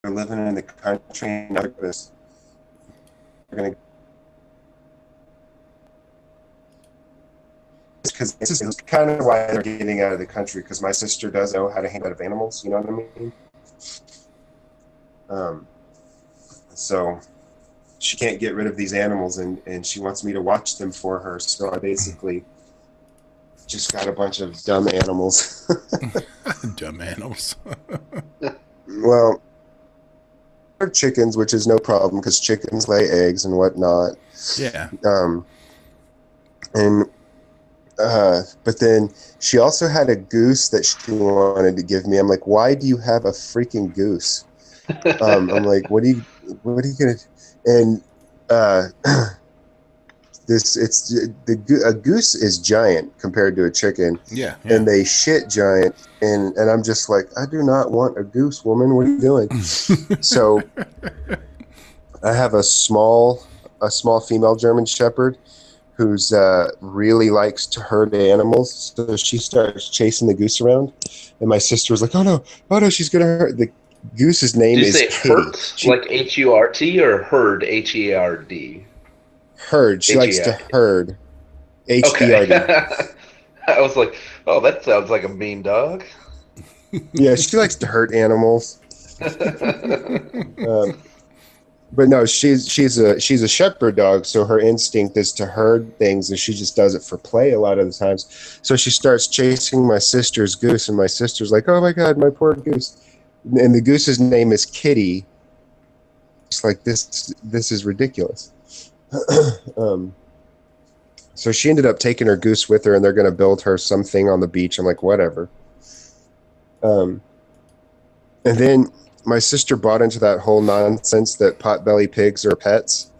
They're living in the country and this. They're gonna because this is kind of why they're getting out of the country because my sister does know how to handle out of animals. You know what I mean? So she can't get rid of these animals, and she wants me to watch them for her. So I basically just got a bunch of dumb animals. Dumb animals. Well, they're chickens, which is no problem because chickens lay eggs and whatnot. Yeah. And but then she also had a goose that she wanted to give me. I'm like, why do you have a freaking goose? I'm like, what are you gonna? And a goose is giant compared to a chicken. Yeah. And they shit giant. And I'm just like, I do not want a goose, woman. What are you doing? So I have a small female German Shepherd who's really likes to herd animals. So she starts chasing the goose around, and my sister was like, "Oh no, she's gonna hurt." The goose's name is Kitty. Hurt, like H-U-R-T, or herd, H-E-R-D? Herd. She likes to herd. H-E-R-D. Okay. I was like, oh, that sounds like a mean dog. Yeah, she likes to hurt animals. But no, she's a shepherd dog, so her instinct is to herd things, and she just does it for play a lot of the times. So she starts chasing my sister's goose, and my sister's like, "Oh my god, my poor goose!" And the goose's name is Kitty. It's like this is ridiculous. So she ended up taking her goose with her, and they're going to build her something on the beach. I'm like, whatever. And then my sister bought into that whole nonsense that potbelly pigs are pets,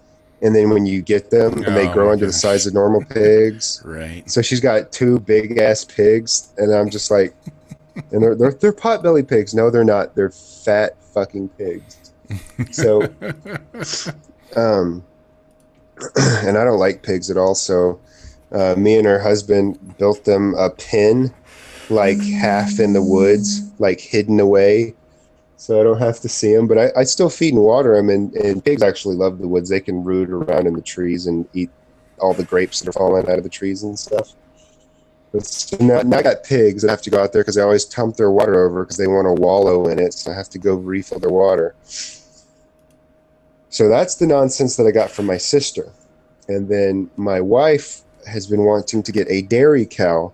and then when you get them, and they grow into the size of normal pigs. Right. So she's got 2 big ass pigs, and I'm just like, and they're potbelly pigs. No, they're not. They're fat fucking pigs. So, and I don't like pigs at all. So, me and her husband built them a pen, like half in the woods, like hidden away, so I don't have to see them. But I still feed and water them, and pigs actually love the woods. They can root around in the trees and eat all the grapes that are falling out of the trees and stuff. But so now I got pigs that have to go out there because I always dump their water over because they want to wallow in it, so I have to go refill their water. So that's the nonsense that I got from my sister. And then my wife has been wanting to get a dairy cow.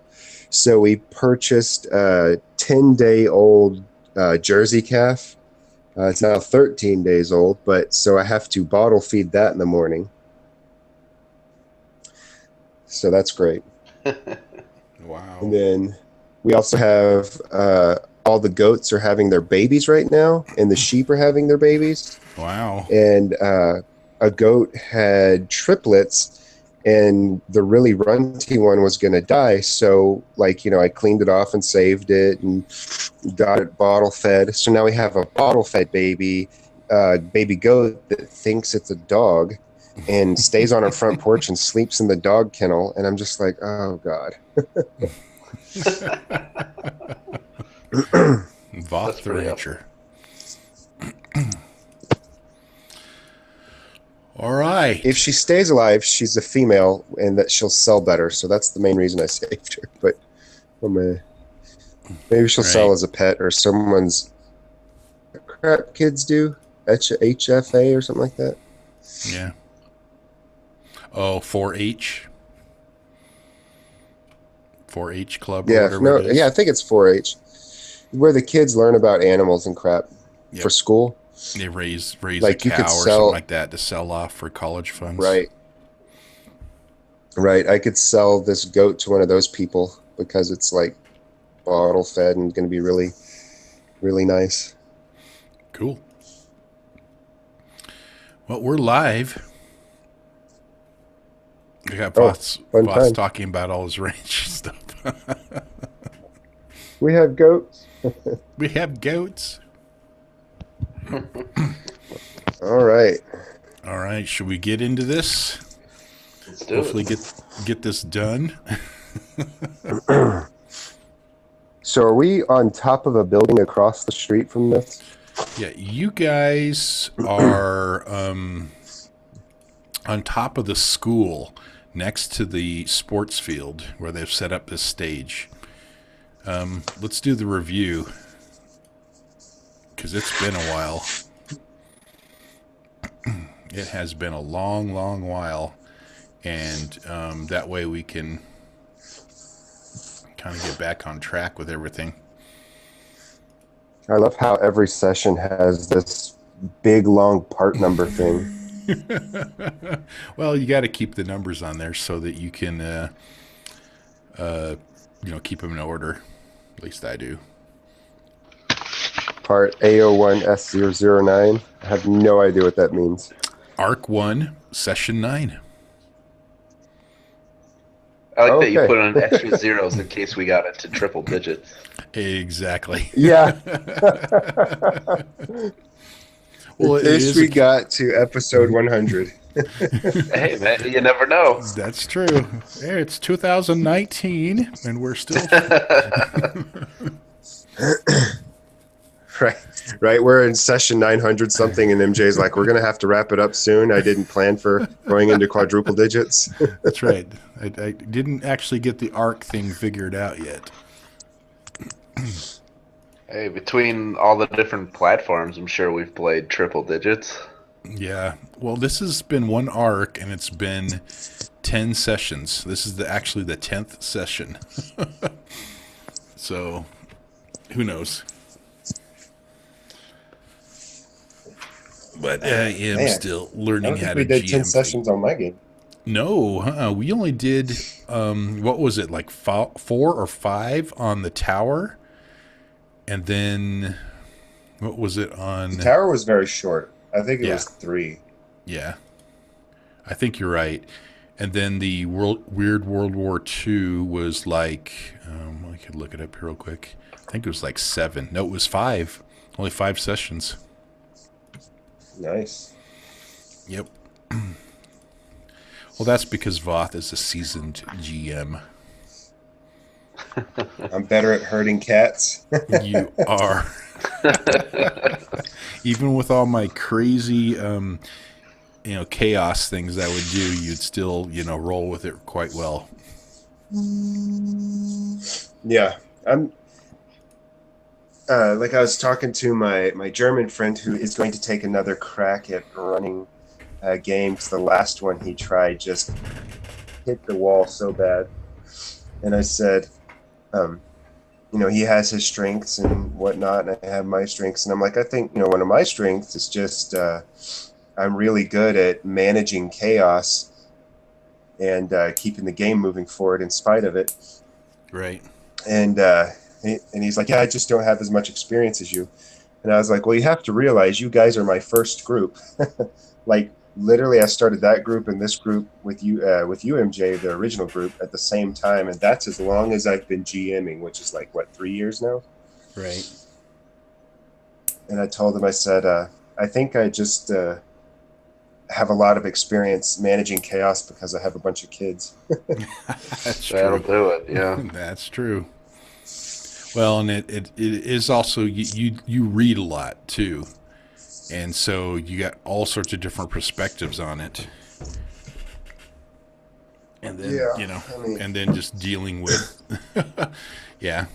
So we purchased a 10-day-old Jersey calf. It's now 13 days old, but so I have to bottle feed that in the morning. So that's great. Wow. And then we also have all the goats are having their babies right now, and the sheep are having their babies. Wow. And a goat had triplets, and the really runty one was going to die. So, like, I cleaned it off and saved it and got it bottle fed. So now we have a bottle fed baby goat that thinks it's a dog and stays on our front porch and sleeps in the dog kennel. And I'm just like, oh God. Voth the Rancher. All right. If she stays alive, she's a female, and that she'll sell better. So that's the main reason I saved her. But maybe she'll sell as a pet, or someone's crap kids do HFA or something like that. Yeah. Oh, 4-H. 4-H club. Yeah. Or it is. Yeah. I think it's 4-H, where the kids learn about animals and crap for school. They raise like a cow or something like that to sell off for college funds. Right. I could sell this goat to one of those people because it's like bottle fed and going to be really, really nice. Cool. Well, we're live. We got Voth's talking about all his ranch stuff. We have goats. We have goats. All right. Should we get into this? Let's do Hopefully get this done. So are we on top of a building across the street from this? Yeah, you guys are on top of the school next to the sports field where they've set up this stage. Let's do the review because it's been a while. It has been a long, long while, and that way we can kind of get back on track with everything. I love how every session has this big, long part number thing. Well, you got to keep the numbers on there so that you can, keep them in order. At least I do. Part A01S010. I have no idea what that means. Arc 1, Session 9. I like that you put on extra zeros in case we got into triple digits. Exactly. Yeah. Well, in case we got to episode 100. Hey, man, you never know. That's true. Hey, it's 2019, and we're still... Right. We're in session 900 something, and MJ's like, we're going to have to wrap it up soon. I didn't plan for going into quadruple digits. That's right. I didn't actually get the arc thing figured out yet. Hey, between all the different platforms, I'm sure we've played triple digits. Yeah. Well, this has been one arc, and it's been 10 sessions. This is actually the 10th session. So, who knows? But I am still learning how to GM. We did 10 sessions on my game. No, we only did, what was it, like 4 or 5 on the tower? And then, what was it on... The tower was very short. I think it was 3. Yeah. I think you're right. And then the Weird World War II was like, I could look it up here real quick. I think it was like 7. No, it was 5. Only 5 sessions. Nice. Yep. Well, that's because Voth is a seasoned GM. I'm better at herding cats. You are. Even with all my crazy, chaos things I would do, you'd still, roll with it quite well. Yeah. I'm... like I was talking to my German friend who is going to take another crack at running games. The last one he tried just hit the wall so bad. And I said, he has his strengths and whatnot, and I have my strengths. And I'm like, I think, one of my strengths is just I'm really good at managing chaos and keeping the game moving forward in spite of it. Right. And he's like, yeah, I just don't have as much experience as you. And I was like, well, you have to realize you guys are my first group. Like, literally, I started that group and this group with you, MJ, the original group, at the same time. And that's as long as I've been GMing, which is like, 3 years now? Right. And I told him, I said, I think I just have a lot of experience managing chaos because I have a bunch of kids. That's true. That'll do it, yeah. That's true. Well, and it is also, you read a lot, too. And so you got all sorts of different perspectives on it. And then, and then just dealing with, yeah.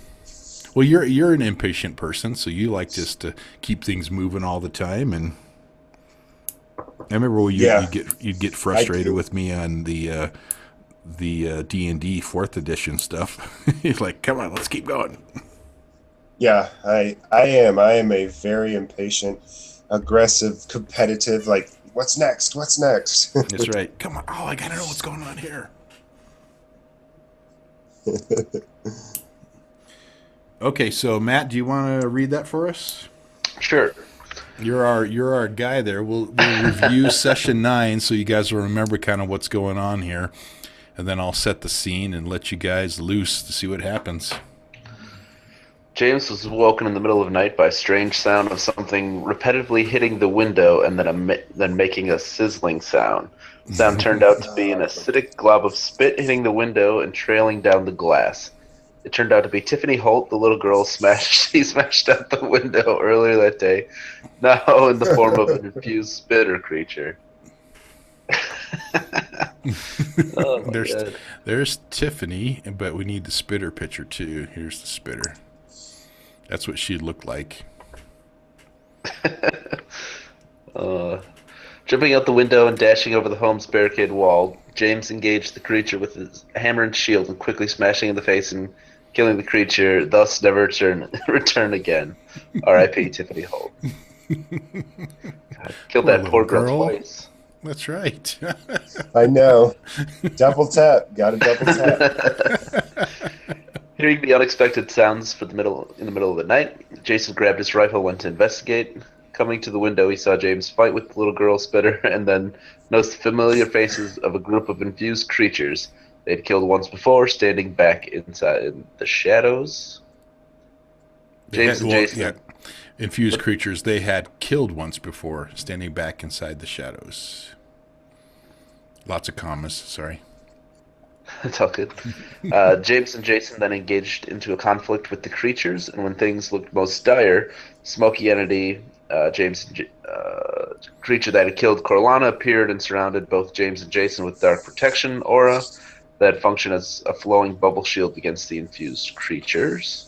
Well, you're an impatient person, so you like just to keep things moving all the time. And I remember when you'd get frustrated with me on the D&D 4th edition stuff. He's like, come on, let's keep going. Yeah, I am a very impatient, aggressive, competitive, like, what's next? That's right. Come on. Oh, I gotta know what's going on here. Okay, so Matt, do you want to read that for us? Sure. You're our guy there. We'll review session 9 so you guys will remember kind of what's going on here, and then I'll set the scene and let you guys loose to see what happens. James was woken in the middle of the night by a strange sound of something repetitively hitting the window and then making a sizzling sound. The sound turned out to be an acidic glob of spit hitting the window and trailing down the glass. It turned out to be Tiffany Holt, the little girl she smashed out the window earlier that day, now in the form of an infused spitter creature. Oh my God. There's Tiffany, but we need the spitter picture too. Here's the spitter. That's what she looked like. Jumping out the window and dashing over the home's barricade wall, James engaged the creature with his hammer and shield and quickly smashing in the face and killing the creature, thus never return again. R.I.P. Tiffany Holt. God, killed that poor girl twice. That's right. I know. Double tap. Got to double tap. Hearing the unexpected sounds in the middle of the night, Jason grabbed his rifle, went to investigate. Coming to the window, he saw James fight with the little girl spitter, and then noticed the familiar faces of a group of infused creatures they'd killed once before, standing back inside in the shadows. James and Jason. Yeah. Infused creatures they had killed once before, standing back inside the shadows. Lots of commas, sorry. It's all good. James and Jason then engaged into a conflict with the creatures, and when things looked most dire, smoky entity, creature that had killed Corlana appeared and surrounded both James and Jason with dark protection aura that functioned as a flowing bubble shield against the infused creatures.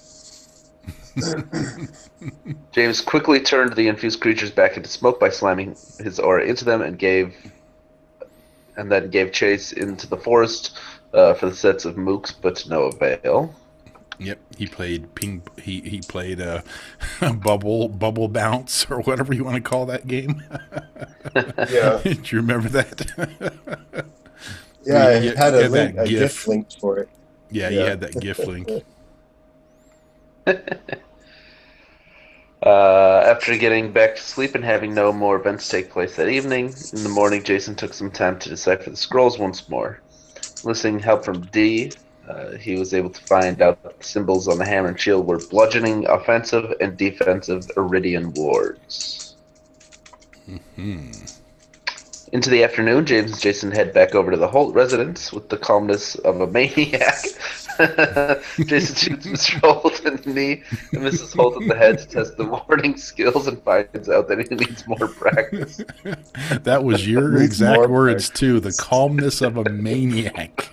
James quickly turned the infused creatures back into smoke by slamming his aura into them and then gave chase into the forest for the sets of mooks, but to no avail. Yep, he played ping. He played bubble bounce or whatever you want to call that game. Yeah. Do you remember that? Yeah, I had a GIF linked for it. Yeah, you had that GIF link. After getting back to sleep and having no more events take place that evening, in the morning Jason took some time to decipher the scrolls once more. Enlisting help from D, he was able to find out that the symbols on the hammer and shield were bludgeoning, offensive, and defensive Iridian wards. Mm-hmm. Into the afternoon, James and Jason head back over to the Holt residence with the calmness of a maniac. Jason shoots Mr. Holt in the knee and Mrs. Holt in the head to test the warding skills and finds out that he needs more practice. That was your exact words, too. The calmness of a maniac.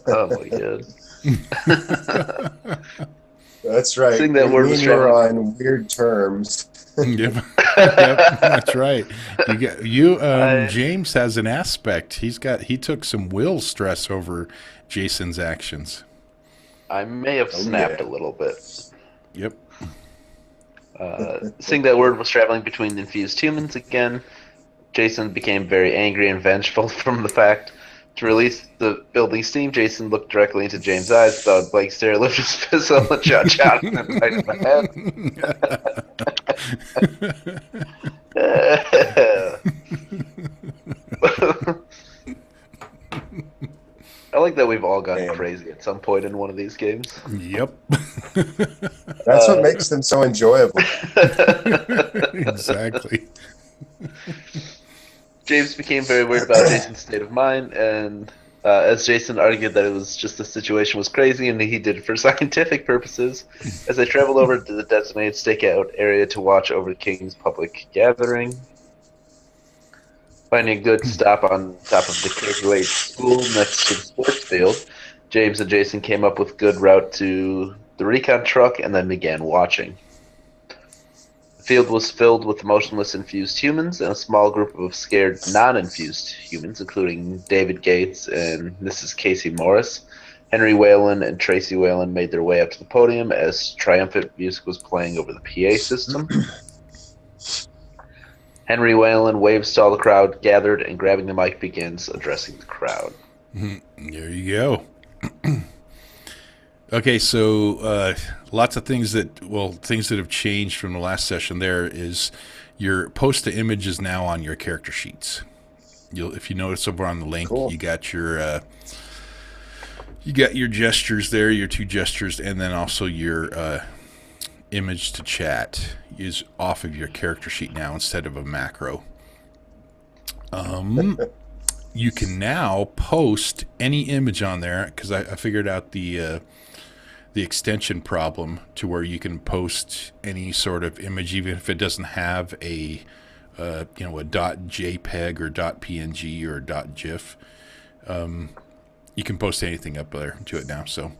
Oh, my God. That's right. Seeing that word was on weird terms. Yep, that's right. James has an aspect. He took some will stress over Jason's actions. I may have snapped a little bit. Yep. Seeing that word was traveling between the infused humans again, Jason became very angry and vengeful from the fact. To release the building steam, Jason looked directly into James' eyes, without a blank stare, lifted his pistol and shot Jonathan right in the head. I like that we've all gone crazy at some point in one of these games. Yep. That's what makes them so enjoyable. Exactly. James became very worried about Jason's state of mind, and as Jason argued that it was just the situation was crazy and he did it for scientific purposes, as they traveled over to the designated stakeout area to watch over the King's public gathering. Finding a good stop on top of the K-8 school next to the sports field, James and Jason came up with a good route to the recon truck and then began watching. The field was filled with motionless infused humans and a small group of scared non-infused humans, including David Gates and Mrs. Casey Morris. Henry Whalen and Tracy Whalen made their way up to the podium as triumphant music was playing over the PA system. Henry Whalen waves to all the crowd gathered and grabbing the mic begins addressing the crowd. There you go. Okay, so lots of things that have changed from the last session. There is your post to image is now on your character sheets. If you notice over on the link, cool. you got your gestures there, your two gestures, and then also your image to chat is off of your character sheet now instead of a macro. you can now post any image on there, because I figured out the extension problem to where you can post any sort of image, even if it doesn't have a a .jpeg or .png or .gif. You can post anything up there to it now. So,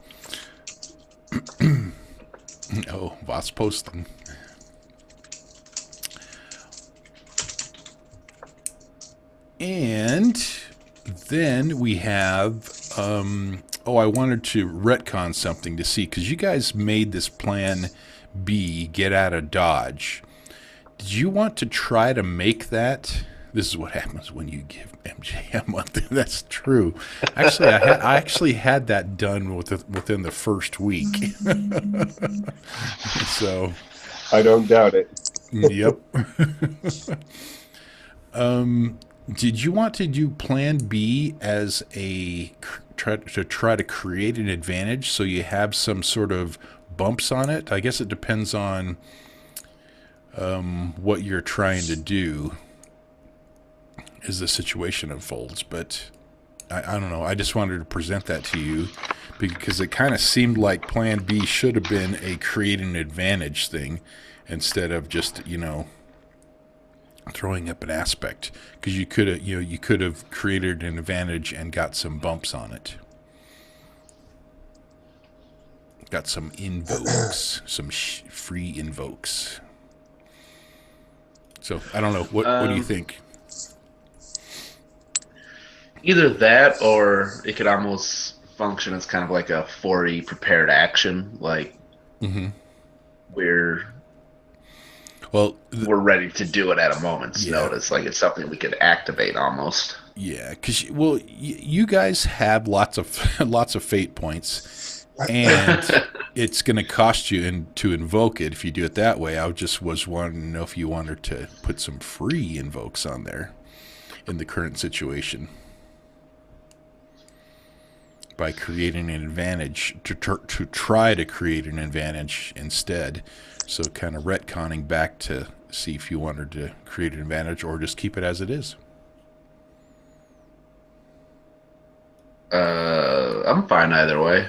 oh, Voss posting. And then we have, I wanted to retcon something to see, because you guys made this plan B, get out of Dodge. Did you want to try to make that? This is what happens when you give MJ a month. That's true. Actually, I actually had that done within the first week. So, I don't doubt it. Yep. Did you want to do Plan B as try to create an advantage so you have some sort of bumps on it? I guess it depends on what you're trying to do as the situation unfolds. But I don't know. I just wanted to present that to you because it kind of seemed like Plan B should have been a create an advantage thing instead of just, throwing up an aspect, because you could have created an advantage and got some bumps on it. Got some invokes, some free invokes. So I don't know. What do you think? Either that, or it could almost function as kind of like a 4E prepared action, like we're ready to do it at a moment's notice. Like it's something we could activate almost. Yeah, because you guys have lots of fate points, and it's going to cost you to invoke it if you do it that way. I was wanting to know if you wanted to put some free invokes on there in the current situation by creating an advantage to try to create an advantage instead. So kind of retconning back to see if you wanted to create an advantage or just keep it as it is. I'm fine either way.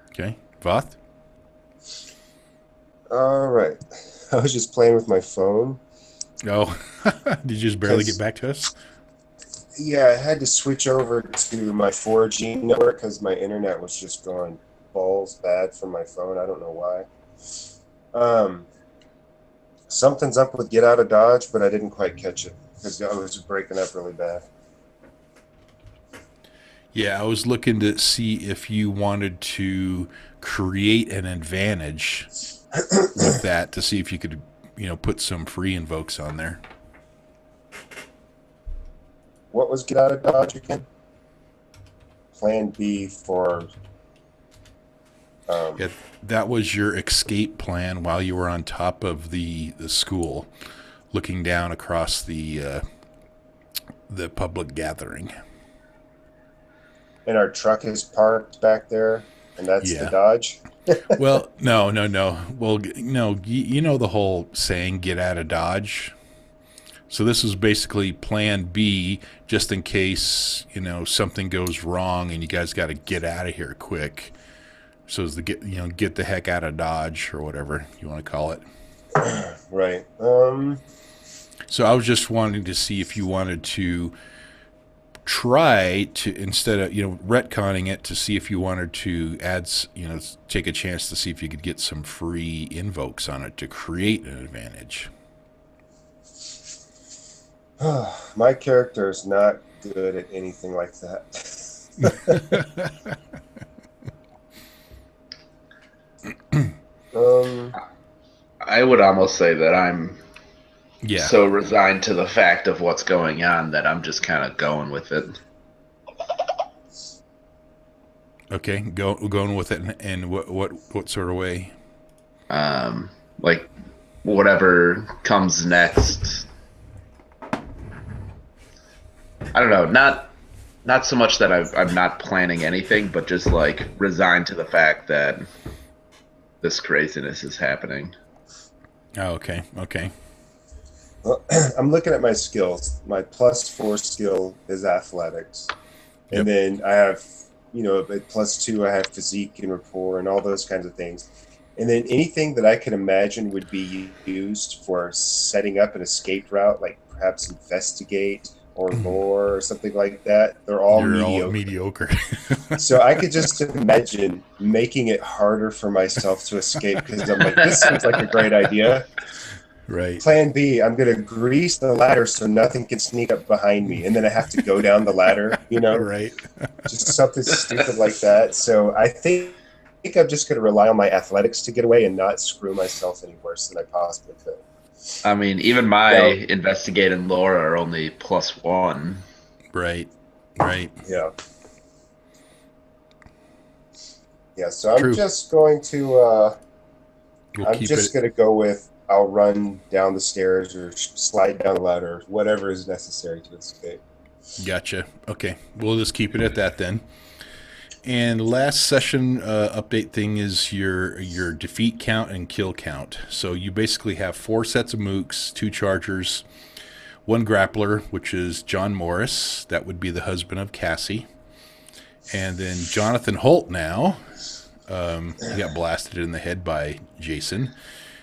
Okay. Voth? All right. I was just playing with my phone. Oh, did you just barely get back to us? Yeah, I had to switch over to my 4G network because my internet was just going balls bad from my phone. I don't know why. Something's up with Get Out of Dodge, but I didn't quite catch it because I was breaking up really bad. Yeah, I was looking to see if you wanted to create an advantage with that to see if you could, put some free invokes on there. What was Get Out of Dodge again? Plan B for... Yeah, that was your escape plan while you were on top of the school, looking down across the public gathering. And our truck is parked back there, and that's the Dodge? Well, no. Well, no, you know the whole saying, get out of Dodge. So this is basically Plan B, just in case, something goes wrong and you guys got to get out of here quick. So it's get the heck out of Dodge or whatever you want to call it. Right. So I was just wanting to see if you wanted to try to, instead of, retconning it, to see if you wanted to add, take a chance to see if you could get some free invokes on it to create an advantage. My character is not good at anything like that. I would almost say that I'm so resigned to the fact of what's going on that I'm just kind of going with it. Okay, going with it, and what sort of way? Like whatever comes next. I don't know. Not so much that I'm not planning anything, but just like resigned to the fact that this craziness is happening. Oh, okay. Well, I'm looking at my skills. My +4 skill is athletics. And Yep. then I have, at +2, I have physique and rapport and all those kinds of things. And then anything that I could imagine would be used for setting up an escape route, like perhaps investigate or lore or something like that, they're all You're mediocre. all mediocre. So I could just imagine making it harder for myself to escape because I'm like, this seems like a great idea. Right. Plan B, I'm going to grease the ladder so nothing can sneak up behind me. And then I have to go down the ladder, Right. just something stupid like that. So I think I'm just going to rely on my athletics to get away and not screw myself any worse than I possibly could. I mean, even my investigate and lore are only +1. Right. Right. Yeah. Yeah, so I'm True. just going to going to go with I'll run down the stairs or slide down the ladder, whatever is necessary to escape. Gotcha. Okay. We'll just keep it at that then. And last session update thing is your defeat count and kill count. So you basically have 4 sets of mooks, 2 chargers, 1 grappler, which is John Morris. That would be the husband of Cassie. And then Jonathan Holt now. He got blasted in the head by Jason.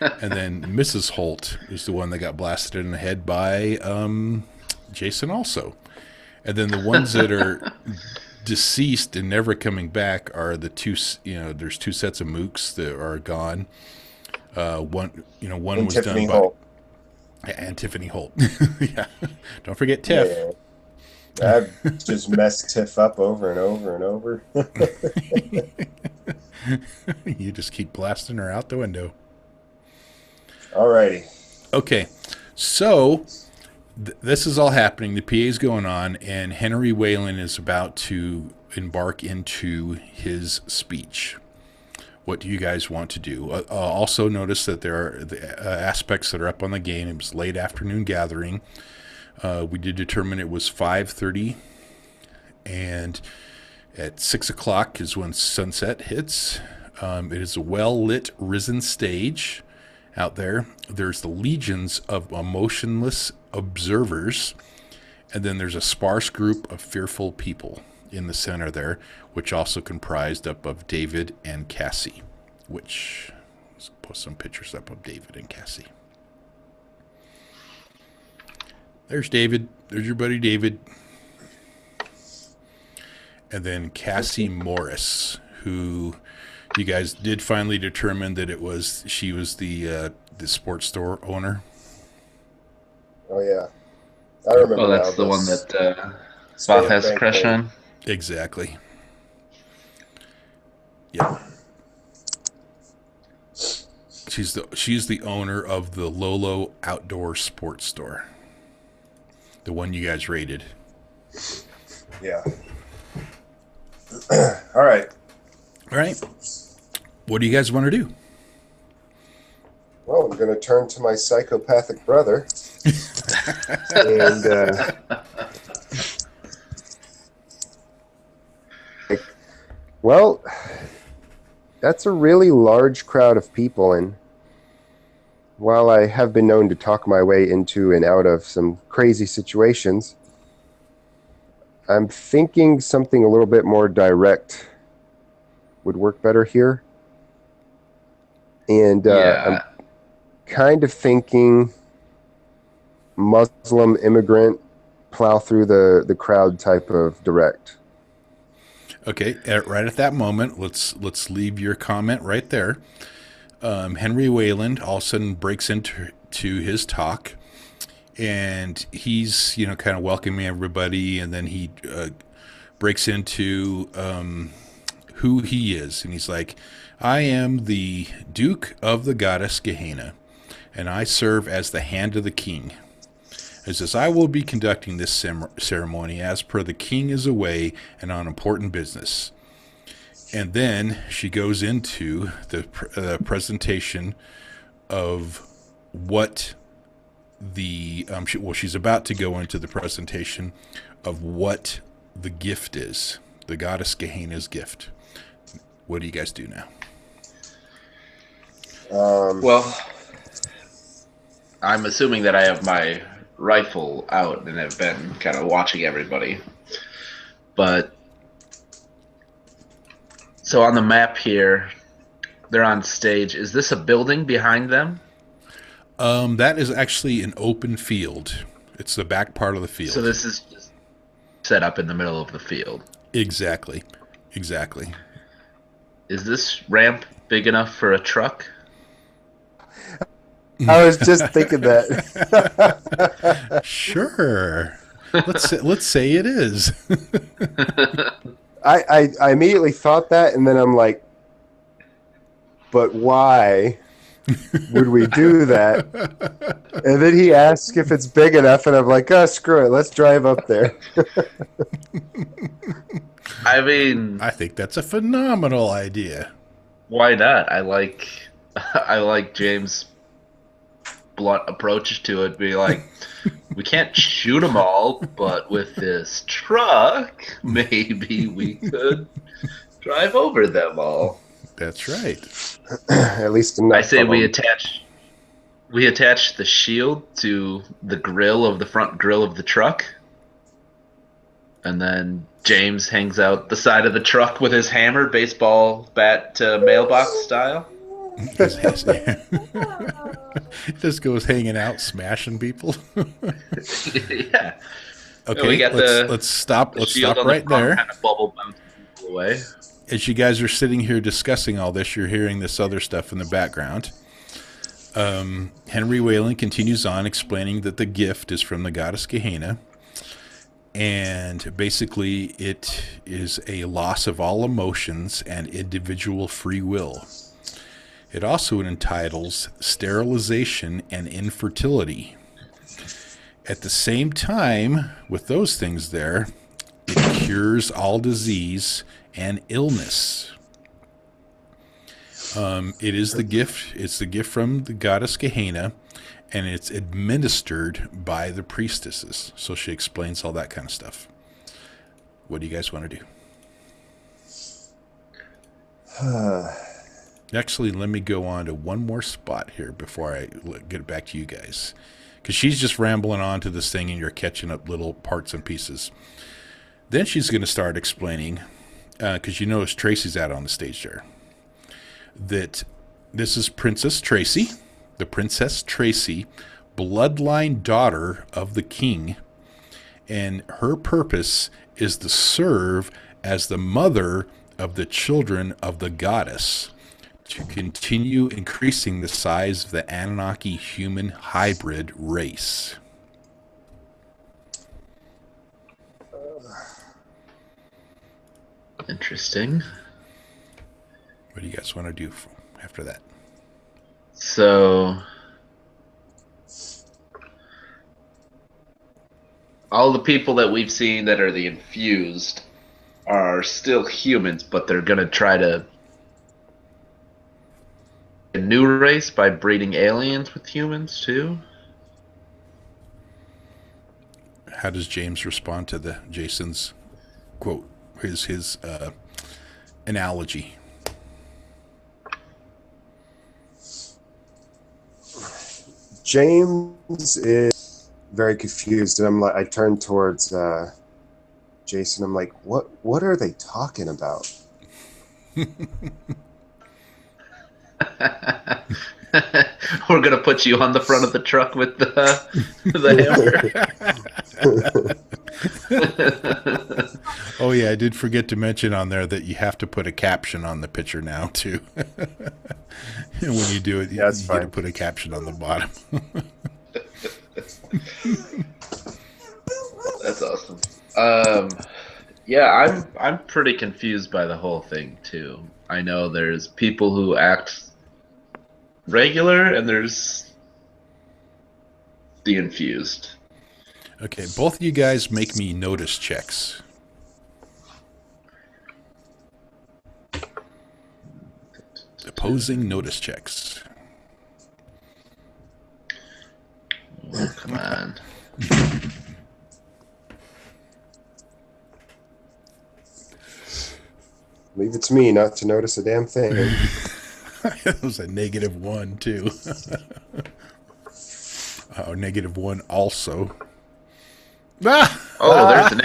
And then Mrs. Holt is the one that got blasted in the head by Jason also. And then the ones that are deceased and never coming back are the 2, there's 2 sets of mooks that are gone. One was Tiffany done by Holt. And Tiffany Holt. Yeah. Don't forget Tiff. Yeah. I've just messed Tiff up over and over and over. You just keep blasting her out the window. Alrighty. Okay, so this is all happening. The PA is going on, and Henry Whalen is about to embark into his speech. What do you guys want to do? Also notice that there are the aspects that are up on the game. It was late afternoon gathering. We did determine it was 5:30, and at 6 o'clock is when sunset hits. It is a well-lit risen stage out there. There's the legions of emotionless observers, and then there's a sparse group of fearful people in the center there, which also comprised up of David and Cassie, which, let's post some pictures up of David and Cassie. There's David. There's your buddy David. And then Cassie Morris, who you guys did finally determine that she was the sports store owner. Oh yeah, I remember. Oh, that's the one that Spoth has a crush on. Exactly. Yeah. She's the owner of the Lolo Outdoor Sports Store, the one you guys raided. Yeah. All right. What do you guys want to do? Well, I'm going to turn to my psychopathic brother. And well, that's a really large crowd of people, and while I have been known to talk my way into and out of some crazy situations, I'm thinking something a little bit more direct would work better here. And I'm kind of thinking Muslim immigrant, plow through the crowd type of direct. Okay, right at that moment, let's leave your comment right there. Henry Wayland all of a sudden breaks into his talk, and he's kind of welcoming everybody, and then he breaks into who he is, and he's like, I am the Duke of the goddess Gehenna, and I serve as the hand of the king. It says, I will be conducting this ceremony as per the king is away and on important business. And then she goes into the presentation of what she's about to go into the presentation of what the gift is, the goddess Gehenna's gift. What do you guys do now? Well, I'm assuming that I have my rifle out and have been kind of watching everybody. But so on the map here, they're on stage. Is this a building behind them? That is actually an open field. It's the back part of the field. So this is just set up in the middle of the field. Exactly. Is this ramp big enough for a truck? I was just thinking that. Sure. Let's say it is. I immediately thought that, and then I'm like, but why would we do that? And then he asks if it's big enough, and I'm like, oh, screw it. Let's drive up there. I mean, I think that's a phenomenal idea. Why not? I like James' blunt approach to it. Be like, we can't shoot them all, but with this truck, maybe we could drive over them all. That's right. At least enough. I say we attach the shield to the front grill of the truck, and then James hangs out the side of the truck with his hammer, baseball bat to mailbox style. Just goes hanging out, smashing people. Yeah. Okay, let's stop. Let's stop right there. Kind of bubble bouncing people away. As you guys are sitting here discussing all this, you're hearing this other stuff in the background. Henry Whalen continues on explaining that the gift is from the goddess Gehenna. And basically, it is a loss of all emotions and individual free will. It also entitles sterilization and infertility. At the same time, with those things there, it cures all disease and illness. It is the gift. It's the gift from the goddess Gehenna, and it's administered by the priestesses. So she explains all that kind of stuff. What do you guys want to do? Actually, let me go on to one more spot here before I get it back to you guys. Because she's just rambling on to this thing and you're catching up little parts and pieces. Then she's going to start explaining, because you notice Tracy's out on the stage there, that this is Princess Tracy, the Princess Tracy, bloodline daughter of the king, and her purpose is to serve as the mother of the children of the goddess, to continue increasing the size of the Anunnaki human hybrid race. Interesting. What do you guys want to do after that? So, all the people that we've seen that are the infused are still humans, but they're going to try to a new race by breeding aliens with humans too. How does James respond to the Jason's quote, his analogy? James is very confused, and I turn towards Jason. I'm like, what are they talking about? We're gonna put you on the front of the truck with the hammer. Oh yeah, I did forget to mention on there that you have to put a caption on the picture now too. And when you do it, you got to put a caption on the bottom. That's awesome. Yeah, I'm pretty confused by the whole thing too. I know there's people who act regular, and there's the infused. Okay, both of you guys make me notice checks. Opposing notice checks. Oh, come on. Leave it to me not to notice a damn thing. That was a -1 too. -1 also. Oh, there's a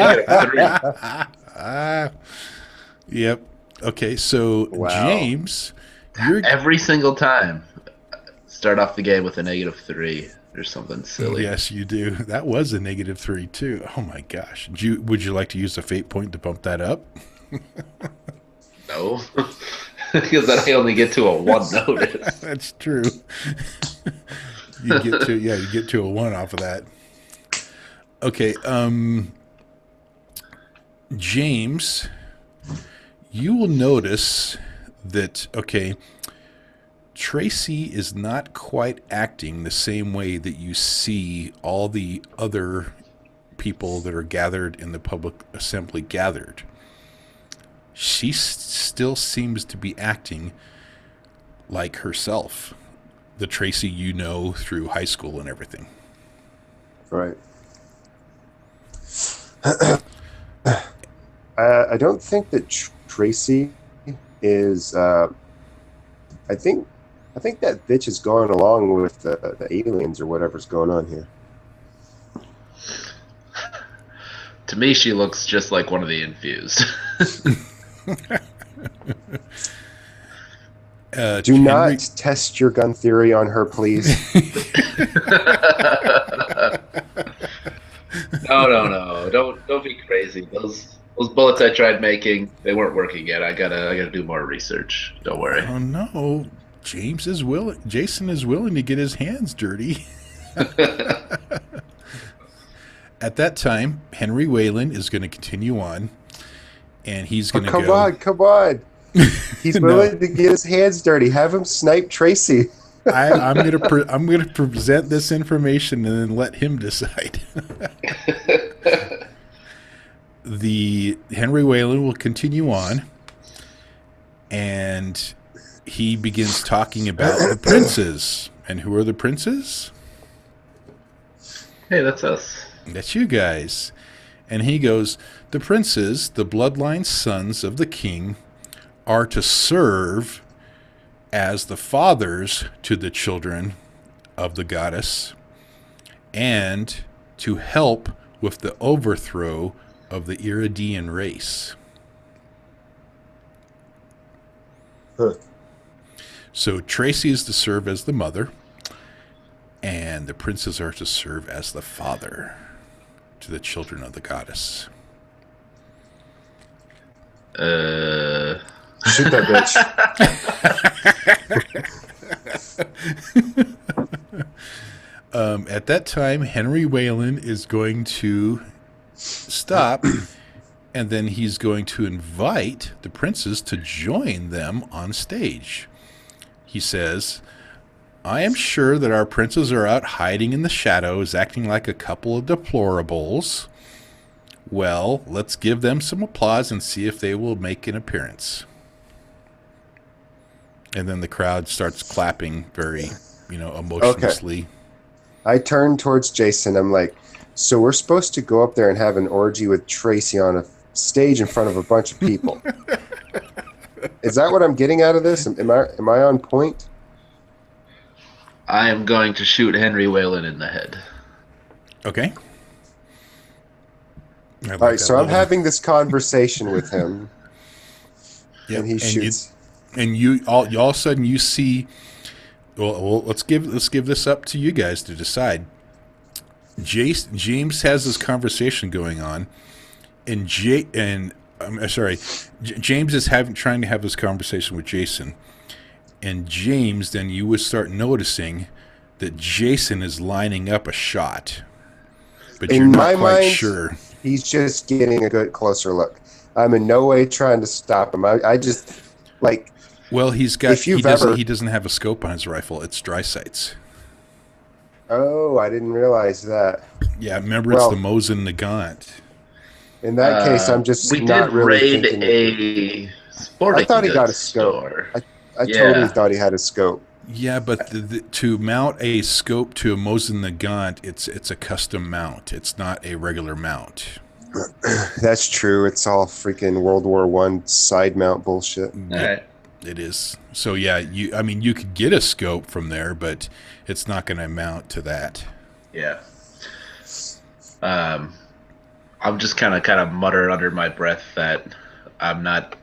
-3. Yep. Okay, so Wow. James, you're Every single time. Start off the game with a -3 or something silly. Yes, you do. That was a -3 too. Oh my gosh. Would you like to use a fate point to bump that up? No. Because then I only get to a 1 notice. That's true. You get to a 1 off of that. Okay, James, you will notice that, okay, Tracy is not quite acting the same way that you see all the other people that are gathered in the public assembly gathered. She still seems to be acting like herself, the Tracy you know through high school and everything. Right. I don't think that Tracy is. I think that bitch is going along with the aliens or whatever's going on here. To me, she looks just like one of the infused. Do not test your gun theory on her, please. No. Don't be crazy. Those bullets I tried making, they weren't working yet. I gotta do more research. Don't worry. Oh no. Jason is willing to get his hands dirty. At that time, Henry Whalen is going to continue on, and he's going to go. Come on. He's willing to get his hands dirty. Have him snipe Tracy. I'm going to present this information and then let him decide. The Henry Whalen will continue on, and he begins talking about the princes. And who are the princes? Hey, that's us. That's you guys. And he goes, the princes, the bloodline sons of the king, are to serve as the fathers to the children of the goddess and to help with the overthrow of the Iridian race. Huh. So Tracy is to serve as the mother, and the princes are to serve as the father to the children of the goddess. Shoot that bitch. At that time, Henry Whalen is going to stop, and then he's going to invite the princes to join them on stage. He says, I am sure that our princes are out hiding in the shadows, acting like a couple of deplorables. Well, let's give them some applause and see if they will make an appearance. And then the crowd starts clapping very, emotionlessly. Okay. I turn towards Jason. I'm like, so we're supposed to go up there and have an orgy with Tracy on a stage in front of a bunch of people. Is that what I'm getting out of this? Am I on point? I am going to shoot Henry Whalen in the head. Okay. All right, so I'm having this conversation with him, yep. And he shoots. All of a sudden you see. Well, let's give this up to you guys to decide. James has this conversation going on, and James is trying to have this conversation with Jason, and James. Then you would start noticing that Jason is lining up a shot, but you're not quite sure. He's just getting a good closer look. I'm in no way trying to stop him. I just like. Well, he doesn't have a scope on his rifle. It's dry sights. Oh, I didn't realize that. Yeah, remember it's the Mosin Nagant. In that case, I'm just not really thinking. A sporting I thought he got a scope. I totally thought he had a scope. Yeah, but to mount a scope to a Mosin Nagant, it's a custom mount. It's not a regular mount. That's true. It's all freaking World War I side mount bullshit. All right. It is. So yeah, you could get a scope from there, but it's not going to amount to that. Yeah. I'm just kind of mutter under my breath that I'm not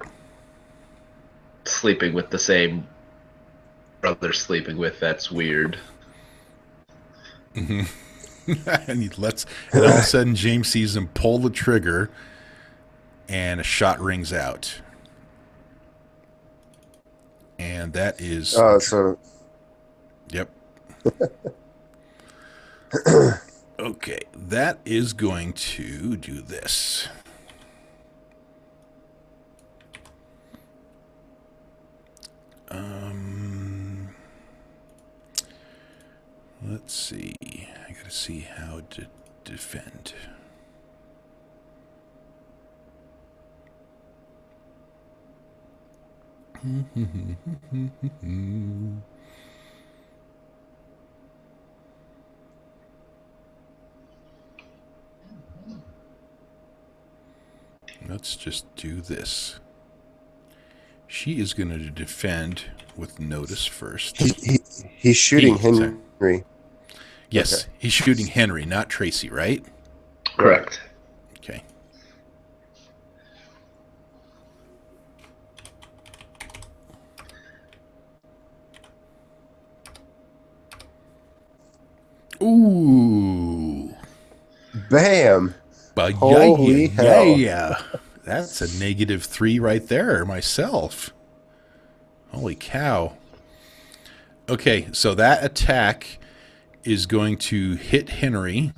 sleeping with the same brother sleeping with. That's weird. And and all of a sudden James sees him pull the trigger, and a shot rings out. And that is... so... Yep. Okay, that is going to do this. Let's see. I gotta see how to defend. Let's just do this. She is going to defend with notice first. He's shooting Henry. Yes, okay. He's shooting Henry, not Tracy, right? Correct. Okay. Ooh. Bam. Holy hell. Yeah. That's a -3 right there myself. Holy cow. Okay, so that attack is going to hit Henry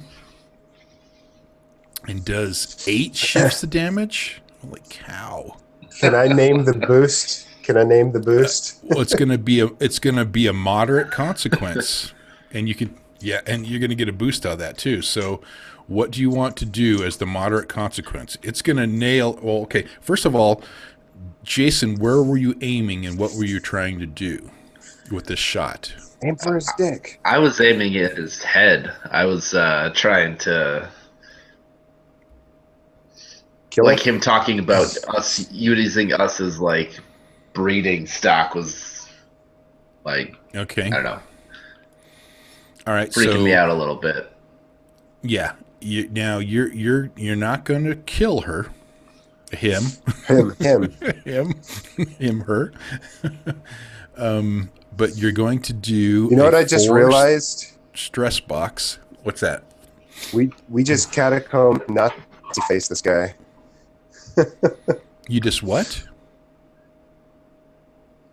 and does 8 shifts of damage. Holy cow. Can I name the boost? Can I name the boost? Well, it's going to be a moderate consequence. And you can and you're going to get a boost out of that too. So what do you want to do as the moderate consequence? It's going to nail... Well, okay. First of all, Jason, where were you aiming and what were you trying to do with this shot? Aim for his dick. I was aiming at his head. I was trying to... Kill like him talking about us, using us as, like, breeding stock was, like... Okay. I don't know. All right. Freaking me out a little bit. Yeah. Now you're not going to kill her, him, her. But you're going to do. You know what I just realized? Stress box. What's that? We just catacomb Nazi face this guy. You just what?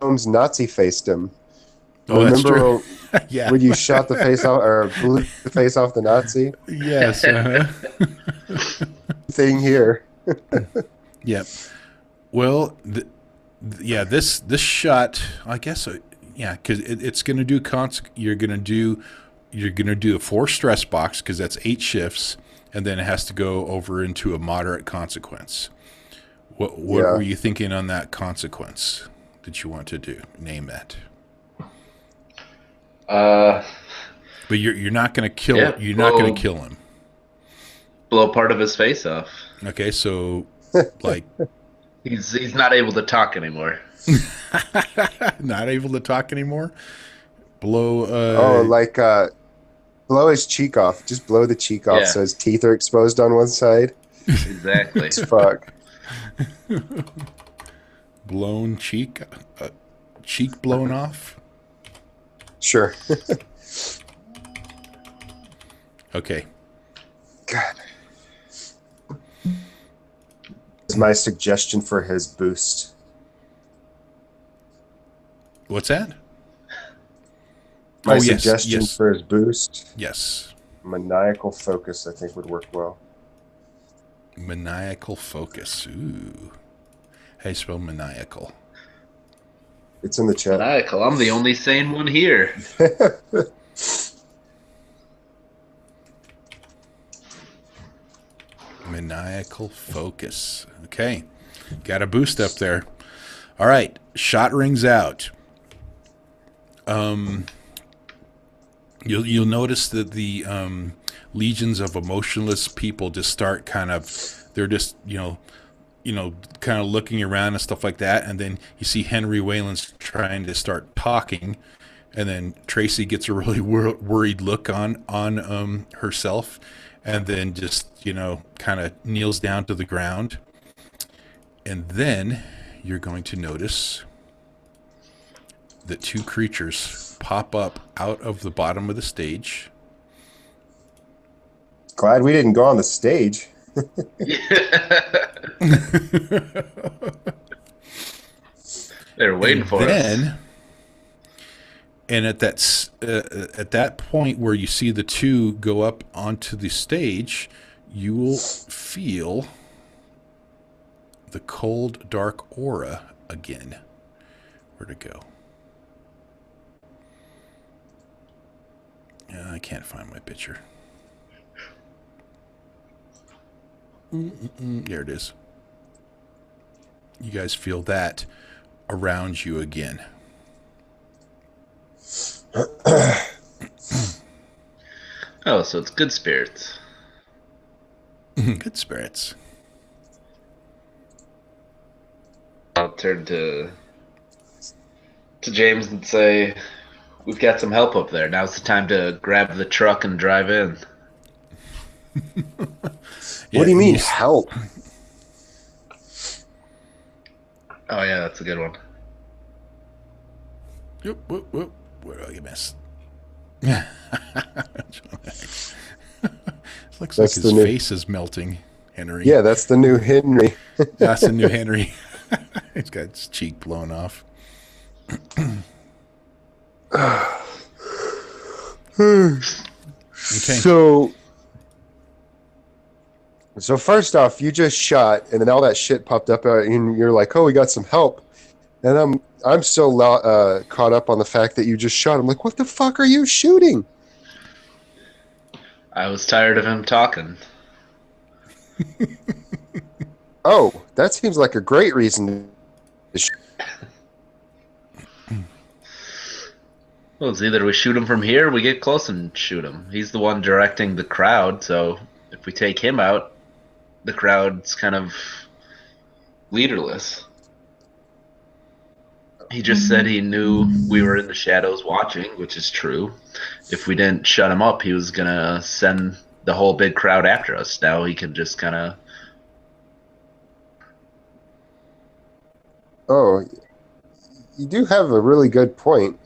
Holmes Nazi faced him. Oh, remember yeah. when you shot the face off or blew the face off the Nazi? Yes. Thing here. Yep. Well, this shot, I guess, because it's going to do you're going to do a 4 stress box because that's 8 shifts, and then it has to go over into a moderate consequence. What were you thinking on that consequence that you want to do? Name that. But you're not going to kill. Yeah, you're not going to kill him. Blow part of his face off. Okay, so like he's not able to talk anymore. Not able to talk anymore. Blow. Blow his cheek off. Just blow the cheek off so his teeth are exposed on one side. Exactly. Fuck. Blown cheek. Cheek blown off. Sure. Okay. God. It's my suggestion for his boost. What's that? My suggestion for his boost. Yes. Maniacal focus, I think, would work well. Maniacal focus. Ooh. How do you spell maniacal? It's in the chat. Maniacal. I'm the only sane one here. Maniacal focus. Okay. Got a boost up there. All right. Shot rings out. You'll notice that the legions of emotionless people just start they're just, kind of looking around and stuff like that. And then you see Henry Whalen's trying to start talking. And then Tracy gets a really worried look on herself, and then just, kind of kneels down to the ground. And then you're going to notice that two creatures pop up out of the bottom of the stage. Glad we didn't go on the stage. They're waiting for us. And at that point where you see the two go up onto the stage, you will feel the cold, dark aura again. Where'd it go? I can't find my picture. There it is. You guys feel that around you again. Oh, so it's good spirits. Good spirits. I'll turn to James and say, "We've got some help up there. Now's the time to grab the truck and drive in." What do you mean, help? Oh, yeah, that's a good one. Whoop. Where do I miss? It looks like his face is melting, Henry. Yeah, that's the new Henry. That's the new Henry. He's got his cheek blown off. Okay. So first off, you just shot, and then all that shit popped up, and you're like, "Oh, we got some help," and I'm still caught up on the fact that you just shot. I'm like, "What the fuck are you shooting?" I was tired of him talking. Oh, that seems like a great reason to shoot. Well, it's either we shoot him from here or we get close and shoot him. He's the one directing the crowd, so if we take him out, the crowd's kind of leaderless. He just said he knew we were in the shadows watching, which is true. If we didn't shut him up, he was going to send the whole big crowd after us. Now he can just kind of... Oh, you do have a really good point.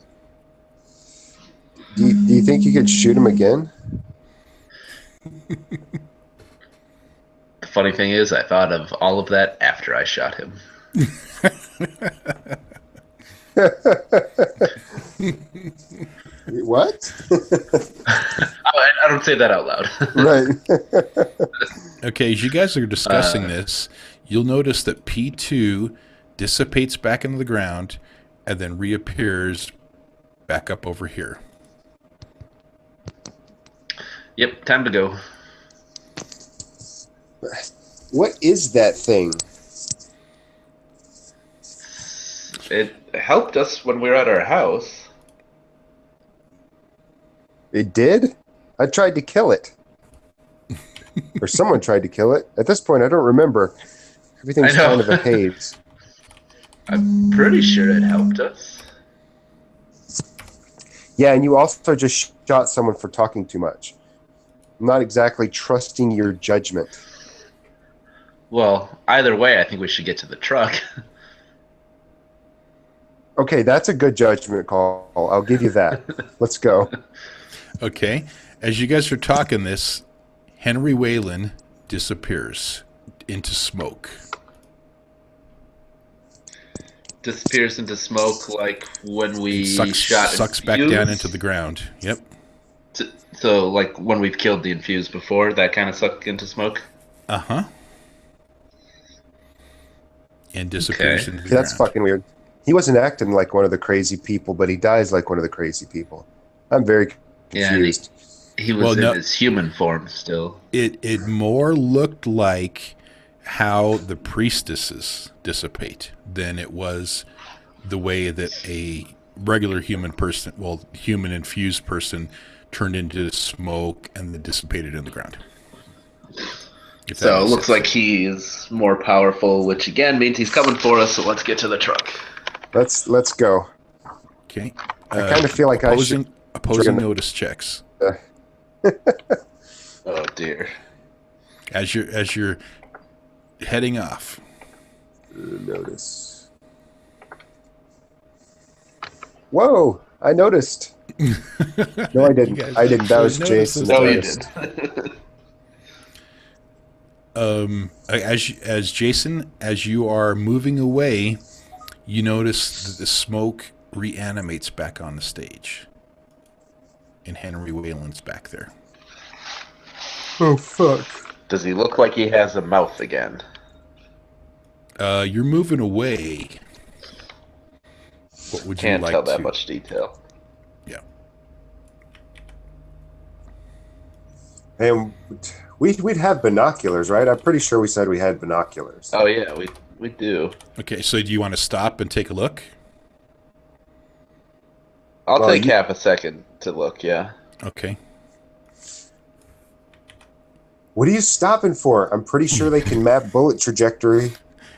Do you think you could shoot him again? The funny thing is, I thought of all of that after I shot him. What? I don't say that out loud. Right. Okay, as you guys are discussing this, you'll notice that P2 dissipates back into the ground and then reappears back up over here. Yep, time to go. What is that thing? It helped us when we were at our house. It did? I tried to kill it. Or someone tried to kill it. At this point, I don't remember. Everything's kind of a haze. I'm pretty sure it helped us. Yeah, and you also just shot someone for talking too much. I'm not exactly trusting your judgment. Well, either way, I think we should get to the truck. Okay, that's a good judgment call. I'll give you that. Let's go. Okay, as you guys are talking this, Henry Whalen disappears into smoke. Disappears into smoke like when we sucks back down into the ground. Yep. So like when we've killed the infused before, that kind of sucked into smoke? Uh-huh. And disappears into the That's ground. fucking weird. He wasn't acting like one of the crazy people, but he dies like one of the crazy people. I'm very confused. Yeah, he was in his human form still. It more looked like how the priestesses dissipate than it was the way that a regular human person, well, human infused person, turned into smoke and then dissipated in the ground. So it looks like he is more powerful, which again means he's coming for us. So let's get to the truck. Let's go. Okay. I kind of feel like opposing notice checks. Oh dear. As you're heading off. Notice. Whoa! I noticed. No, I didn't. I didn't. That was Jason. No, you did. As Jason, as you are moving away, you notice that the smoke reanimates back on the stage, and Henry Whalen's back there. Oh fuck! Does he look like he has a mouth again? You're moving away. What would you like to? Can't tell that much detail. Yeah. And we'd have binoculars, right? I'm pretty sure we said we had binoculars. Oh yeah, we do. Okay, so do you want to stop and take a look? I'll take half a second to look. Yeah. Okay. What are you stopping for? I'm pretty sure they can map bullet trajectory.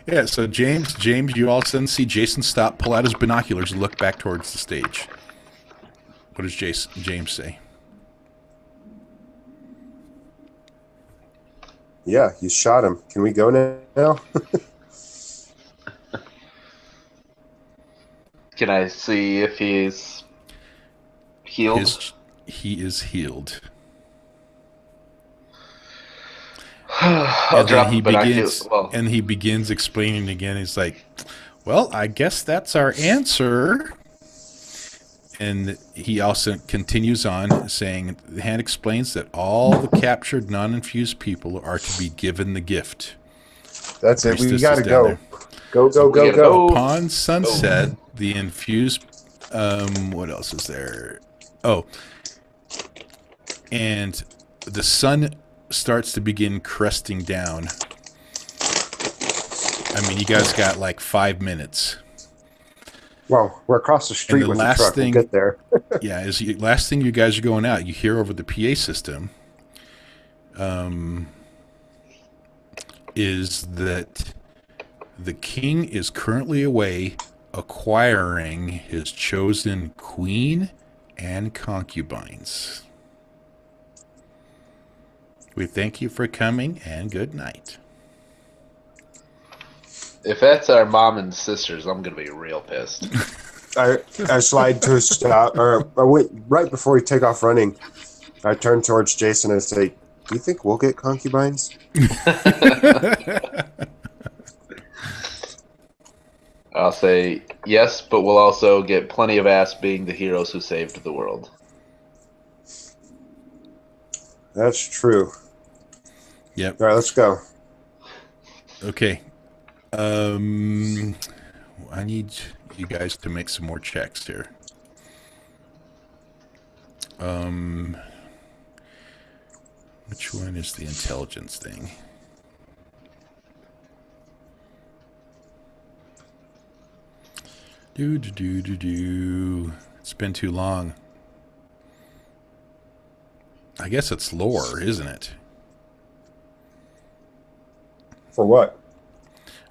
Yeah, so James, you all of a sudden see Jason stop, pull out his binoculars, and look back towards the stage. What does James say? Yeah, you shot him. Can we go now? Can I see if he's healed? He is healed. I'll drop the binoculars. And he begins explaining again. He's like, well, I guess that's our answer. And he also continues on saying, the hand explains that all the captured non-infused people are to be given the gift. That's it. We got to go. Go. Upon sunset, the infused... what else is there? Oh. And the sun starts to begin cresting down. I mean, you guys got like 5 minutes. Well, we're across the street with the truck. We'll get there. Yeah, last thing you guys are going out, you hear over the PA system is that the king is currently away acquiring his chosen queen and concubines. We thank you for coming, and good night. If that's our mom and sisters, I'm going to be real pissed. I slide to a stop, or wait, right before we take off running, I turn towards Jason and say, do you think we'll get concubines? I'll say, yes, but we'll also get plenty of ass being the heroes who saved the world. That's true. Yep. All right, let's go. Okay. I need you guys to make some more checks here. Which one is the intelligence thing? It's been too long. I guess it's lore, isn't it? For what?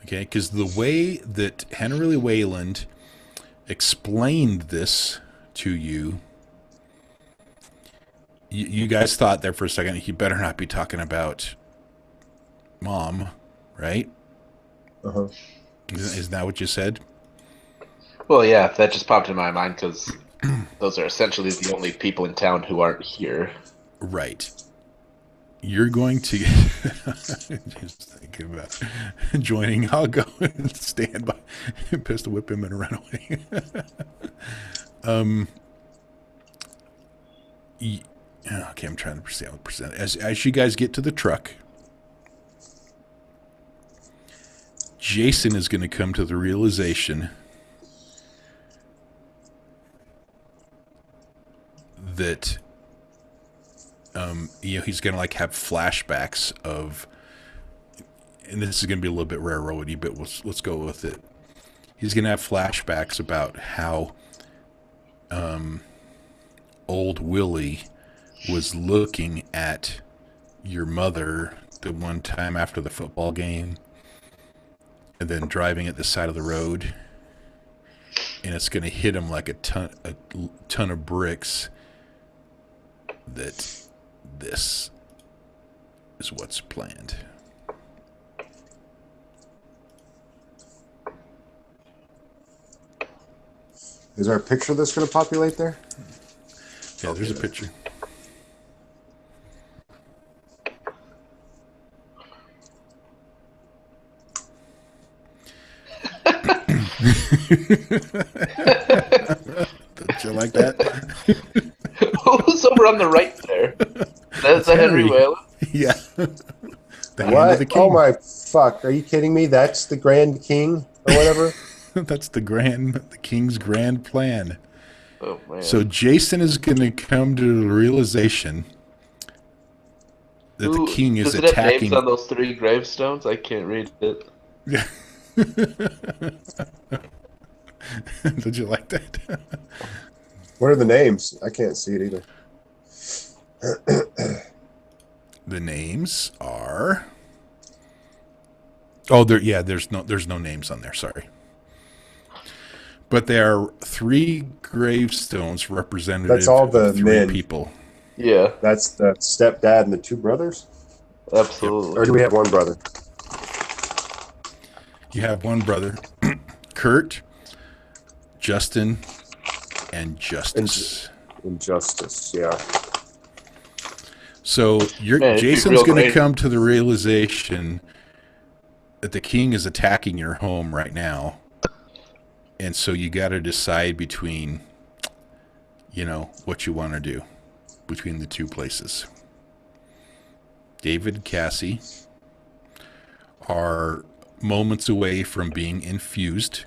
Okay, because the way that Henry Wayland explained this to you, you guys thought there for a second, he better not be talking about Mom, right? Uh-huh. Isn't that what you said? Well, yeah, that just popped in my mind because those are essentially the only people in town who aren't here. Right. You're going to just thinking about joining. I'll go and stand by, pistol whip him, and run away. Okay, I'm trying to present. As you guys get to the truck, Jason is going to come to the realization that he's going to like have flashbacks of, and this is going to be a little bit railroady, but let's go with it. He's going to have flashbacks about how old Willie was looking at your mother the one time after the football game and then driving at the side of the road. and it's going to hit him like a ton of bricks. That this is what's planned. Is there a picture that's going to populate there? Yeah, there's a picture. Don't you like that? Who's over on the right there? That's a Henry Whalen? Yeah. What? Oh my fuck. Are you kidding me? That's the Grand King or whatever? That's the King's grand plan. Oh, man. So Jason is going to come to the realization that the king is attacking. Does it have attacking. names on those 3 gravestones? I can't read it. Yeah. Did you like that? What are the names? I can't see it either. The names are. Oh, there's no names on there. Sorry. But there are 3 gravestones representative That's all the of 3 men. people. Yeah. That's the stepdad and the 2 brothers? Absolutely. Or do we have 1 brother? You have 1 brother, Kurt, Justin, and Justice. Injustice, yeah. So Jason's going to come to the realization that the king is attacking your home right now. And so you got to decide between, what you want to do between the 2 places. David and Cassie are moments away from being infused,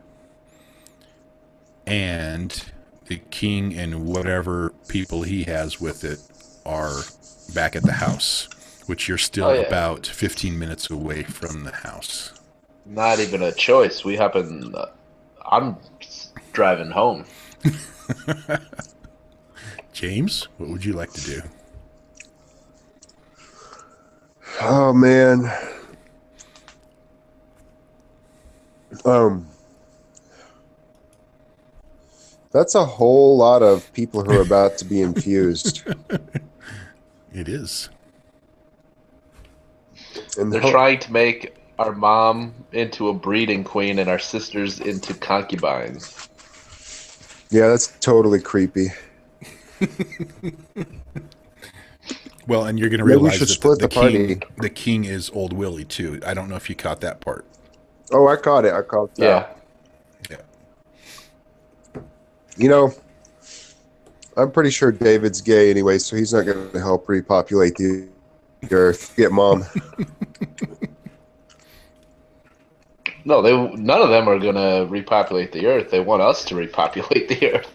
and the king and whatever people he has with it are back at the house, which you're still about 15 minutes away from the house. Not even a choice. We happen... I'm driving home. James, what would you like to do? Oh, man. That's a whole lot of people who are about to be infused. It is. And they're trying to make our mom into a breeding queen and our sisters into concubines. Yeah, that's totally creepy. Well, and you're going to realize that the king is Old Willie, too. I don't know if you caught that part. Oh, I caught it. I caught that. Yeah. I'm pretty sure David's gay anyway, so he's not going to help repopulate the earth. Get mom. No, none of them are going to repopulate the earth. They want us to repopulate the earth.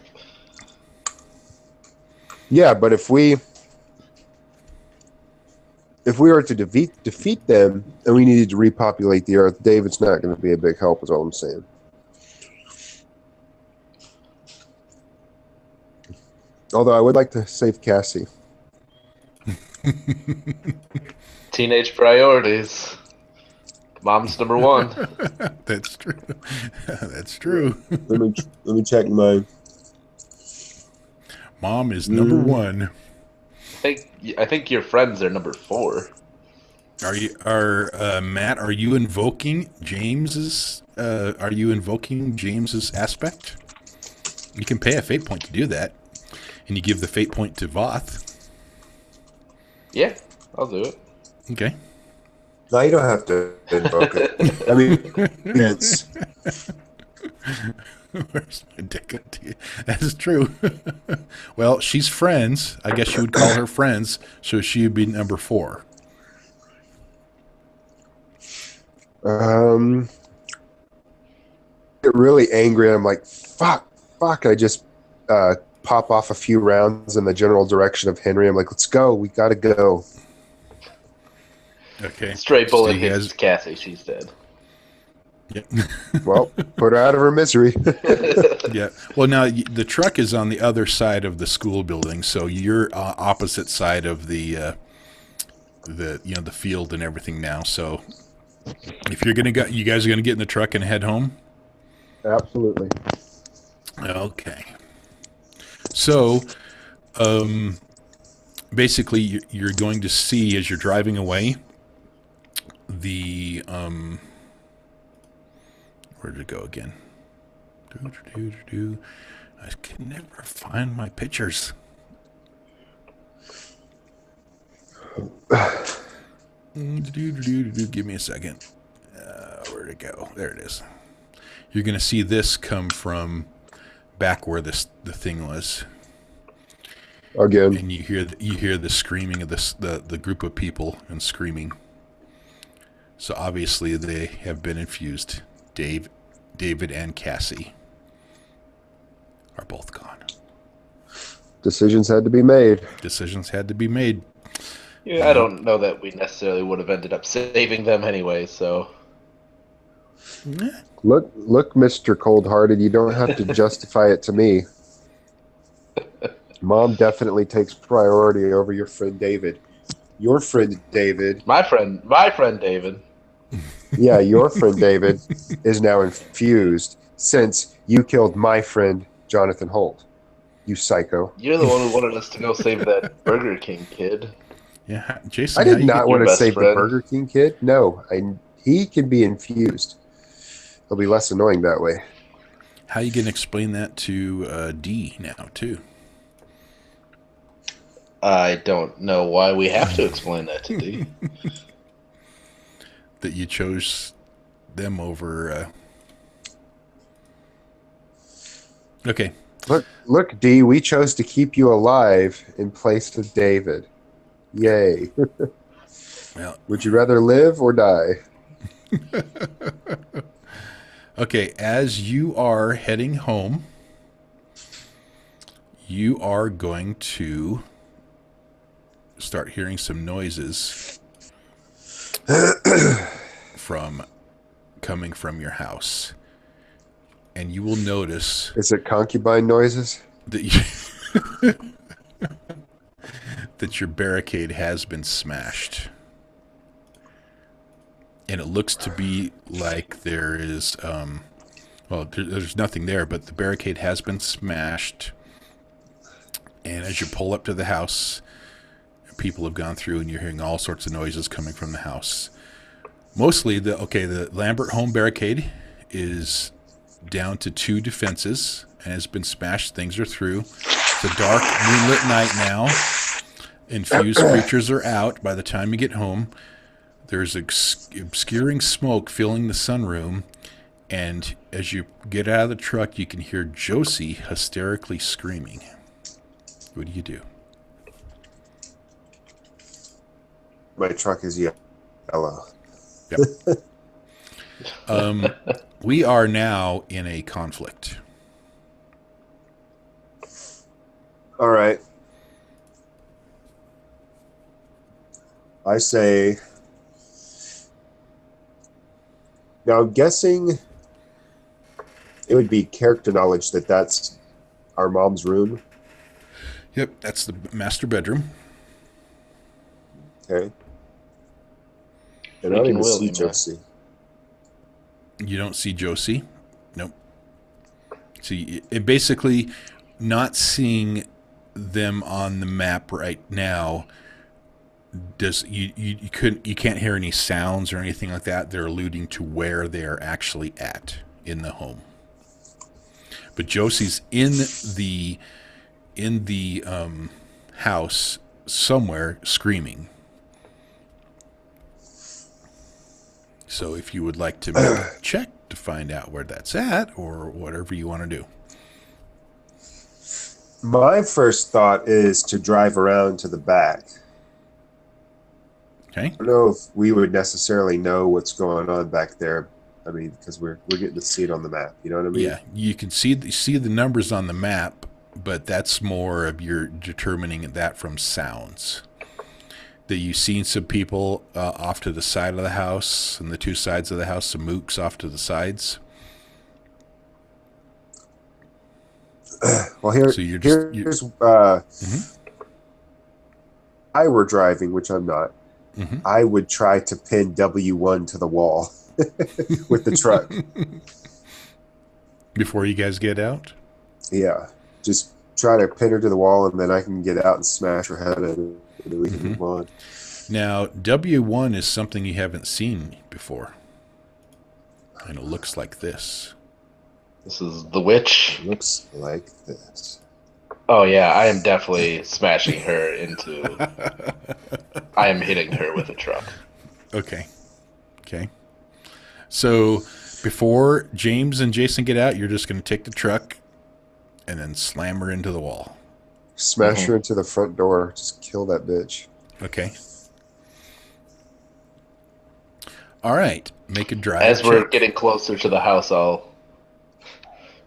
Yeah, but if we were to defeat them and we needed to repopulate the earth, David's not going to be a big help, is all I'm saying. Although I would like to save Cassie. Teenage priorities. Mom's number 1. That's true. That's true. Let me check mine. Mom is number 1. I think your friends are number 4. Matt? Are you invoking James's? Are you invoking James's aspect? You can pay a fate point to do that, and you give the fate point to Voth. Yeah, I'll do it. Okay. No, you don't have to invoke it. I mean, it's... Where's my dick? That's true. Well, she's friends. I guess you would call her friends, so she would be number 4. Get really angry. I'm like, fuck. I just pop off a few rounds in the general direction of Henry. I'm like, let's go. We gotta go. Okay. Stray bullet hits Cassie. She's dead. Yep. Well, put her out of her misery. Yeah. Well, now the truck is on the other side of the school building, so you're opposite side of the field and everything now. So if you're you guys are gonna get in the truck and head home. Absolutely. Okay. So, basically, you're going to see as you're driving away the where did it go again? I can never find my pictures. Give me a second. Where'd it go? There it is. You're going to see this come from back where the thing was. Again. And you hear the screaming of the group of people and screaming. So obviously they have been infused. David and Cassie are both gone. Decisions had to be made. Yeah, I don't know that we necessarily would have ended up saving them anyway, so. Look, Mr. Cold-Hearted, you don't have to justify it to me. Mom definitely takes priority over your friend David. Your friend David. My friend David. Yeah, your friend David is now infused since you killed my friend Jonathan Holt. You psycho. You're the one who wanted us to go save that Burger King kid. Yeah, Jason. I did not want to save the Burger King kid. No, he can be infused. He'll be less annoying that way. How you gonna explain that to D now too? I don't know why we have to explain that to D. That you chose them over. Okay. Look, D. We chose to keep you alive in place of David. Yay! Well, would you rather live or die? Okay. As you are heading home, you are going to start hearing some noises coming from your house, and you will notice. Is it concubine noises? That your barricade has been smashed, and it looks to be like there is there's nothing there, but the barricade has been smashed. And as you pull up to the house, people have gone through, and you're hearing all sorts of noises coming from the house. Mostly the Lambert home barricade is down to 2 defenses and has been smashed. Things are through. It's a dark, moonlit night now. Infused creatures are out by the time you get home. There's obscuring smoke filling the sunroom, and as you get out of the truck, you can hear Josie hysterically screaming. What do you do? My truck is yellow. Yep. We are now in a conflict. All right. I say... Now, I'm guessing it would be character knowledge that that's our mom's room. Yep, that's the master bedroom. Okay. And I don't even see Josie. You don't see Josie? Nope. See, it basically not seeing them on the map right now. You can't hear any sounds or anything like that. They're alluding to where they're actually at in the home. But Josie's in the house somewhere screaming. So if you would like to make a check to find out where that's at, or whatever you want to do. My first thought is to drive around to the back. Okay. I don't know if we would necessarily know what's going on back there. I mean, because we're getting to see it on the map. You know what I mean? Yeah, you can see the numbers on the map, but that's more of you're determining that from sounds. That you've seen some people off to the side of the house, and the 2 sides of the house, some mooks off to the sides. Well, here's I were driving, which I'm not. Mm-hmm. I would try to pin W1 to the wall with the truck. Before you guys get out? Yeah. Just try to pin her to the wall, and then I can get out and smash her head in, and then we can move on. Now, W1 is something you haven't seen before. And it looks like this. This is the witch. It looks like this. Oh yeah, I am definitely smashing her into. I am hitting her with a truck. Okay. So before James and Jason get out, you're just going to take the truck and then slam her into the wall. Smash her into the front door. Just kill that bitch. Okay. All right. Make a drive. As we're getting closer to the house, I'll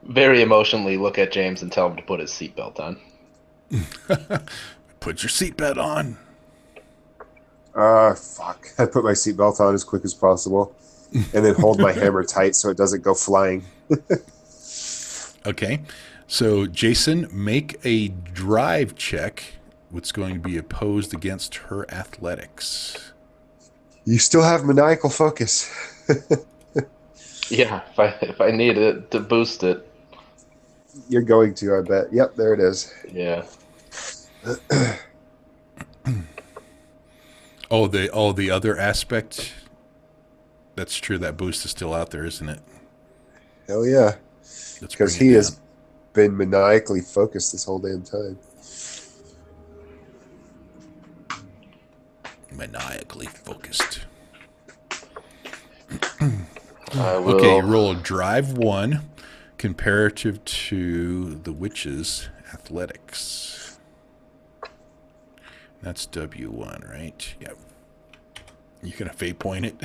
very emotionally look at James and tell him to put his seatbelt on. Put your seatbelt on. Fuck. I put my seatbelt on as quick as possible. And then hold my hammer tight so it doesn't go flying. Okay. So, Jason, make a drive check. What's going to be opposed against her athletics? You still have maniacal focus. Yeah, if I need it to boost it. You're going to, I bet. Yep, there it is. Yeah. The other aspect. That's true. That boost is still out there, isn't it? Hell yeah. Because he has been maniacally focused this whole damn time. Maniacally focused. Okay, roll drive 1 comparative to the witch's athletics. That's W1, right? Yep. You gonna fate point it?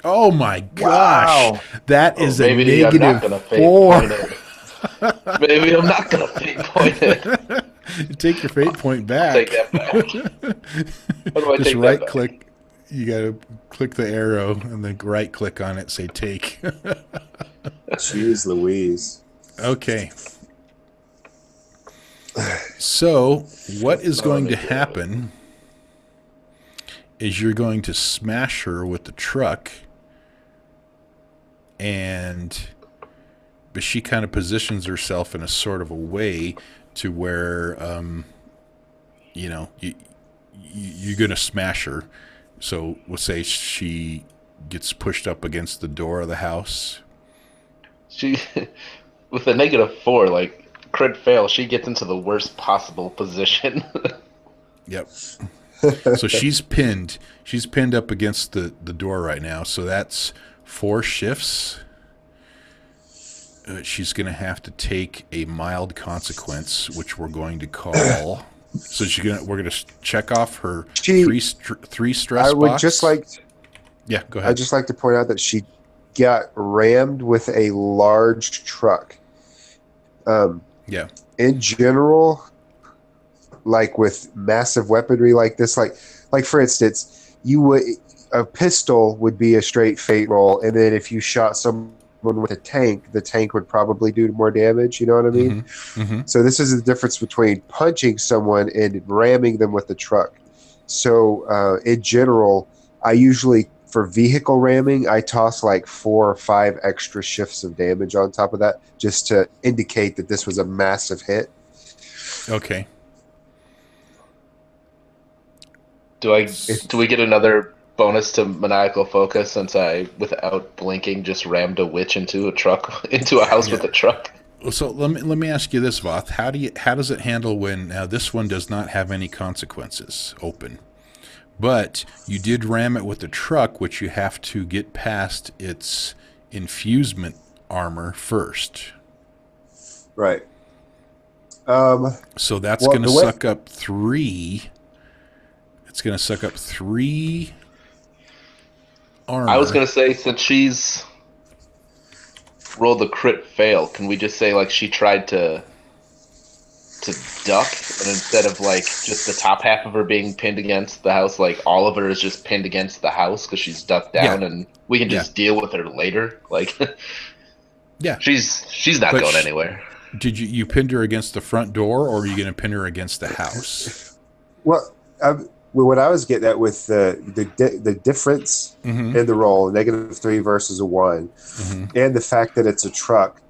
Oh my gosh! Wow. That is a -4. Maybe I'm not gonna fate point it. Take your fate point back. Take that back. How do I Just take right that click. Back? You gotta click the arrow and then right click on it. Say take. Jeez Louise. Okay. So what is going to happen is you're going to smash her with the truck, but she kind of positions herself in a sort of a way to where, you're going to smash her. So we'll say she gets pushed up against the door of the house. She, with a -4, like crit fail, she gets into the worst possible position. Yep. So she's pinned. She's pinned up against the door right now. So that's 4 shifts. She's going to have to take a mild consequence, which we're going to call. So we're going to check off her three stress. I would box. just like. Yeah, go ahead. I'd just like to point out that she got rammed with a large truck. Yeah. In general, like with massive weaponry like this, like for instance, a pistol would be a straight fate roll, and then if you shot someone with a tank, the tank would probably do more damage. You know what I mean? Mm-hmm. So this is the difference between punching someone and ramming them with the truck. So in general, I usually, for vehicle ramming, I toss like 4 or 5 extra shifts of damage on top of that, just to indicate that this was a massive hit. Okay. Do we get another bonus to maniacal focus since I, without blinking, just rammed a witch into a house with a truck? So let me ask you this, Voth. How does it handle when now this one does not have any consequences open? But you did ram it with the truck, which you have to get past its infusement armor first. Right. So that's going to suck up 3. It's going to suck up 3 armor. I was going to say, since she's rolled the crit fail, can we just say like she tried to duck, and instead of like just the top half of her being pinned against the house, like all of her is just pinned against the house because she's ducked down, and we can just deal with her later. Like, yeah, she's not going anywhere. Did you pinned her against the front door, or are you going to pin her against the house? Well, what I was getting at with the difference Mm-hmm. in the roll, -3 versus a 1, and the fact that it's a truck,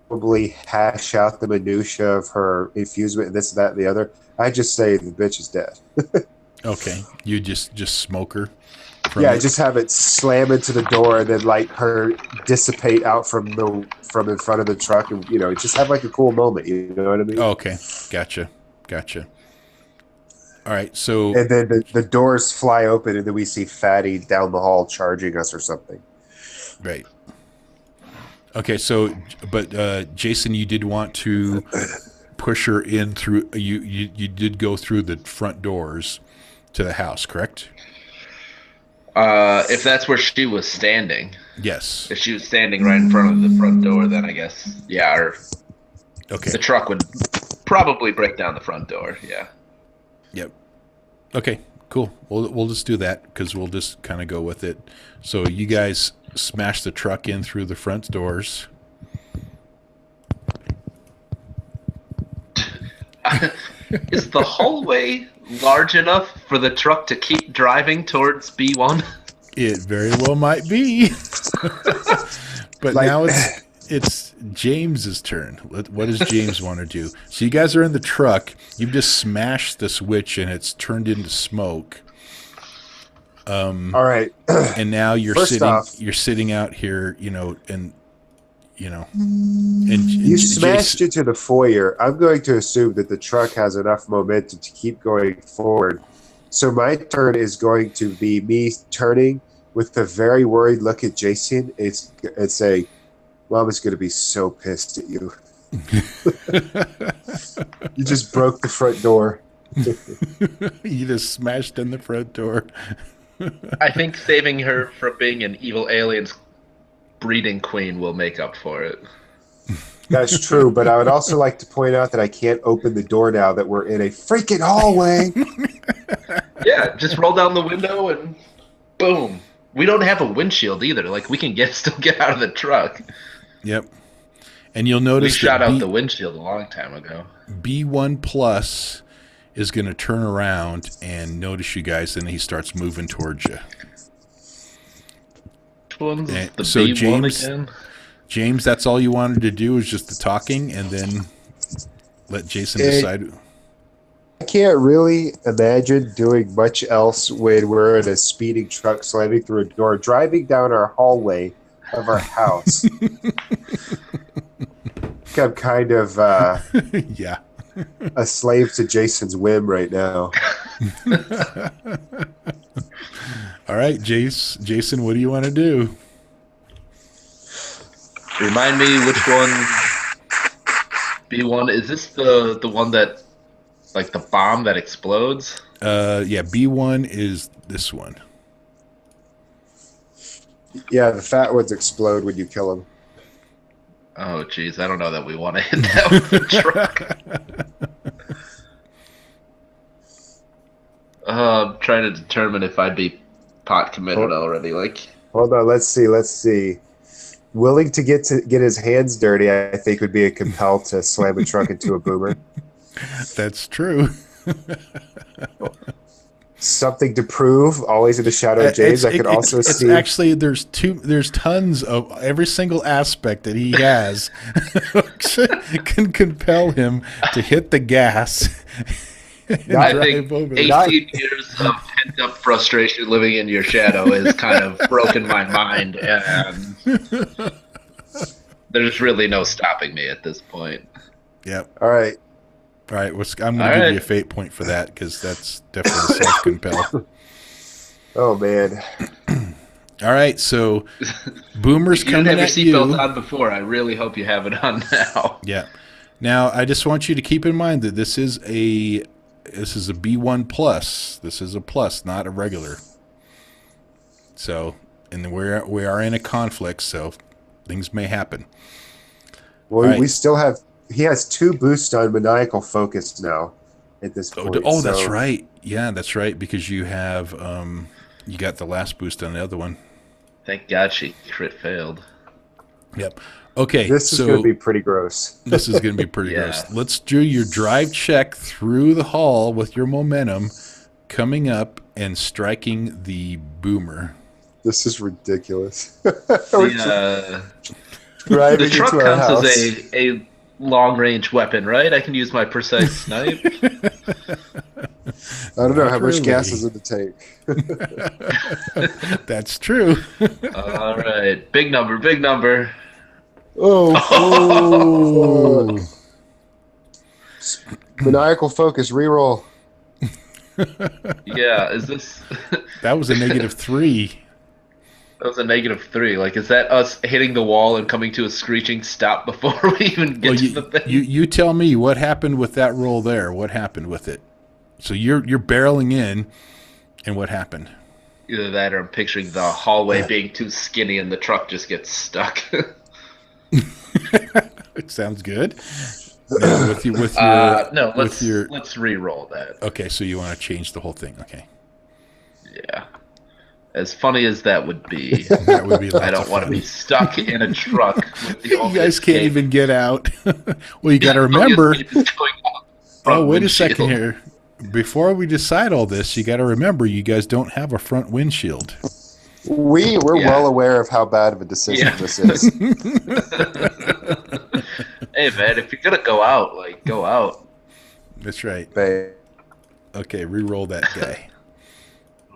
probably hash out the minutia of her infusement and this, that, and the other. I just say the bitch is dead. Okay, you just smoke her. Yeah, just have it slam into the door and then like her dissipate out from in front of the truck, and just have like a cool moment. You know what I mean? Oh, okay, gotcha. All right, so And then the doors fly open, and then we see Fatty down the hall charging us or something. right. Okay, so but Jason, you did want to push her in through. You did go through the front doors to the house, correct? If that's where she was standing. Yes. If she was standing right in front of the front door, then I guess Okay. the truck would probably break down the front door. Yeah. Yep. Okay. Cool. We'll just do that because we'll just kind of go with it. So you guys smash the truck in through the front doors. Is the hallway large enough for the truck to keep driving towards B1? It very well might be. But now it's James's turn. What does James want to do? So you guys are in the truck. You've just smashed the switch and it's turned into smoke. All right. And now you're sitting out here, and you smashed into the foyer. I'm going to assume that the truck has enough momentum to keep going forward. So my turn is going to be me turning with a very worried look at Jason and say, Mama's going to be so pissed at you. You just broke the front door. You just smashed in the front door. I think saving her from being an evil alien's breeding queen will make up for it. That's true, but I would also like to point out that I can't open the door now that we're in a freaking hallway. Yeah, just roll down the window and boom. We don't have a windshield either. Like, we can still get out of the truck. Yep. And you'll notice we shot out the windshield a long time ago. B1 Plus is going to turn around and notice you guys, and he starts moving towards you. Which one's the so B1 again? James, that's all you wanted to do is just the talking, and then let Jason decide. I can't really imagine doing much else when we're in a speeding truck slamming through a door, driving down our hallway of our house. I'm kind of yeah, a slave to Jason's whim right now. All right, Jason, what do you want to do? Remind me which one. B1, is this the one that, like, the bomb that explodes? Yeah, B1 is this one. Yeah, the fat ones explode when you kill them. Oh, jeez, I don't know that we want to hit that with the truck. I'm trying to determine if I'd be pot committed already. Like, hold on, let's see. Willing to get his hands dirty, I think would be a compel to slam a truck into a boomer. That's true. Something to prove, always in the shadow of James. I could also see. Actually, there's tons of every single aspect that he has can compel him to hit the gas. I think 18 years of pent-up frustration living in your shadow has kind of broken my mind, and there's really no stopping me at this point. Yep. All right. I'm going to give you a fate point for that because that's definitely self-compel. Oh, man. All right, so Boomer's coming at you. You didn't have your seatbelt on before. I really hope you have it on now. Yeah. Now, I just want you to keep in mind that this is a B1 plus. This is a plus, not a regular. So, and we are in a conflict, so things may happen. Well, we still have. He has 2 boosts on maniacal focus now at this point. Oh, that's right. Yeah, that's right, because you have you got the last boost on the other one. Thank God she crit failed. Yep. Okay. This is going to be pretty gross. This is going to be pretty gross. Let's do your drive check through the hall with your momentum. coming up and striking the boomer. This is ridiculous. The truck into our counts house. as a long-range weapon, right? I can use my precise snipe. I don't know Not how much really. gas is in the tank. That's true. All right. Big number, big number. Oh. Maniacal focus, reroll. Yeah, is this... That was a -3. That was a -3. Like, is that us hitting the wall and coming to a screeching stop before we even get to the thing? You tell me what happened with that roll there. What happened with it? So you're barreling in, and what happened? Either that or I'm picturing the hallway being too skinny and the truck just gets stuck. It sounds good. Now, let's re-roll that. Okay, so you want to change the whole thing. Okay. Yeah. As funny as that would be, That would be lots I don't of want to fun. be stuck in a truck with the You only guys can't escape. even get out. Well, you got to remember. Only escape is going out Oh, front wait a windshield. second here. Before we decide all this, you got to remember you guys don't have a front windshield. We're Yeah. well aware of how bad of a decision Yeah. this is. Hey man, if you're gonna go out, like go out. That's right. Babe. Okay, re-roll that guy.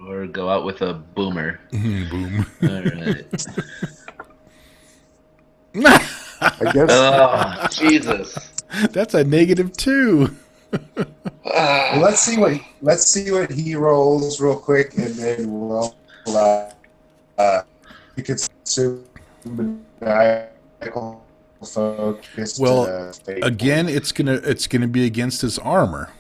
Or go out with a boomer. Boom. Alright. I guess Oh, Jesus. That's a -2. well, let's see what he rolls real quick, and then we'll you could assume maniacal focus. Well, again, it's gonna be against his armor.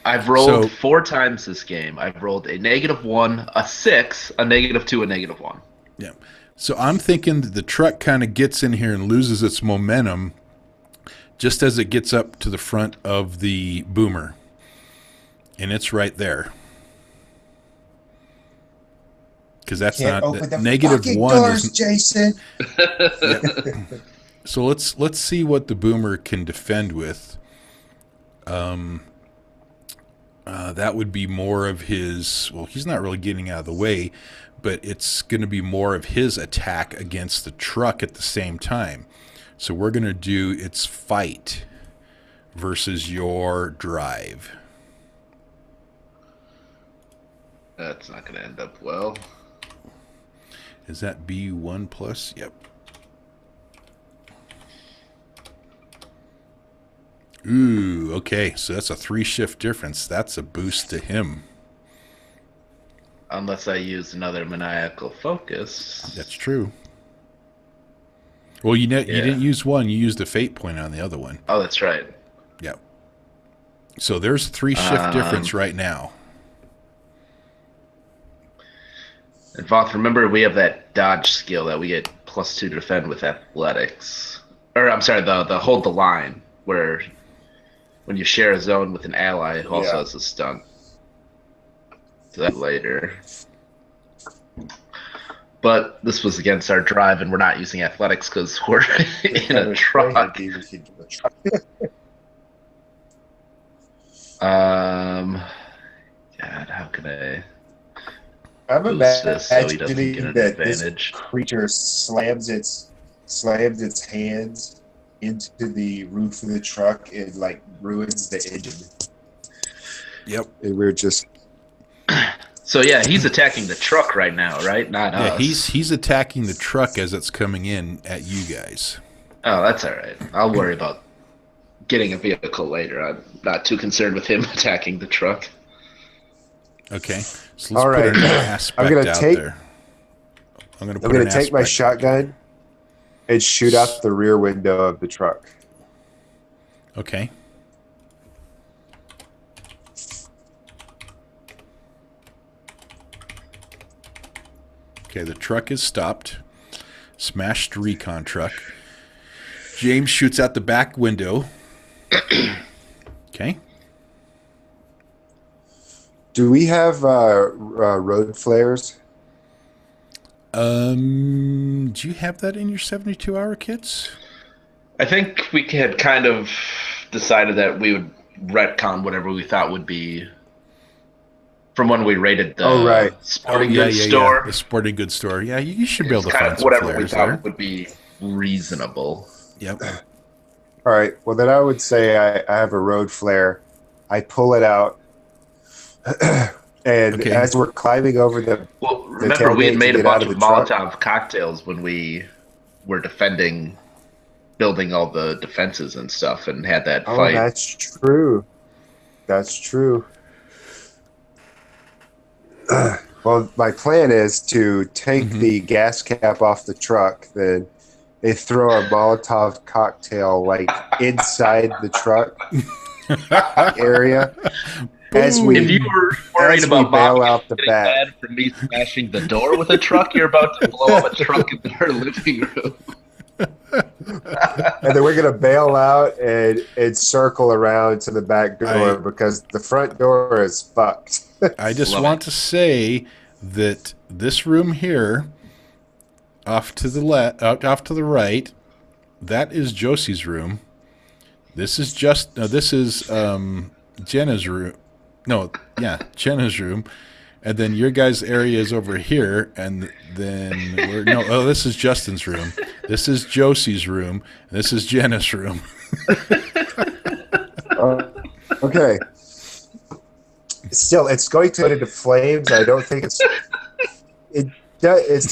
I've rolled So- 4 times this game. I've rolled a -1, a 6, a -2, a -1. Yeah. So I'm thinking that the truck kind of gets in here and loses its momentum just as it gets up to the front of the boomer. And it's right there. Because that's can't not open the negative fucking one. doors, Is, Jason. so let's see what the boomer can defend with. That would be more of his. Well, he's not really getting out of the way, but it's going to be more of his attack against the truck at the same time. So we're going to do its fight versus your drive. That's not gonna end up well. Is that B1 plus? Yep. Ooh, okay. So that's a 3-shift difference. That's a boost to him. Unless I use another maniacal focus. That's true. Well, you didn't use one. You used a fate point on the other one. Oh, that's right. Yep. So there's a 3-shift difference right now. And Voth, remember we have that dodge skill that we get +2 to defend with athletics. Or I'm sorry, the hold the line, where when you share a zone with an ally, it also has a stun. So that later. But this was against our drive, and we're not using athletics because we're in a truck. God, how can I? I'm boost this so he doesn't imagining get an that this advantage? creature slams its hands into the roof of the truck and like ruins the engine. Yep. And we're just So yeah, he's attacking the truck right now, right? Not Yeah, us. he's attacking the truck as it's coming in at you guys. Oh, that's all right. I'll worry about getting a vehicle later. I'm not too concerned with him attacking the truck. Okay. So let's All right. put an aspect I'm gonna out take- there. I'm I'm going to take my shotgun and shoot out the rear window of the truck. Okay. Okay, the truck is stopped. Smashed recon truck. James shoots out the back window. Okay. Do we have road flares? Do you have that in your 72-hour kits? I think we had kind of decided that we would retcon whatever we thought would be from when we raided the right. sporting goods store. The sporting goods store. Yeah, you should be able to kind find of some whatever we flares thought there. would be reasonable. Yep. All right. Well, then I would say I have a road flare. I pull it out, and as we're climbing over remember we had made a bunch of Molotov truck. cocktails when we were defending, building all the defenses and stuff, and had that fight. Oh, that's true. That's true. Well, my plan is to take the gas cap off the truck, then they throw a Molotov cocktail like inside the truck area. If you were worried about bail out the back from me smashing the door with a truck, you're about to blow up a truck in their living room. And then we're gonna bail out and circle around to the back door because the front door is fucked. I just want to say that this room here, off to the off to the right, that is Josie's room. This is Jenna's room. No, yeah, Jenna's room. And then your guys' area is over here, and then this is Justin's room. This is Josie's room. And this is Jenna's room. Okay. Still, it's going to go into flames. I don't think it's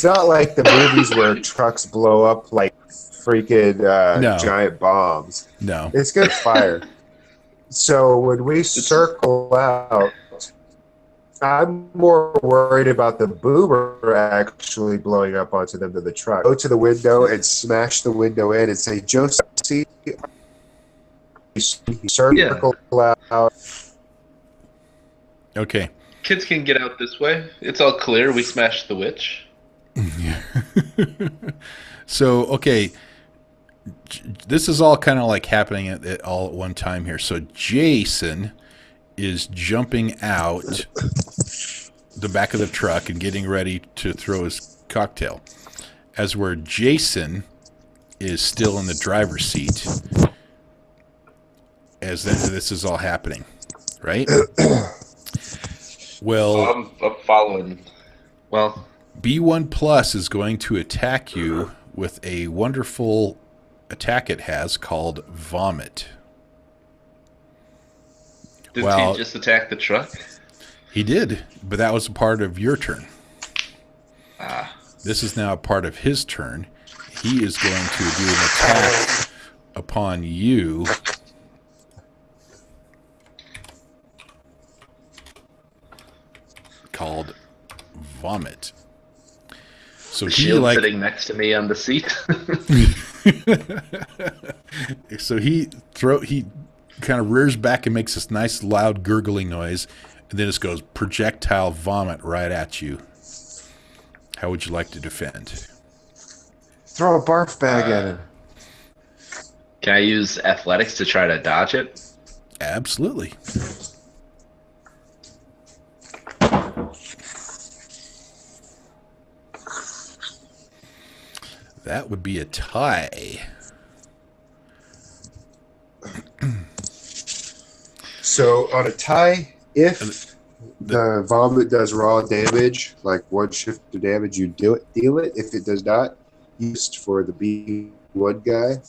not like the movies where trucks blow up like freaking giant bombs. No, it's good fire. So when we circle out, I'm more worried about the boomer actually blowing up onto them than the truck. Go to the window and smash the window in and say, Josie, circle out. Okay. Kids can get out this way. It's all clear. We smashed the witch. Yeah. So, okay. This is all kind of like happening all at one time here. So Jason is jumping out the back of the truck and getting ready to throw his cocktail. As where Jason is still in the driver's seat as this is all happening. Right? Well, I'm following. Well, B1 Plus is going to attack you with a wonderful attack it has called Vomit. Didn't he just attack the truck? He did, but that was a part of your turn. Ah. This is now a part of his turn. He is going to do an attack upon you. Called Vomit. So the shield sitting next to me on the seat. So he kind of rears back and makes this nice loud gurgling noise, and then it goes projectile vomit right at you. How would you like to defend? Throw a barf bag at him. Can I use athletics to try to dodge it? Absolutely. That would be a tie. So on a tie, if the vomit does raw damage, like one shift of damage, you deal it. If it does not, used for the B1 guy.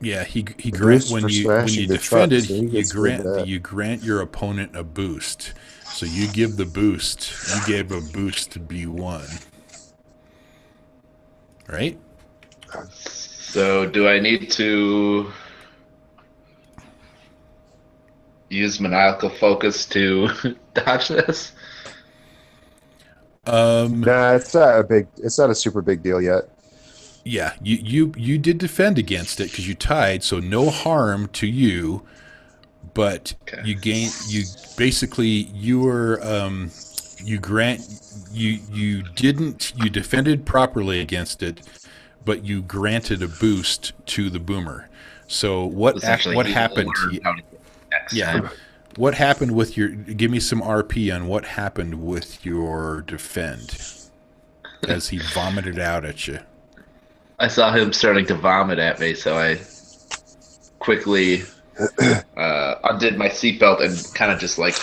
Yeah, he grants when you defended, you grant your opponent a boost. So you give the boost. You gave a boost to B1. Right? So do I need to use maniacal focus to dodge this? Nah, it's not a super big deal yet. Yeah, you did defend against it because you tied, so no harm to you. But you defended properly against it, but you granted a boost to the boomer. So what happened? Yeah, what happened with your? Give me some RP on what happened with your defend as he vomited out at you. I saw him starting to vomit at me, so I quickly undid my seatbelt and kind of just like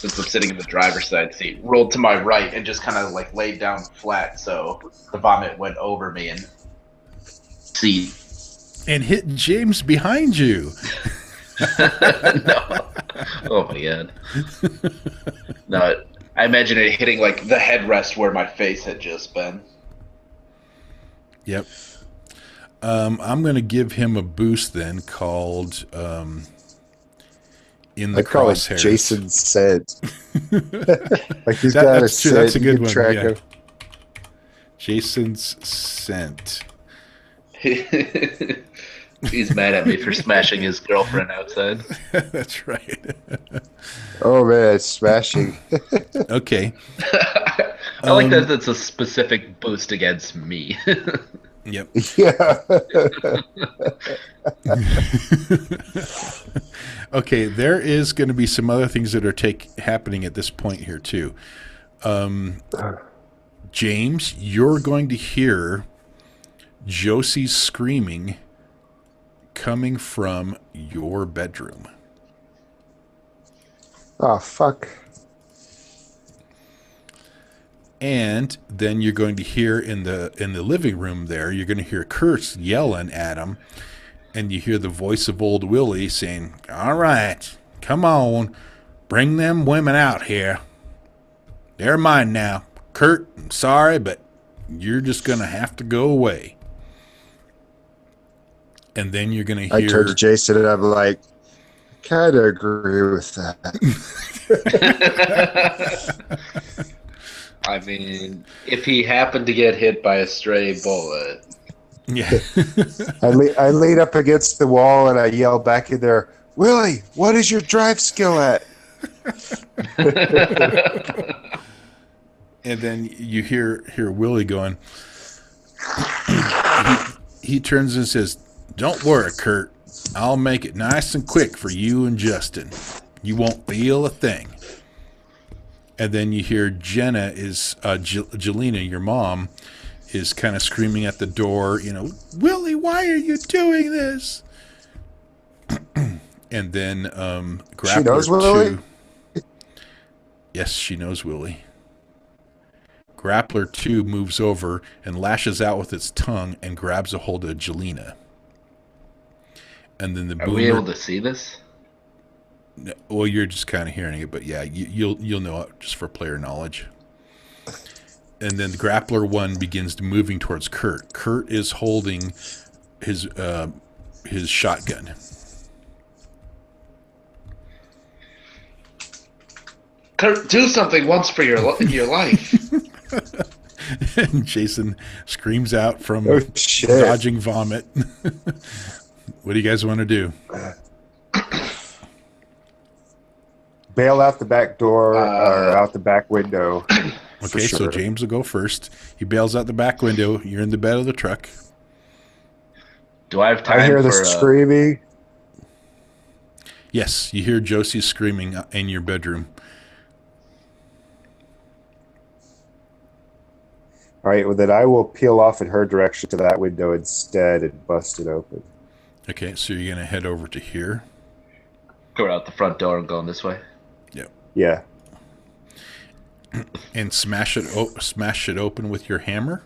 since I'm sitting in the driver's side seat, rolled to my right and just kind of like laid down flat, so the vomit went over me and seat. And hit James behind you. No. Oh my god. No, I imagine it hitting like the headrest where my face had just been. Yep. I'm going to give him a boost then called in the crosshairs. Jason's scent. Like he's got a scent. That's a good one. Track Yeah. of. Jason's scent. He's mad at me for smashing his girlfriend outside. That's right. Oh man, it's smashing. Okay. I like that it's a specific boost against me. Yep. Yeah. Okay, there is going to be some other things that are happening at this point here too. James, you're going to hear Josie's screaming coming from your bedroom. Oh fuck. And then you're going to hear in the living room there, you're going to hear Kurt yelling at him, and you hear the voice of old Willie saying, "All right, come on, bring them women out here. They're mine now. Kurt, I'm sorry, but you're just going to have to go away." And then you're going to hear... I turned to Jason and I'm like, I kind of agree with that. I mean, if he happened to get hit by a stray bullet. Yeah. I lean up against the wall and I yell back in there, "Willie, what is your drive skill at?" And then you hear Willie going... he turns and says, "Don't worry, Kurt. I'll make it nice and quick for you and Justin. You won't feel a thing." And then you hear Gehenna Gehenna, your mom, is kind of screaming at the door, "Willie, why are you doing this?" And then Grappler She knows Willie? 2. Yes, she knows Willie. Grappler 2 moves over and lashes out with its tongue and grabs a hold of Gehenna. And then the boomer... Are we able to see this? Well, you're just kind of hearing it, but yeah, you'll know it just for player knowledge. And then the Grappler 1 begins moving towards Kurt. Kurt is holding his shotgun. Kurt, do something once for your life. And Jason screams out from shit. dodging vomit. What do you guys want to do? Bail out the back door or out the back window. Okay, so James will go first. He bails out the back window. You're in the bed of the truck. Do I have time? I hear the screaming. Yes, you hear Josie screaming in your bedroom. All right, well then I will peel off in her direction to that window instead and bust it open. Okay, so you're going to head over to here. Go out the front door and going this way. Yep. Yeah. And smash it open with your hammer.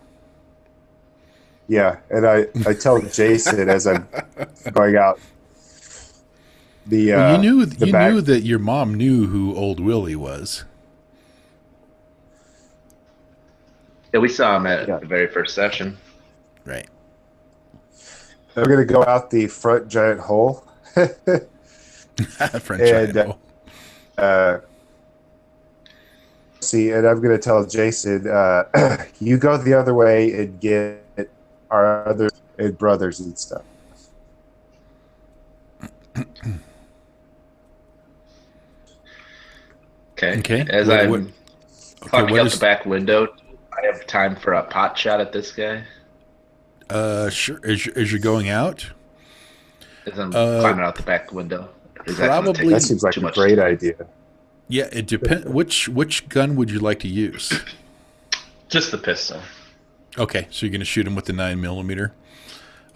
Yeah, and I tell Jason as I'm going out. You knew that your mom knew who old Willie was. Yeah, we saw him at the very first session. Right. I'm gonna go out the front giant hole. Giant hole. See, and I'm gonna tell Jason, you go the other way and get our other brothers and stuff. Okay. As I'm fucking up the back window, I have time for a pot shot at this guy. Sure. As you're going out, as I'm climbing out the back window, probably that seems like a great idea. Yeah, it depends. Which gun would you like to use? Just the pistol. Okay, so you're going to shoot him with the 9mm. Okay.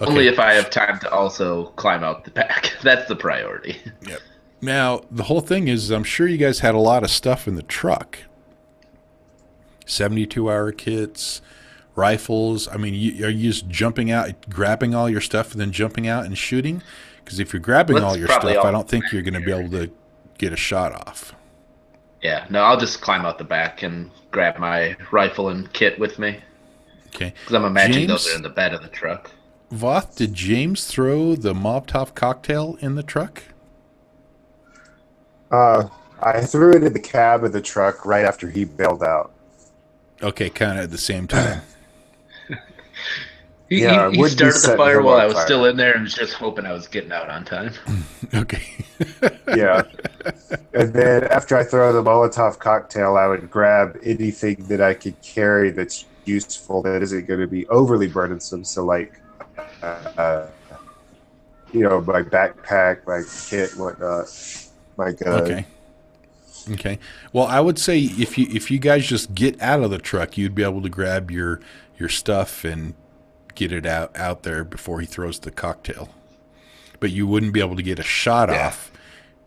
Only if I have time to also climb out the back. That's the priority. Yep. Now, the whole thing is, I'm sure you guys had a lot of stuff in the truck. 72-hour kits, rifles. I mean, are you just jumping out, grabbing all your stuff, and then jumping out and shooting? Because if you're grabbing all your stuff, I don't think you're going to be able to get a shot off. Yeah, no, I'll just climb out the back and grab my rifle and kit with me. Okay. Because I'm imagining those are in the bed of the truck. Voth, did James throw the Molotov cocktail in the truck? I threw it in the cab of the truck right after he bailed out. Okay, kind of at the same time. He started the fire while I was still in there and was just hoping I was getting out on time. Okay. Yeah. And then after I throw the Molotov cocktail, I would grab anything that I could carry that's useful that isn't going to be overly burdensome. So, like, my backpack, my kit, whatnot, my gun. Okay. Well, I would say if you guys just get out of the truck, you'd be able to grab your stuff and get it out there before he throws the cocktail. But you wouldn't be able to get a shot off.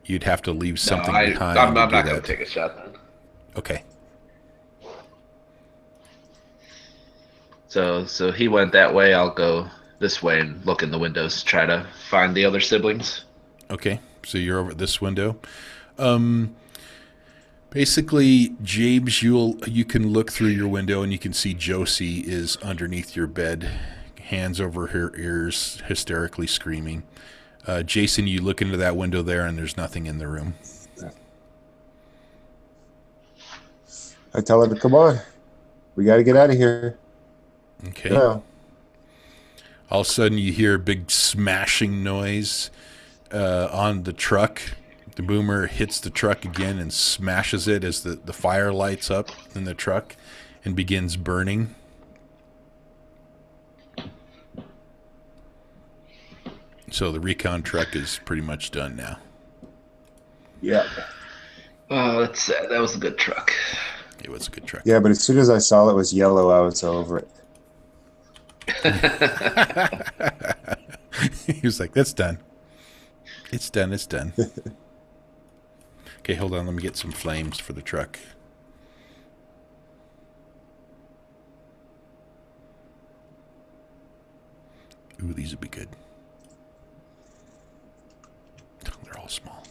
You'd have to leave something behind. I'm not going to take a shot then. Okay. So he went that way. I'll go this way and look in the windows to try to find the other siblings. Okay. So you're over at this window. Basically, James, you can look through your window and you can see Josie is underneath your bed, hands over her ears, hysterically screaming. Jason, you look into that window there and there's nothing in the room. I tell her to come on. We got to get out of here. Okay. No. All of a sudden you hear a big smashing noise on the truck. The boomer hits the truck again and smashes it as the fire lights up in the truck and begins burning. So the recon truck is pretty much done now. Yeah. Oh, that's sad. That was a good truck. It was a good truck. Yeah, but as soon as I saw it was yellow, I was over it. He was like, that's done. It's done. Okay, hold on. Let me get some flames for the truck. Ooh, these would be good. They're all small.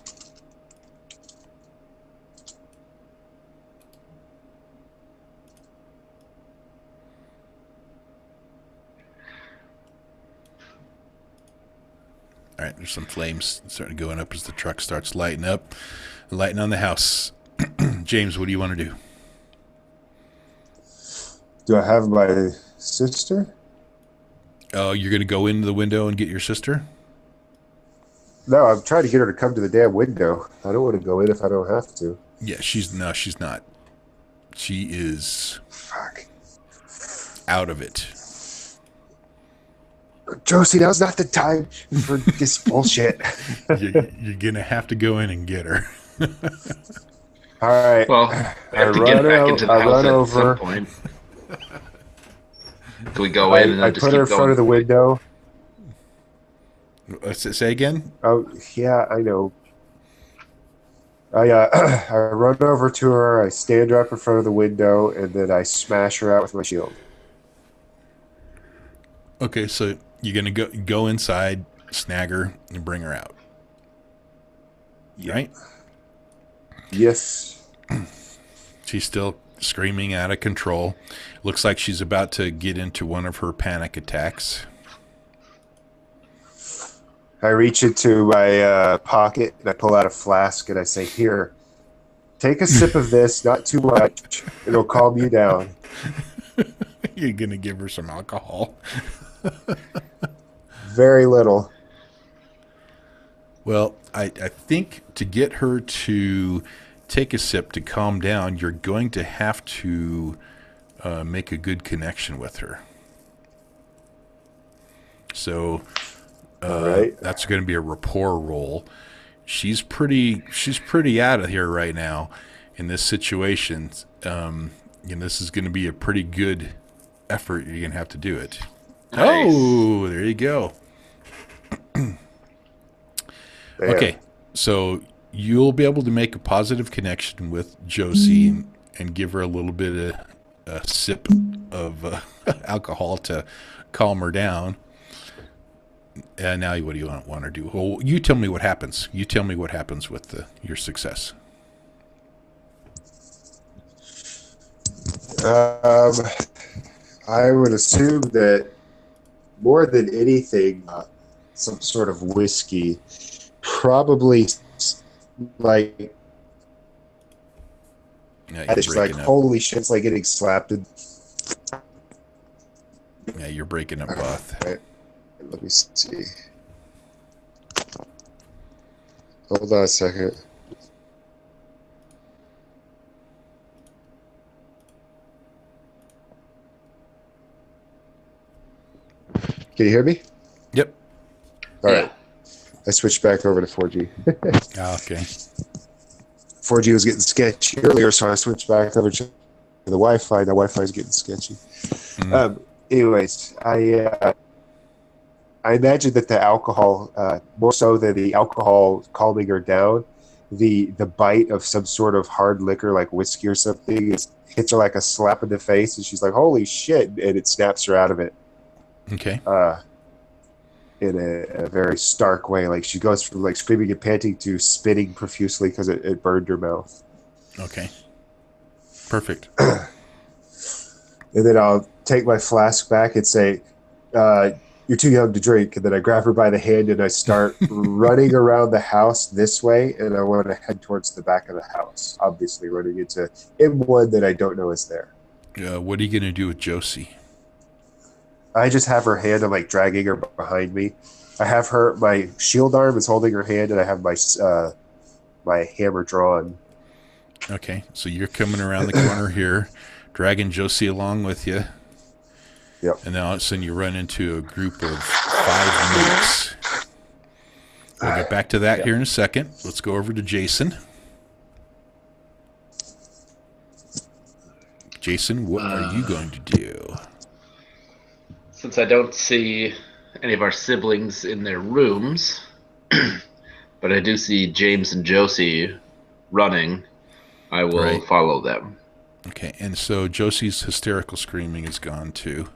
All right, there's some flames starting going up as the truck starts lighting up. Lighting on the house. James, what do you want to do? Do I have my sister? Oh, you're going to go into the window and get your sister? No, I'm trying to get her to come to the damn window. I don't want to go in if I don't have to. Yeah, she's not. She is Fuck. Out of it. Josie, now's not the time for this bullshit. You're going to have to go in and get her. All right. Well, I run over. Can we go in and I just put her in front of the window. Say again? Oh, yeah, I know. I run over to her, I stand her up in front of the window, and then I smash her out with my shield. Okay, so you're going to go inside, snag her, and bring her out. Right? Yes. She's still screaming out of control. Looks like she's about to get into one of her panic attacks. I reach into my pocket and I pull out a flask and I say, "Here, take a sip of this, not too much. It'll calm you down." You're going to give her some alcohol. Very little. Well, I think to get her to take a sip to calm down, you're going to have to make a good connection with her. So that's going to be a rapport roll. She's pretty out of here right now in this situation. And this is going to be a pretty good effort. You're going to have to do it. Nice. Oh, there you go. Okay, so you'll be able to make a positive connection with Josie and give her a little bit of a sip of alcohol to calm her down. And now what do you want to do? Well, you tell me what happens. You tell me what happens with your success. I would assume that more than anything, some sort of whiskey, probably like, it's like, holy shit, it's like getting slapped. Yeah, you're breaking up, Both. Right. Let me see. Hold on a second. Can you hear me? Yep. All right. I switched back over to 4G. Okay. 4G was getting sketchy earlier, so I switched back over to the Wi-Fi. The Wi-Fi is getting sketchy. Anyways, I imagine that the alcohol, more so than the alcohol calming her down, the bite of some sort of hard liquor like whiskey or something hits her like a slap in the face, and she's like, "Holy shit!" and it snaps her out of it. Okay. In a very stark way, like she goes from like screaming and panting to spitting profusely because it burned her mouth. Okay. Perfect. And then I'll take my flask back and say, "You're too young to drink." And then I grab her by the hand and I start running around the house this way, and I want to head towards the back of the house, obviously running into M1 that I don't know is there. What are you going to do with Josie? I just have her hand. I'm like dragging her behind me. I have her. My shield arm is holding her hand, and I have my hammer drawn. Okay, so you're coming around the corner here, dragging Josie along with you. Yep. And then all of a sudden you run into a group of 5 minutes. We'll get back to that here in a second. Let's go over to Jason. Jason, what are you going to do? Since I don't see any of our siblings in their rooms, but I do see James and Josie running, I will follow them. Okay, and so Josie's hysterical screaming is gone too.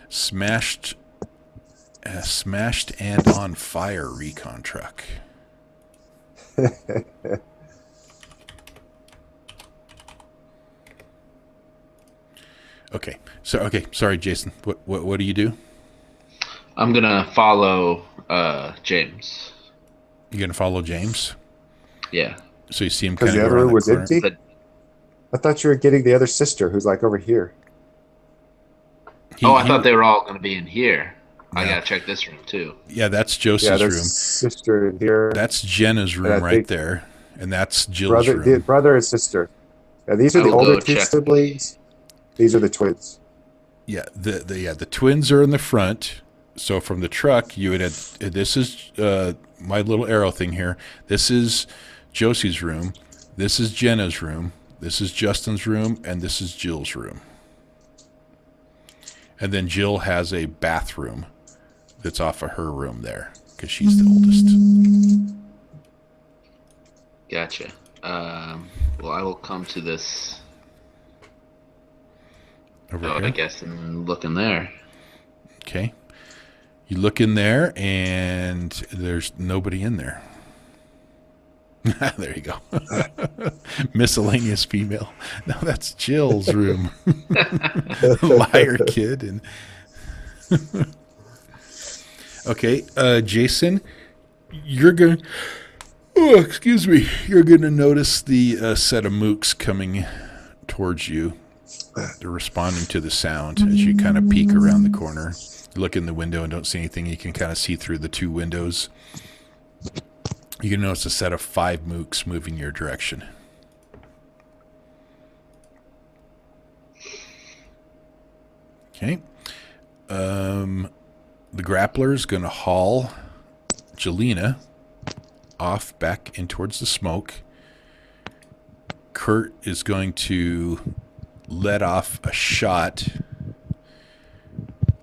Smashed and on fire recon truck. Okay. So sorry, Jason. What do you do? I'm gonna follow James. You're gonna follow James? Yeah. So you see him because kind the of other around room was corner. empty. I thought you were getting the other sister who's like over here. I thought they were all gonna be in here. Yeah. I gotta check this room too. Yeah, that's Josie's room. Sister in here. That's Jenna's room right there, and that's Jill's room. Brother and sister. Now, these are the older two siblings. These are the twins. Yeah, the twins are in the front. So from the truck, you would have. This is my little arrow thing here. This is Josie's room. This is Jenna's room. This is Justin's room, and this is Jill's room. And then Jill has a bathroom that's off of her room there because she's the oldest. Gotcha. Well, I will come to this. Over here? I guess, and look in there. Okay. You look in there, and there's nobody in there. There you go. Miscellaneous female. No, that's Jill's room. Liar kid. And okay, Jason, you're going to... Oh, excuse me. You're going to notice the set of mooks coming towards you. They're responding to the sound as you kind of peek around the corner. You look in the window and don't see anything. You can kind of see through the 2 windows. You can notice a set of 5 mooks moving your direction. Okay. The grappler is going to haul Jelena off back in towards the smoke. Kurt is going to let off a shot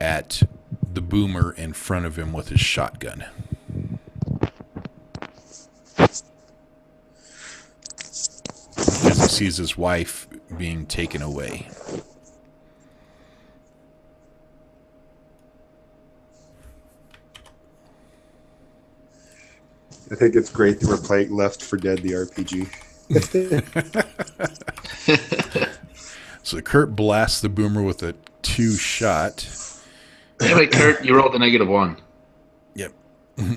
at the boomer in front of him with his shotgun. As he sees his wife being taken away. I think it's great that we're playing Left 4 Dead, the RPG. So Kurt blasts the boomer with a 2-shot. Anyway, Kurt, you rolled a -1. Yep.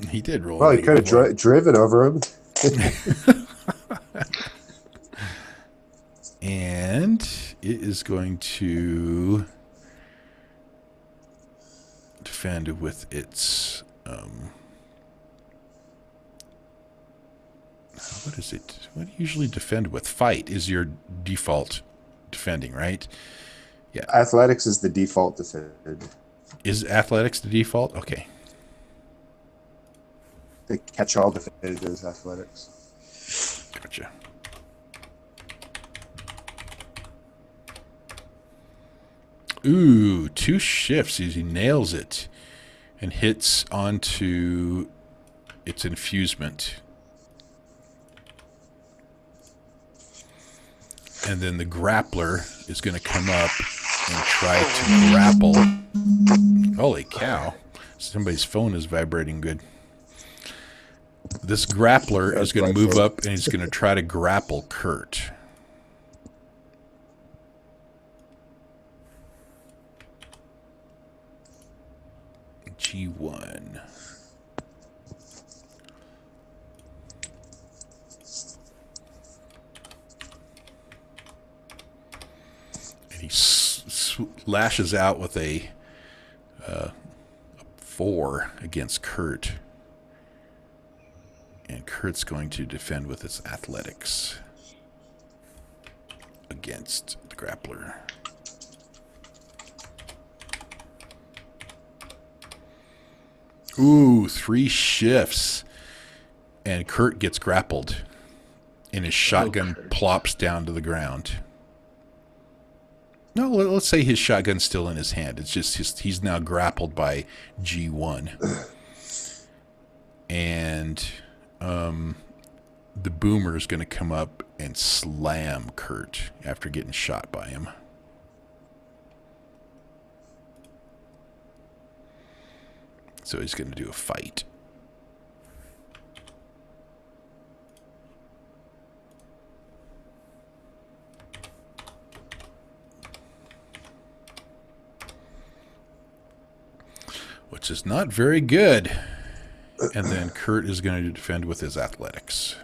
He did roll. Well, he could have driven over him. And it is going to defend with its... what is it? What do you usually defend with? Fight is your default defending, right? Yeah. Athletics is the default defend. Is athletics the default? Okay. The catch-all defend is athletics. Gotcha. Ooh, 2 shifts. He nails it and hits onto its infusement. And then the grappler is going to come up and try to grapple. Holy cow. Somebody's phone is vibrating good. This grappler is going to move up and he's going to try to grapple Kurt. G1. And he lashes out with a 4 against Kurt. And Kurt's going to defend with his athletics against the grappler. Ooh, 3 shifts. And Kurt gets grappled. And his shotgun plops down to the ground. No, let's say his shotgun's still in his hand. It's just he's now grappled by G1. And the boomer is going to come up and slam Kurt after getting shot by him. So he's going to do a fight. Which is not very good. And then Kurt is going to defend with his athletics.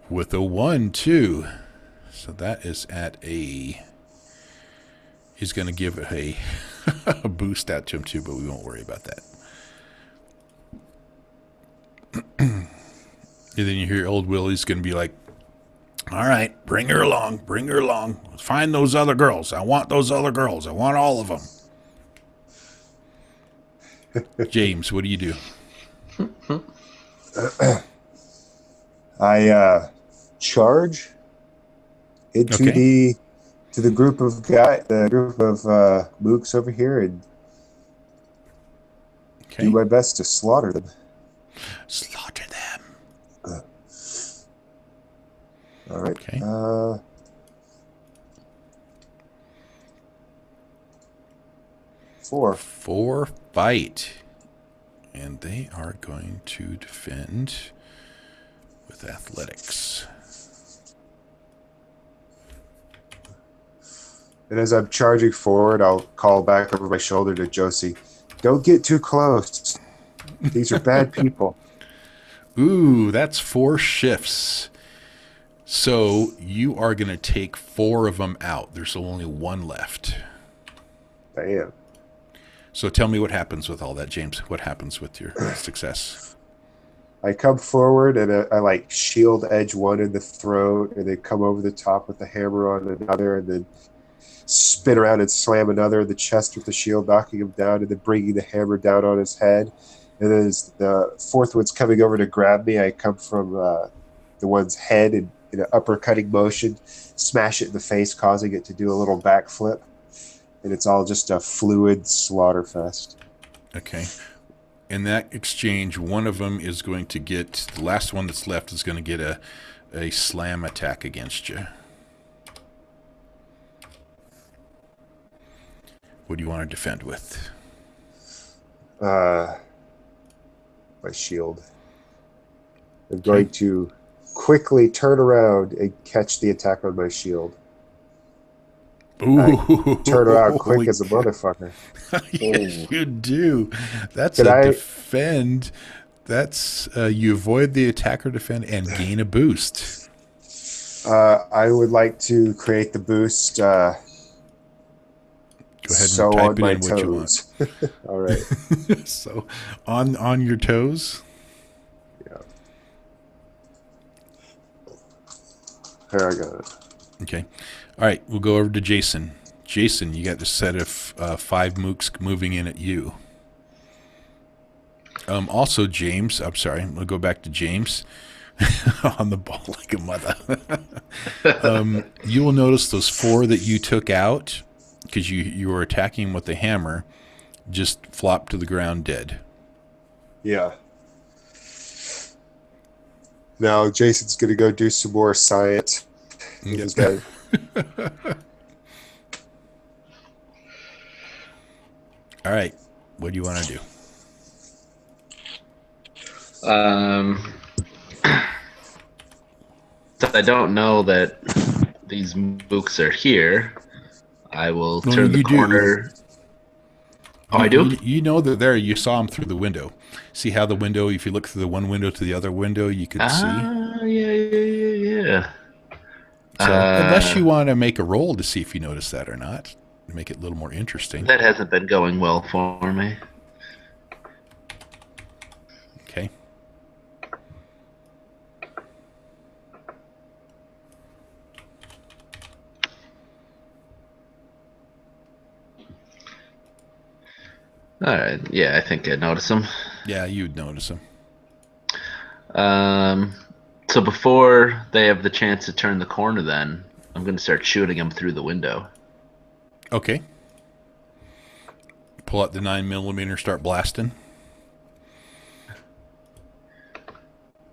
With a 1, too. So that is at a... He's going to give it a boost out to him, too, but we won't worry about that. And then you hear old Willie's going to be like, all right, bring her along. Bring her along. Find those other girls. I want those other girls. I want all of them. James, what do you do? I charge into the group of mooks over here and do my best to slaughter them. Slaughter them. All right. Okay. 4. 4 fight. And they are going to defend with athletics. And as I'm charging forward, I'll call back over my shoulder to Josie. Don't get too close. These are bad people. Ooh, that's 4 shifts. So you are going to take 4 of them out. There's only 1 left. Damn. So tell me what happens with all that, James. What happens with your success? I come forward and I like shield edge one in the throat and then come over the top with the hammer on another and then spin around and slam another in the chest with the shield, knocking him down and then bringing the hammer down on his head. And then as the fourth one's coming over to grab me, I come from the one's head and in an uppercutting motion, smash it in the face, causing it to do a little backflip. And it's all just a fluid slaughter fest. Okay. In that exchange, one of them is going to get, the last one that's left is going to get a slam attack against you. What do you want to defend with? My shield. I'm going to quickly turn around and catch the attack on my shield. Ooh. Turn around quick as a motherfucker. Yes, you do. That's defend. That's you avoid the attack or defend and gain a boost. I would like to create the boost. Go ahead and type on it my in what you want. All right. So on your toes. Yeah. Here I got it. Okay. All right, we'll go over to Jason. Jason, you got the set of 5 mooks moving in at you. Also, James, I'm sorry, we'll go back to James. On the ball like a mother. You will notice those 4 that you took out, because you were attacking with the hammer, just flopped to the ground dead. Yeah. Now Jason's going to go do some more science. Yep. All right. What do you want to do? Since I don't know that these mooks are here, I will turn the corner. Oh, I do? You know they're there. You saw them through the window. See how the window, if you look through the one window to the other window, you could see? Yeah. So, unless you want to make a roll to see if you notice that or not, to make it a little more interesting. That hasn't been going well for me. Okay. All right. Yeah, I think I notice them. Yeah, you'd notice them. So before they have the chance to turn the corner, then I'm going to start shooting them through the window. Okay. Pull out the 9mm, start blasting.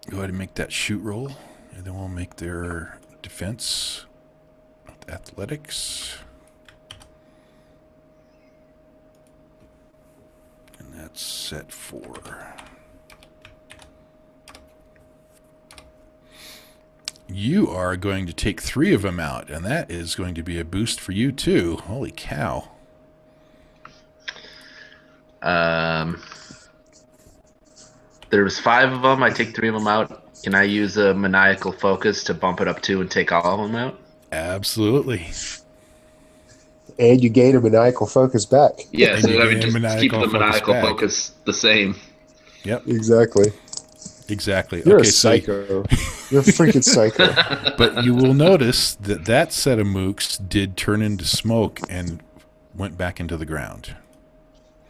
Go ahead and make that shoot roll, and then we'll make their defense with athletics. And that's set 4. You are going to take 3 of them out, and that is going to be a boost for you too. Holy cow. There was 5 of them. I take 3 of them out. Can I use a maniacal focus to bump it up 2 and take all of them out? Absolutely. And you gain a maniacal focus back. Yeah, so And I mean, just keep the maniacal focus the same. Yep. Exactly. Okay, You're a psycho. You're a freaking psycho. But you will notice that that set of mooks did turn into smoke and went back into the ground.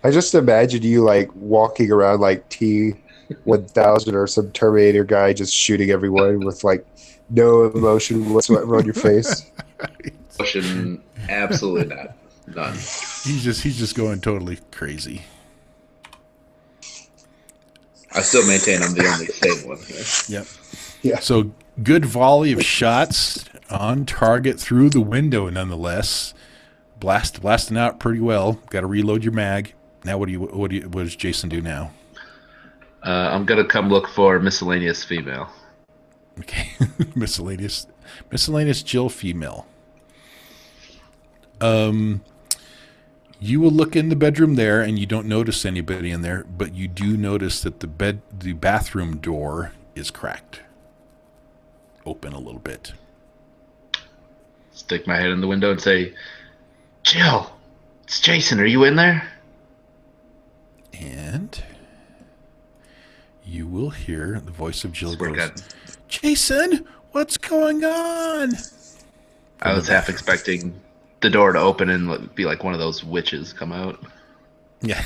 I just imagine you like walking around like T-1000 or some Terminator guy just shooting everyone with like no emotion whatsoever on your face. Emotion, absolutely not. None. He's just going totally crazy. I still maintain I'm the only sane one here. Yep. Yeah. So good volley of shots on target through the window, nonetheless. Blasting out pretty well. Got to reload your mag. Now what does Jason do now? I'm gonna come look for miscellaneous female. Okay. miscellaneous Jill female. You will look in the bedroom there, and you don't notice anybody in there, but you do notice that the bathroom door is cracked, open a little bit. Stick my head in the window and say, "Jill, it's Jason. Are you in there?" And you will hear the voice of Jill goes, God. "Jason, what's going on?" I was half expecting the door to open and be like one of those witches come out. Yeah.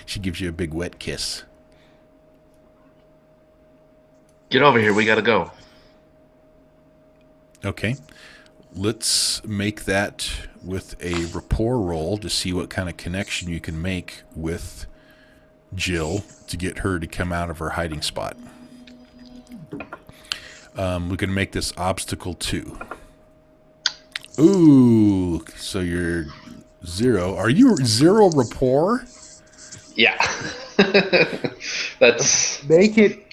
She gives you a big wet kiss. Get over here. We gotta go. Okay. Let's make that with a rapport roll to see what kind of connection you can make with Jill to get her to come out of her hiding spot. We can make this obstacle 2. Ooh, so you're 0. Are you 0 rapport? Yeah. That's... Make it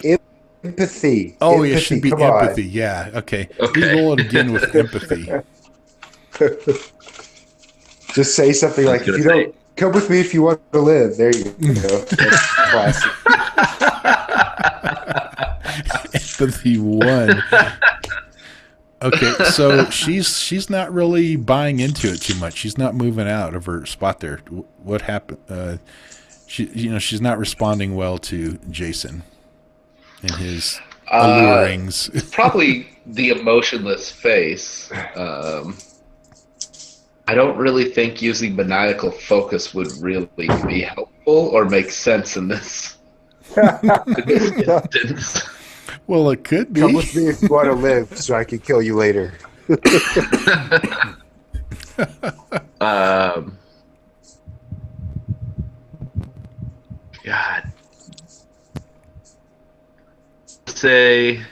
empathy. Oh, empathy. It should be Come empathy. on. Yeah, okay. Okay. Re-roll it again with empathy. Just say something like, if you don't, come with me if you want to live. There you go. That's classic. Empathy 1. Okay, so she's not really buying into it too much. She's not moving out of her spot there. What happened? She's not responding well to Jason and his allurings. Probably the emotionless face. I don't really think using maniacal focus would really be helpful or make sense in this instance. Well, it could be. Come with me if you want to live, so I can kill you later. God. Say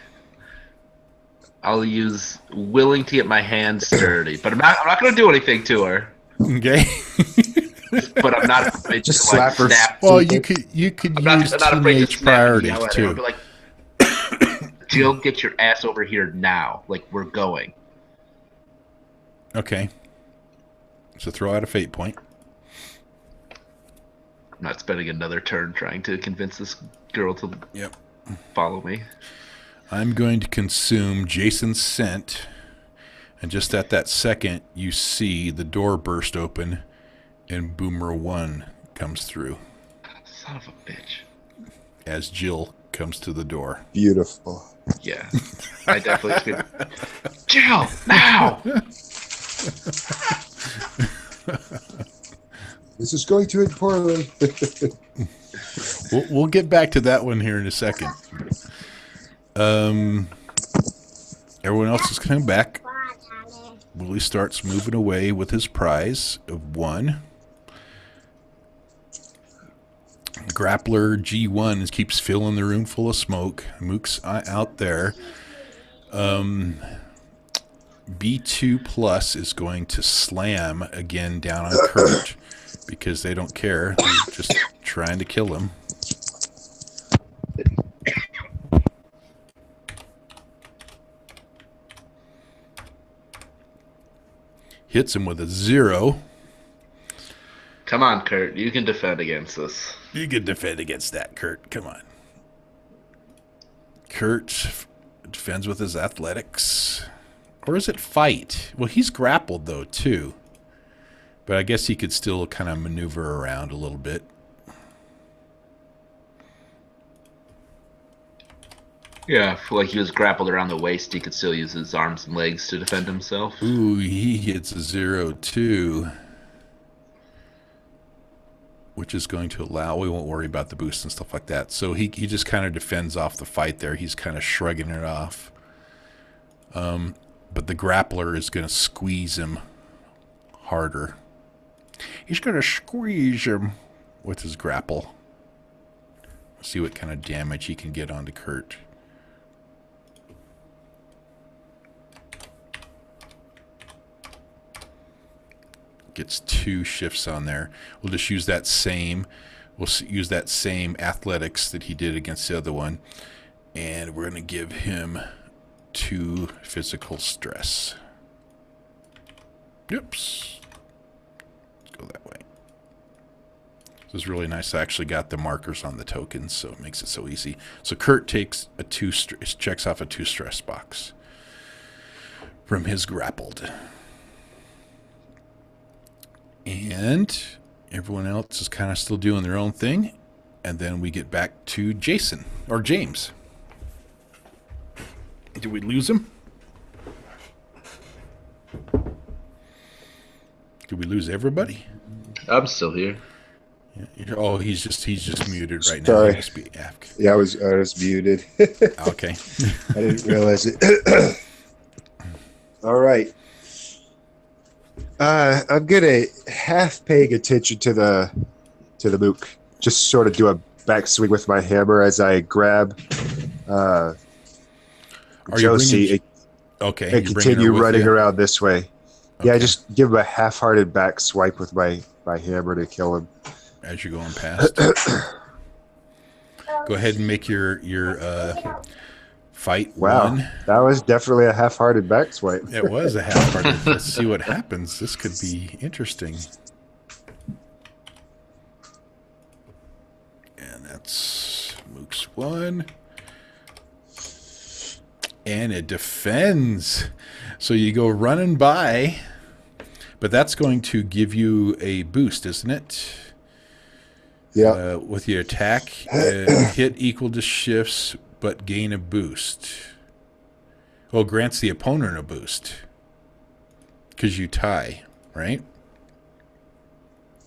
I'll use willing to get my hands sturdy, but I'm not going to do anything to her. Okay. But I'm not afraid Just to slap her. snap. Well, you could use I'm not afraid to teenage snap priorities and yell at her. too. I'll be like, Jill, get your ass over here now. Like, we're going. Okay. So throw out a fate point. I'm not spending another turn trying to convince this girl to follow me. I'm going to consume Jason's scent, and just at that second, you see the door burst open, and Boomer 1 comes through. Son of a bitch. As Jill comes to the door. Beautiful. Yeah. I definitely scream, Jill, now! This is going to end poorly. We'll get back to that one here in a second. Everyone else is coming back. Willie starts moving away with his prize of 1. Grappler G1 keeps filling the room full of smoke. Mook's out there. B2 Plus is going to slam again down on Kurt because they don't care. They're just trying to kill him. Hits him with a 0. Come on, Kurt. You can defend against this. You can defend against that, Kurt. Come on. Kurt defends with his athletics. Or is it fight? Well, he's grappled, though, too. But I guess he could still kind of maneuver around a little bit. Yeah, if like he was grappled around the waist, he could still use his arms and legs to defend himself. Ooh, he hits a 0, too. Which is going to allow... We won't worry about the boost and stuff like that. So he just kind of defends off the fight there. He's kind of shrugging it off. But the grappler is going to squeeze him harder. He's going to squeeze him with his grapple. See what kind of damage he can get onto Kurt. Gets 2 shifts on there. We'll just use that same... We'll use that same athletics that he did against the other one. And we're going to give him 2 physical stress. Oops. Let's go that way. This is really nice. I actually got the markers on the tokens, so it makes it so easy. So Kurt takes a 2 checks off a 2 stress box from his grappled. And everyone else is kind of still doing their own thing. And then we get back to Jason, or James. Did we lose him? Did we lose everybody? I'm still here. Yeah. Oh, he's just muted right now. Sorry. He must be AFK. Yeah, I was muted. Okay. I didn't realize it. All right. I'm gonna half paying attention to the mook. Just sort of do a backswing with my hammer as I grab Josie and continue running around this way. Okay. Yeah, just give him a half-hearted back swipe with my hammer to kill him. As you're going past. Go ahead and make your fight. Wow, one. That was definitely a half-hearted back swipe. It was a half-hearted. Let's see what happens. This could be interesting. And that's Mook's 1. And it defends. So you go running by, but that's going to give you a boost, isn't it? Yeah. With your attack, hit equal to shifts, but gain a boost. Well, grants the opponent a boost because you tie, right?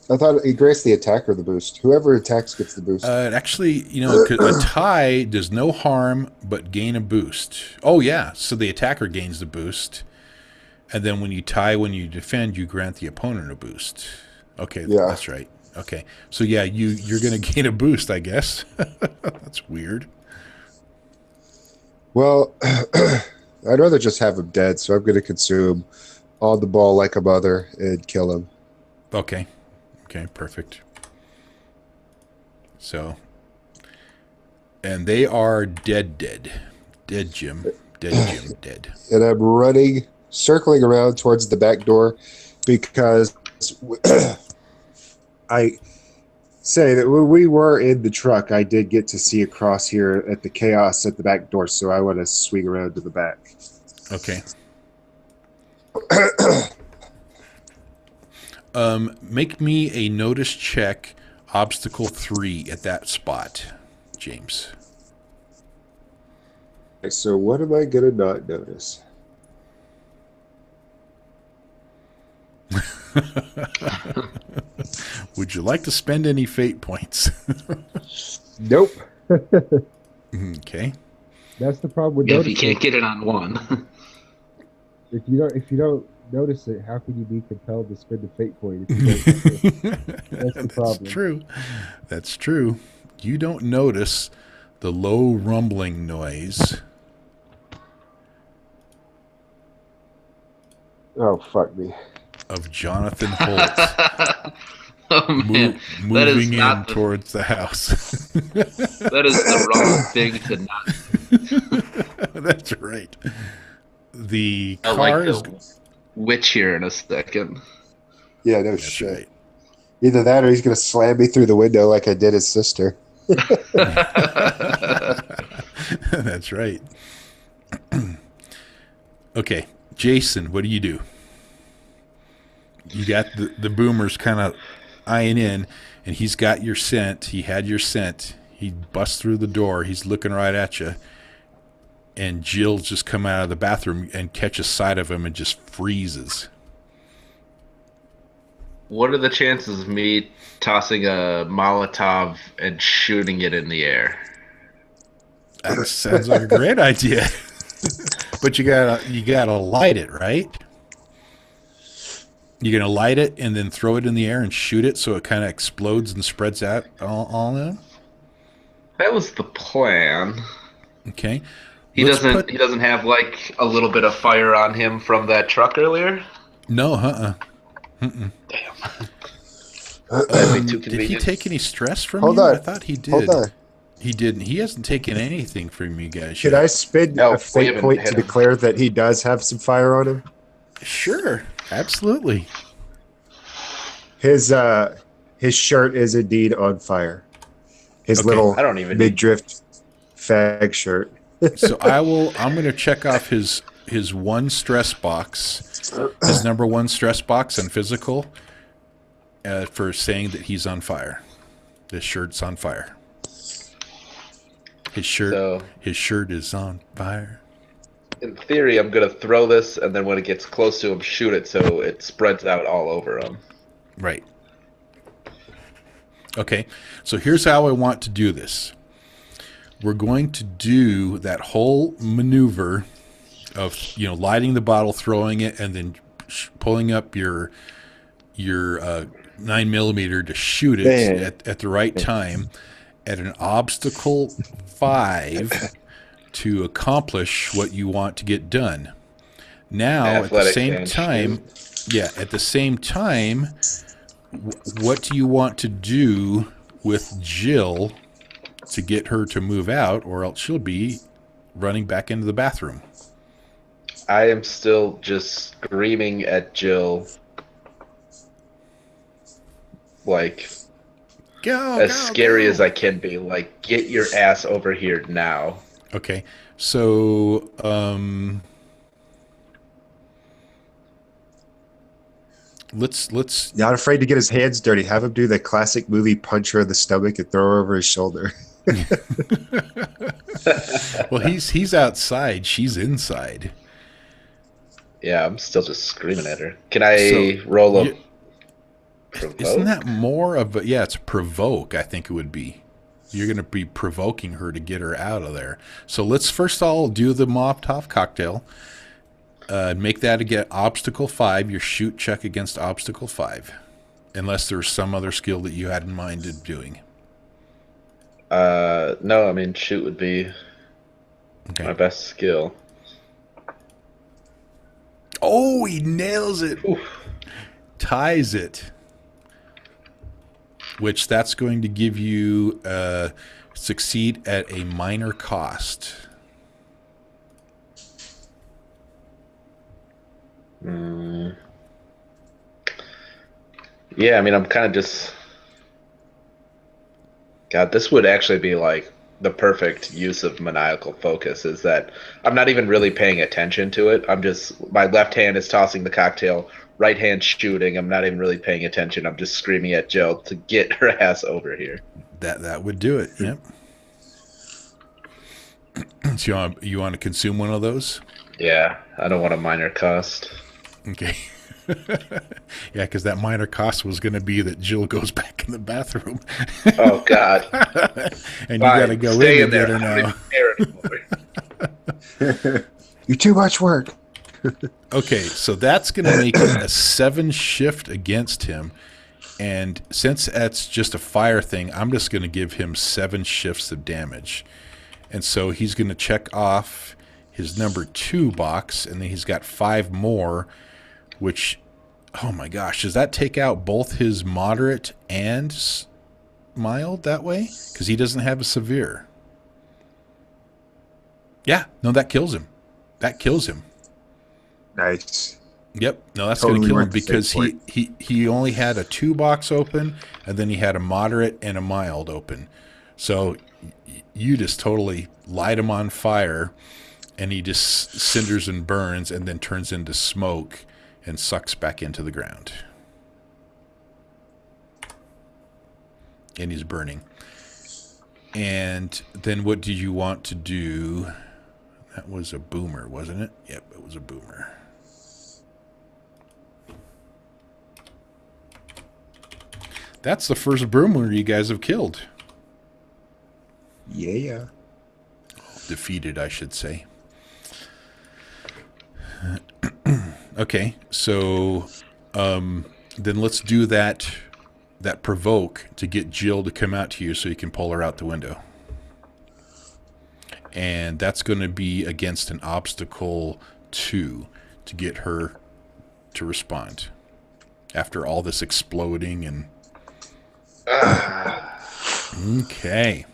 I thought it grants the attacker the boost. Whoever attacks gets the boost. Actually, a tie does no harm but gain a boost. Oh, yeah. So the attacker gains the boost. And then when you tie, when you defend, you grant the opponent a boost. Okay, yeah. That's right. Okay. So, yeah, you're going to gain a boost, I guess. That's weird. Well, I'd rather just have him dead, so I'm going to consume on the ball like a mother and kill him. Okay. Okay, perfect. So, and they are dead. Dead, Jim. Dead. And I'm running, circling around towards the back door because I say that when we were in the truck, I did get to see across here at the chaos at the back door, so I want to swing around to the back. Okay. Make me a notice check, obstacle 3 at that spot, James. Okay, so what am I going to not notice? Would you like to spend any fate points? Nope. Okay. That's the problem with if you can't get it on one. If you don't notice it, how can you be compelled to spend a fate point? That's the problem. That's true. You don't notice the low rumbling noise. Oh, fuck me. Of Jonathan Holt. Oh, man. Moving in towards the house. That is the wrong thing to not. That's right. The car like is witch here in a second. Yeah, no That's shit. Right. Either that or he's going to slam me through the window like I did his sister. That's right. Okay, Jason, what do? You got the boomers kind of eyeing in, and he's got your scent. He had your scent. He busts through the door. He's looking right at you. And Jill's just come out of the bathroom and catches sight of him and just freezes. What are the chances of me tossing a Molotov and shooting it in the air? That sounds like a great idea. But you gotta light it, right? You're gonna light it and then throw it in the air and shoot it so it kind of explodes and spreads out all in. That was the plan. Okay. He doesn't have like a little bit of fire on him from that truck earlier? No, Damn. Did he take any stress from you? I thought he did. Hold on. He didn't. He hasn't taken anything from you guys Should yet. I spend a fate point to declare that he does have some fire on him? Sure. Absolutely. His shirt is indeed on fire. His little midriff fag shirt. So I'm going to check off his one stress box, his number one stress box on physical, for saying that he's on fire. His shirt's on fire. His shirt is on fire. In theory, I'm going to throw this, and then when it gets close to him, shoot it so it spreads out all over him. Right. Okay, so here's how I want to do this. We're going to do that whole maneuver lighting the bottle, throwing it, and then pulling up your 9mm to shoot it at the right time at an obstacle 5 to accomplish what you want to get done. Now, at the same time, what do you want to do with Jill to get her to move out, or else she'll be running back into the bathroom? I am still just screaming at Jill, like, as scary as I can be. Like, get your ass over here now. Okay, so let's not afraid to get his hands dirty. Have him do the classic movie punch her in the stomach and throw her over his shoulder. Well, he's outside. She's inside. Yeah, I'm still just screaming at her. Can I roll a provoke? Isn't that more of a... Yeah, it's provoke, I think it would be. You're going to be provoking her to get her out of there. So let's first all do the Molotov cocktail. Make that again obstacle 5. Your shoot check against obstacle 5. Unless there's some other skill that you had in mind of doing. No, I mean, shoot would be my best skill. Oh, he nails it. Oof. Ties it. Which that's going to give you succeed at a minor cost. Yeah, I mean, I'm kind of just... God, this would actually be like the perfect use of maniacal focus, is that I'm not even really paying attention to it. I'm just... My left hand is tossing the cocktail, right hand shooting. I'm not even really paying attention. I'm just screaming at Jill to get her ass over here. That would do it, yep. So you want to consume one of those? Yeah, I don't want a minor cost. Okay. Yeah, because that minor cost was going to be that Jill goes back in the bathroom. Oh, God. And you got to go in and get her now. You're too much work. Okay, so that's going to make it a 7 shift against him. And since that's just a fire thing, I'm just going to give him 7 shifts of damage. And so he's going to check off his number 2 box, and then he's got 5 more, which, oh my gosh, does that take out both his moderate and mild that way? Because he doesn't have a severe. Yeah, no, that kills him. That kills him. Nice. Yep, no, that's totally going to kill him because he only had a 2 box open, and then he had a moderate and a mild open. So you just totally light him on fire, and he just cinders and burns and then turns into smoke and sucks back into the ground. And he's burning. And then what do you want to do? That was a boomer, wasn't it? Yep, it was a boomer. That's the first boomer you guys have killed. Yeah. Defeated, I should say. Okay, so then let's do that provoke to get Jill to come out to you so you can pull her out the window. And that's going to be against an obstacle 2 to get her to respond after all this exploding and... Okay.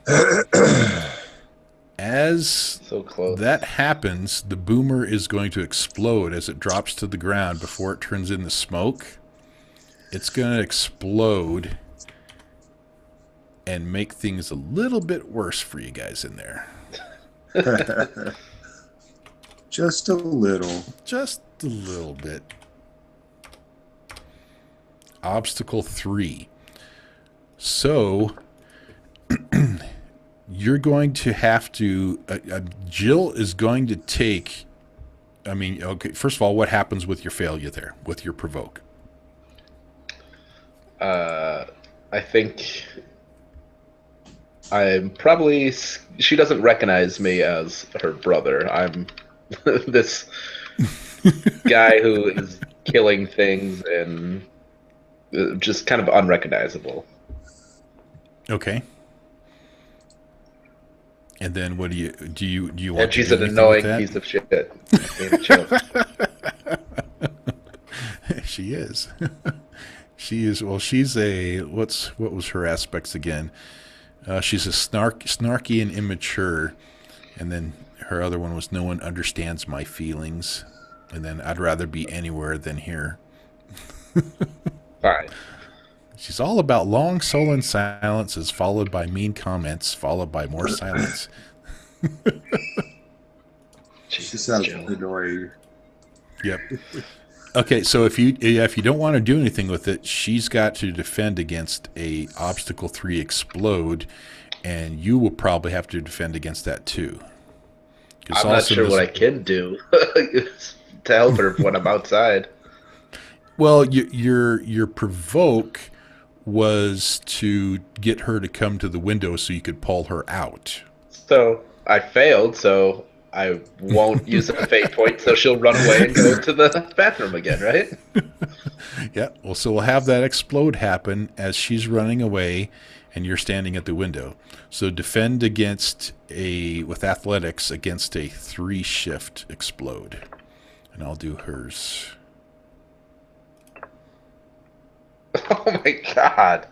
As so close. That happens, the boomer is going to explode as it drops to the ground before it turns into smoke. It's going to explode and make things a little bit worse for you guys in there. Just a little. Just a little bit. Obstacle 3. So... you're going to have to... Jill is going to take... I mean, okay, first of all, what happens with your failure there, with your provoke? I think I'm probably... She doesn't recognize me as her brother. I'm this guy who is killing things and just kind of unrecognizable. Okay. And then what do you want? And she's to do an anything with annoying that? piece of shit. She is. She is. Well, she's a what was her aspects again? She's a snarky and immature, and then her other one was no one understands my feelings, and then I'd rather be anywhere than here. Fine. She's all about long sullen silences, followed by mean comments, followed by more silence. She sounds annoying. Yep. Okay, so if you don't want to do anything with it, she's got to defend against a obstacle 3 explode, and you will probably have to defend against that too. I'm not sure what I can do to help her when I'm outside. Well, your provoke was to get her to come to the window so you could pull her out. So I failed, so I won't use a fate point, so she'll run away and go to the bathroom again, right? Yeah, well, so we'll have that explode happen as she's running away and you're standing at the window. So defend with athletics against a 3-shift explode. And I'll do hers. Oh my god.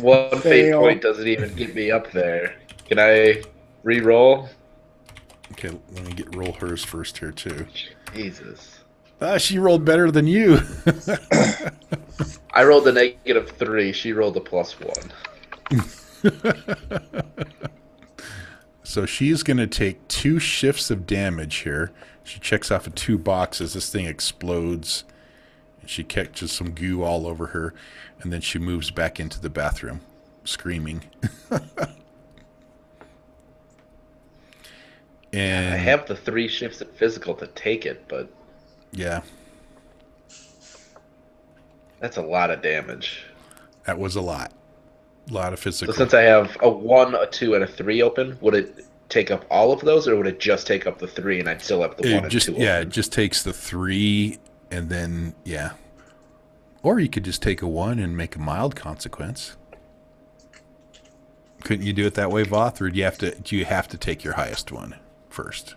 One fate point doesn't even get me up there. Can I re-roll? Okay, let me roll hers first here too. Jesus. She rolled better than you. I rolled a -3. She rolled a +1. So she's going to take 2 shifts of damage here. She checks off of 2 boxes. This thing explodes. And she catches some goo all over her. And then she moves back into the bathroom, screaming. And I have the 3 shifts at physical to take it, but... Yeah. That's a lot of damage. That was a lot. A lot of physical. So since I have a 1, a 2, and a 3 open, would it take up all of those, or would it just take up the 3 and I'd still have the 1 and 2 open? Yeah, it just takes the 3 and then, yeah. Or you could just take a 1 and make a mild consequence. Couldn't you do it that way, Voth, or do you have to take your highest one first?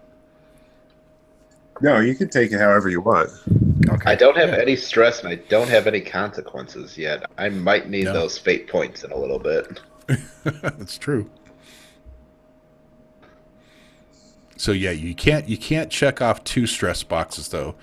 No, you can take it however you want. Okay. I don't have any stress and I don't have any consequences yet. I might need those fate points in a little bit. That's true. So yeah, you can't check off 2 stress boxes though.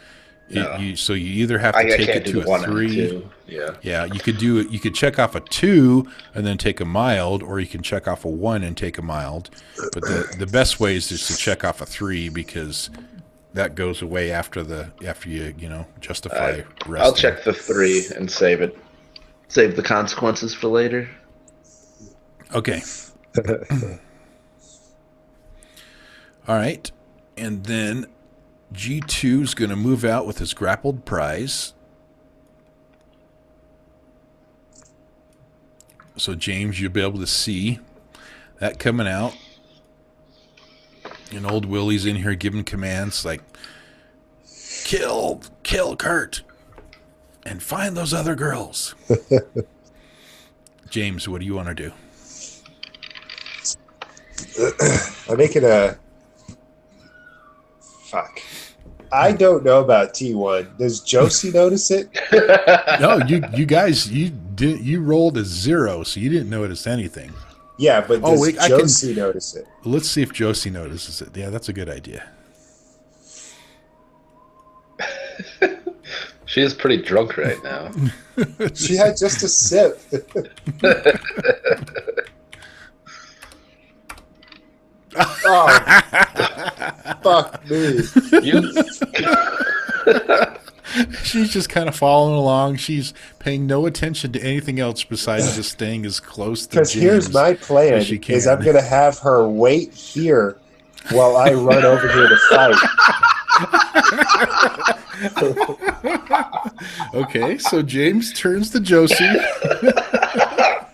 No. So you either have to take it to a 3. Yeah, you could check off a 2 and then take a mild, or you can check off a 1 and take a mild. But the best way is just to check off a 3, because that goes away after you justify resting. I'll check the 3 and save it. Save the consequences for later. Okay. All right. And then G2 is going to move out with his grappled prize. So, James, you'll be able to see that coming out. And old Willie's in here giving commands like, kill Kurt, and find those other girls. James, what do you want to do? I'm making a... Fuck. I don't know about T1. Does Josie notice it? No, you guys, you rolled a 0, so you didn't notice anything. Yeah, but does Josie notice it? Let's see if Josie notices it. Yeah, that's a good idea. She is pretty drunk right now. She had just a sip. Oh, fuck me. She's just kind of following along. She's paying no attention to anything else besides just staying as close to James. Because here's my plan: is I'm going to have her wait here while I run over here to fight. Okay, so James turns to Josie. I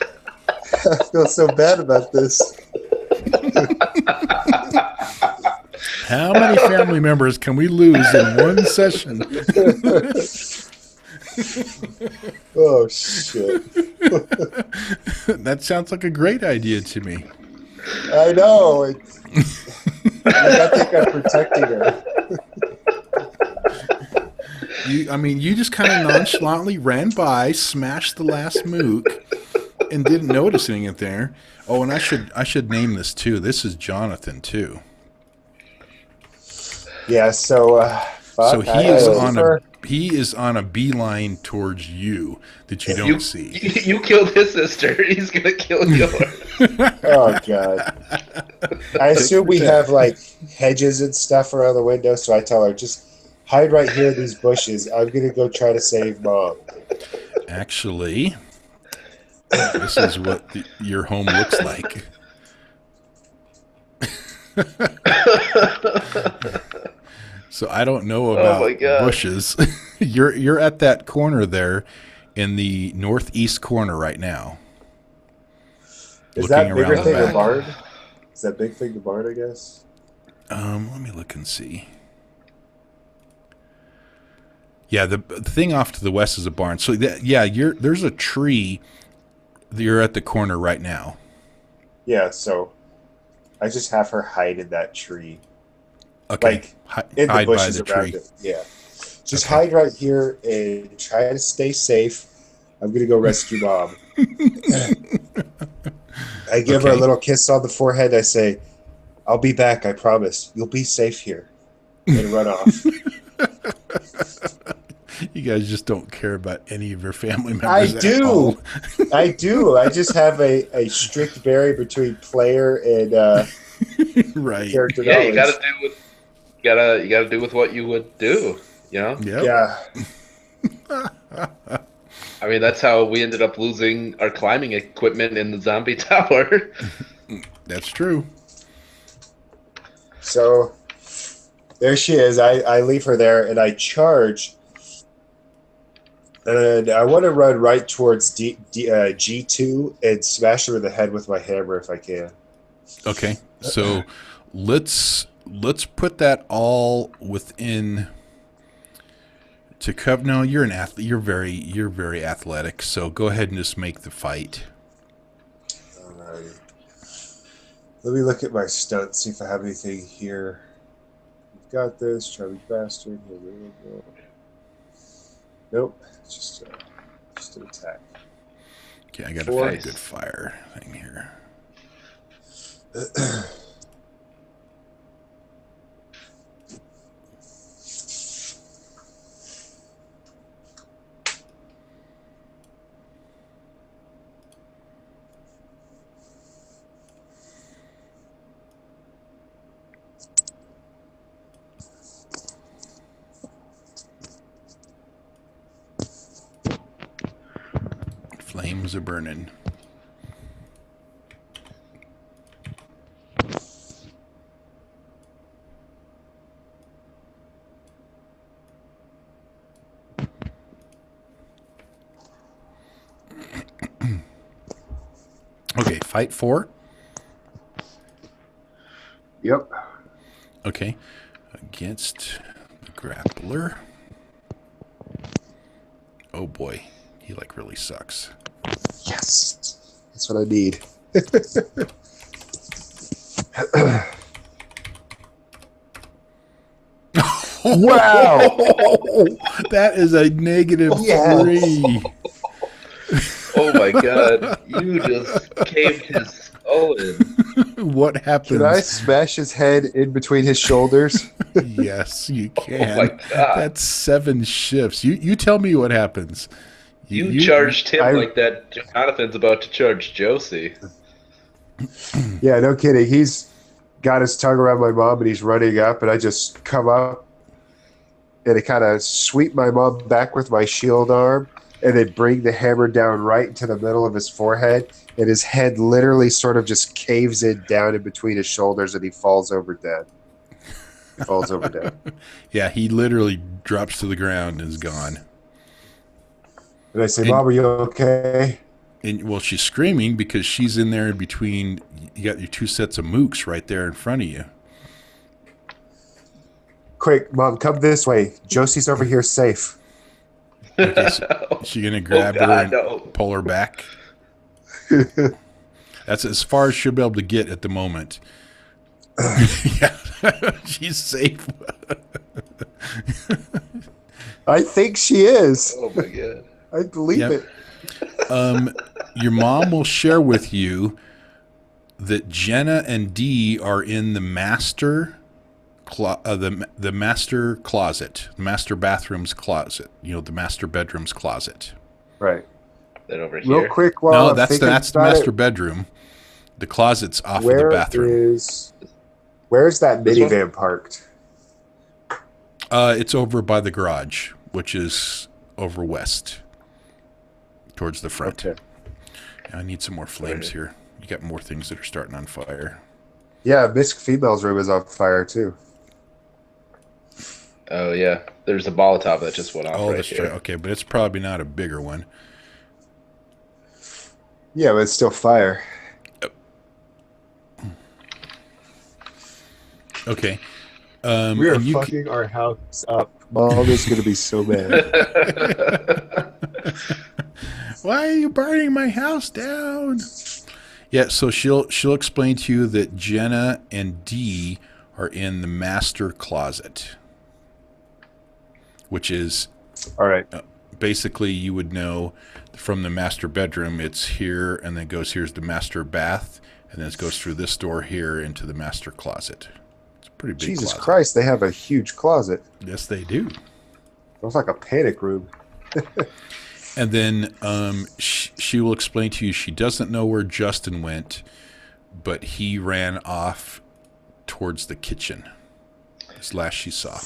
feel so bad about this. How many family members can we lose in one session? Oh, shit. That sounds like a great idea to me. I know. I think I'm protecting her. You just kind of nonchalantly ran by, smashed the last mook, and didn't notice anything there. Oh, and I should name this too. This is Jonathan too. Yeah. So. So he is on a beeline towards you that you don't see. You killed his sister. He's gonna kill yours. Oh god. I assume we have like hedges and stuff around the window, so I tell her just hide right here in these bushes. I'm gonna go try to save Mom. Actually, this is what your home looks like. So I don't know about bushes. You're at that corner there in the northeast corner right now. Is that bigger thing or barn? Is that big thing the barn, I guess? Let me look and see. Yeah, the thing off to the west is a barn. So there's a tree. You're at the corner right now. Yeah, so I just have her hide in that tree. Okay. Like in the bushes around it. Yeah. Just hide right here and try to stay safe. I'm gonna go rescue Mom. I give her a little kiss on the forehead. I say, I'll be back, I promise. You'll be safe here. And run off. You guys just don't care about any of your family members. I do. I do. I just have a strict barrier between player and right. character Yeah, knowledge. you gotta do with what you would do, you know? Yep. Yeah. I mean, that's how we ended up losing our climbing equipment in the zombie tower. That's true. So there she is. I leave her there and I charge. And I want to run right towards G2 and smash her in the head with my hammer if I can. Okay. So let's put that all within to cover. No, you're an athlete. You're very athletic. So go ahead and just make the fight. Alrighty. Let me look at my stunts, see if I have anything here. We've got this, Charlie Bastard. Here we go. Nope, just an attack. Okay, I got to find a good fire thing here. Flames are burning. Okay, fight 4. Yep. Okay, against the grappler. Oh boy, he like really sucks. Yes, that's what I need. Wow, that is a -3. Oh my god, you just caved his skull in. What happens? Can I smash his head in between his shoulders? Yes, you can. Oh my god. That's 7 shifts. You tell me what happens. You charged him like that Jonathan's about to charge Josie. Yeah, no kidding. He's got his tongue around my mom and he's running up, and I just come up and I kind of sweep my mom back with my shield arm and then bring the hammer down right into the middle of his forehead, and his head literally sort of just caves in down in between his shoulders and he falls over dead. He falls over dead. Yeah, he literally drops to the ground and is gone. And I say, Mom, are you okay? And well, she's screaming because she's in there in between. You got your two sets of mooks right there in front of you. Quick, Mom, come this way. Josie's over here safe. Okay, so she's going to grab her and pull her back. That's as far as she'll be able to get at the moment. Yeah, she's safe. I think she is. Oh my god! I believe it. Your mom will share with you that Gehenna and Dee are in the master the master closet, the master bathroom's closet. You know, the master bedroom's closet. Right. That over here. Real quick, while No, I'm that's the master bedroom. The closet's off of the bathroom. Where's that minivan parked? It's over by the garage, which is over west, towards the front. Okay. I need some more flames here. You got more things that are starting on fire. Yeah, Miss Female's room is on fire too. Oh yeah, there's a Molotov that just went off right that's here. true. Okay, but it's probably not a bigger one. Yeah, but it's still fire. Okay. We are fucking our house up. Mom is going to be so mad. Why are you burning my house down? Yeah, so she'll explain to you that Gehenna and Dee are in the master closet, which is all right. Basically, you would know from the master bedroom, it's here, and then here's the master bath, and then it goes through this door here into the master closet. It's a pretty big Jesus closet. Christ, they have a huge closet. Yes, they do. Looks like a panic room. And then she will explain to you she doesn't know where Justin went, but he ran off towards the kitchen. As last she saw.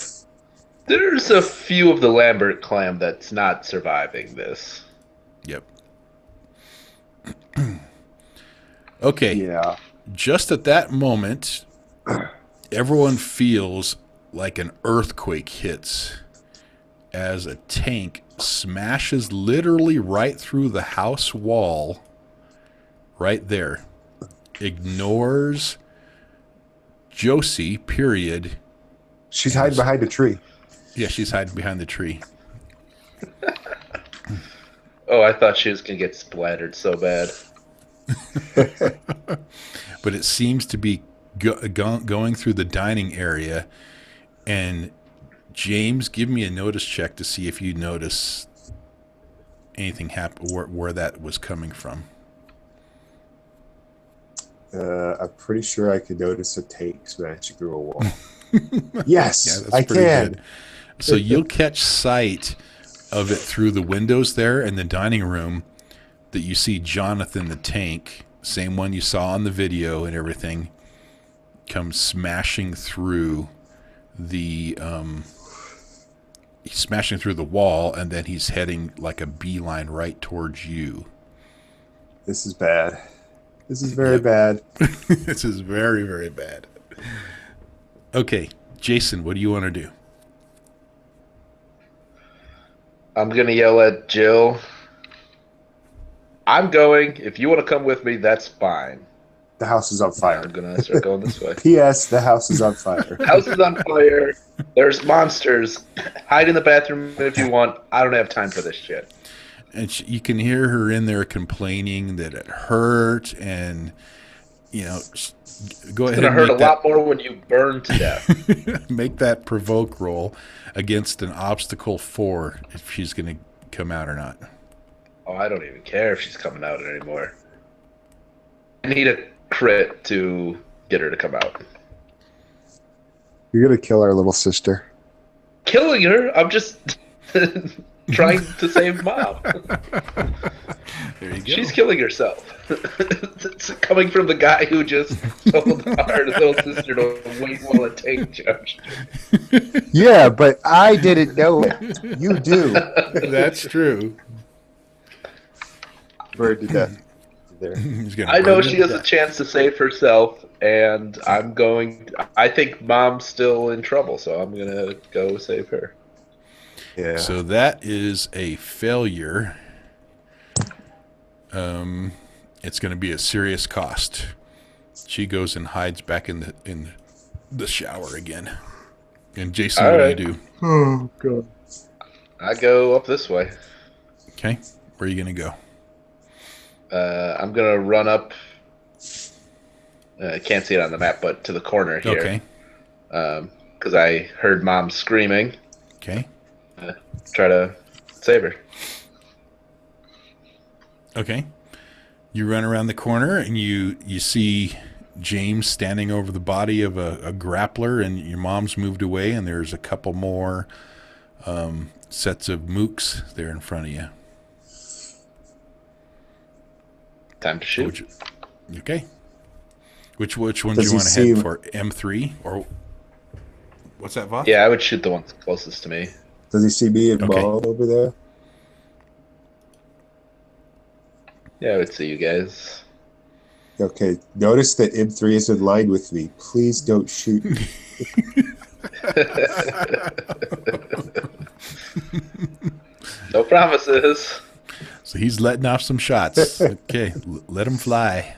There's a few of the Lambert clan that's not surviving this. Yep. Okay. Yeah. Just at that moment, everyone feels like an earthquake hits as a tank smashes literally right through the house wall right there. Ignores Josie, period. She's hiding behind a tree. Yeah, she's hiding behind the tree. Oh, I thought she was going to get splattered so bad. But it seems to be going through the dining area. And James, give me a notice check to see if you notice anything happen where that was coming from. I'm pretty sure I could notice a tank smashing through a wall. Yes, yeah, I can. Good. So you'll catch sight of it through the windows there in the dining room that you see Jonathan the tank, same one you saw on the video and everything, come smashing through the he's smashing through the wall, and then he's heading like a beeline right towards you. This is bad. This is very bad. This is very, very bad. Okay, Jason, what do you want to do? I'm going to yell at Jill. I'm going. If you want to come with me, that's fine. The house is on fire. I'm going to start going this way. P.S. The house is on fire. House is on fire. There's monsters. Hide in the bathroom if you want. I don't have time for this shit. And you can hear her in there complaining that it hurt, and you know, go ahead. It's gonna hurt a lot more when you burn to death. Make that provoke roll against an obstacle 4 if she's going to come out or not. Oh, I don't even care if she's coming out anymore. I need a crit to get her to come out. You're gonna kill our little sister. Killing her? I'm just trying to save Mom. There you go. She's killing herself. It's coming from the guy who just told our little sister to wait while a tank judged. Yeah, but I didn't know it. You do. That's true. Bird to death. There. I know she has a chance to save herself, and I think Mom's still in trouble, so I'm going to go save her. Yeah. So that is a failure. it's going to be a serious cost. She goes and hides back in the shower again. And Jason, what do you do? Oh god. I go up this way. Okay, where are you going to go? I'm gonna run up. I can't see it on the map, but to the corner here. Okay. Because I heard Mom screaming. Okay. Try to save her. Okay. You run around the corner and you see James standing over the body of a grappler, and your mom's moved away, and there's a couple more sets of mooks there in front of you. Time to shoot. Okay. Which ones do you want to head for? M3 or what's that, Voth? Yeah, I would shoot the ones closest to me. Does he see me and Mom over there? Yeah, I would see you guys. Okay. Notice that M3 is in line with me. Please don't shoot me. No promises. So he's letting off some shots. Okay, let him fly.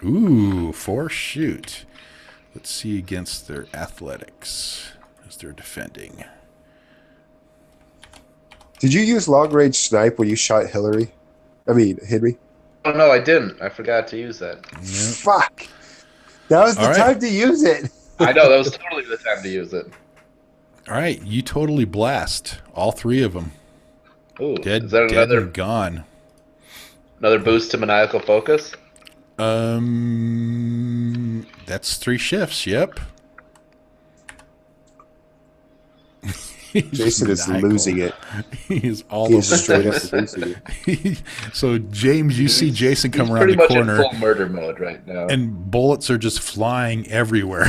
Ooh, 4 shoot. Let's see against their athletics as they're defending. Did you use long range snipe when you shot Henry? Oh no, I didn't. I forgot to use that. Yep. Fuck. That was the time to use it. I know, that was totally the time to use it. All right, you totally blast all 3 of them. Ooh, Dead, is that dead and gone. another boost to maniacal focus? That's 3 shifts. Yep. Jason is losing it. He's all He's over straight this. up losing it. So James, you see Jason come around pretty the much corner, in full murder mode right now. and bullets are just flying everywhere.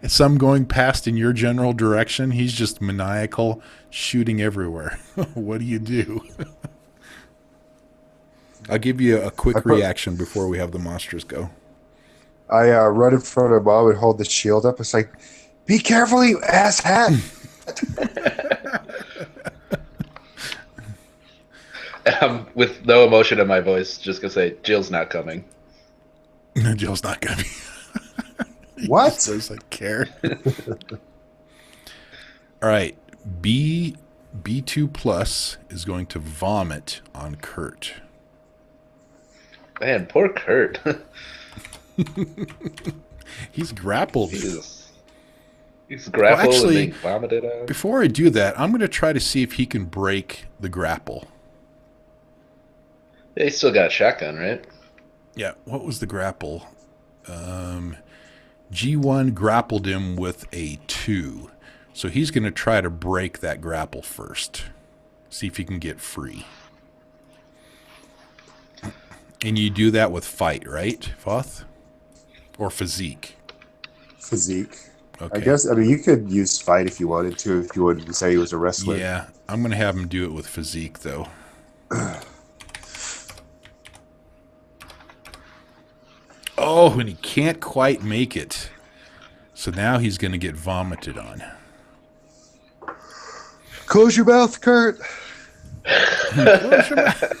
Some going past in your general direction. He's just maniacal, shooting everywhere. What do you do? I'll give you a quick reaction before we have the monsters go. I run in front of Mom and hold the shield up. It's like, be careful, you ass hat. With no emotion in my voice, just gonna say, Jill's not coming. Jill's not gonna be. What? Doesn't care. All right, B2 plus is going to vomit on Kurt. Man, poor Kurt. He's grappled. He's grappled Well, actually, and being vomited on. Before I do that, I'm going to try to see if he can break the grapple. Yeah, he's still got a shotgun, right? Yeah, what was the grapple? G1 grappled him with a 2. So he's going to try to break that grapple first. See if he can get free. And you do that with fight, right, Voth? Or physique? Physique. Okay. I guess, you could use fight if you wanted to, if you wanted to say he was a wrestler. Yeah, I'm going to have him do it with physique, though. Oh, and he can't quite make it. So now he's going to get vomited on. Close your mouth, Kurt. Close your mouth.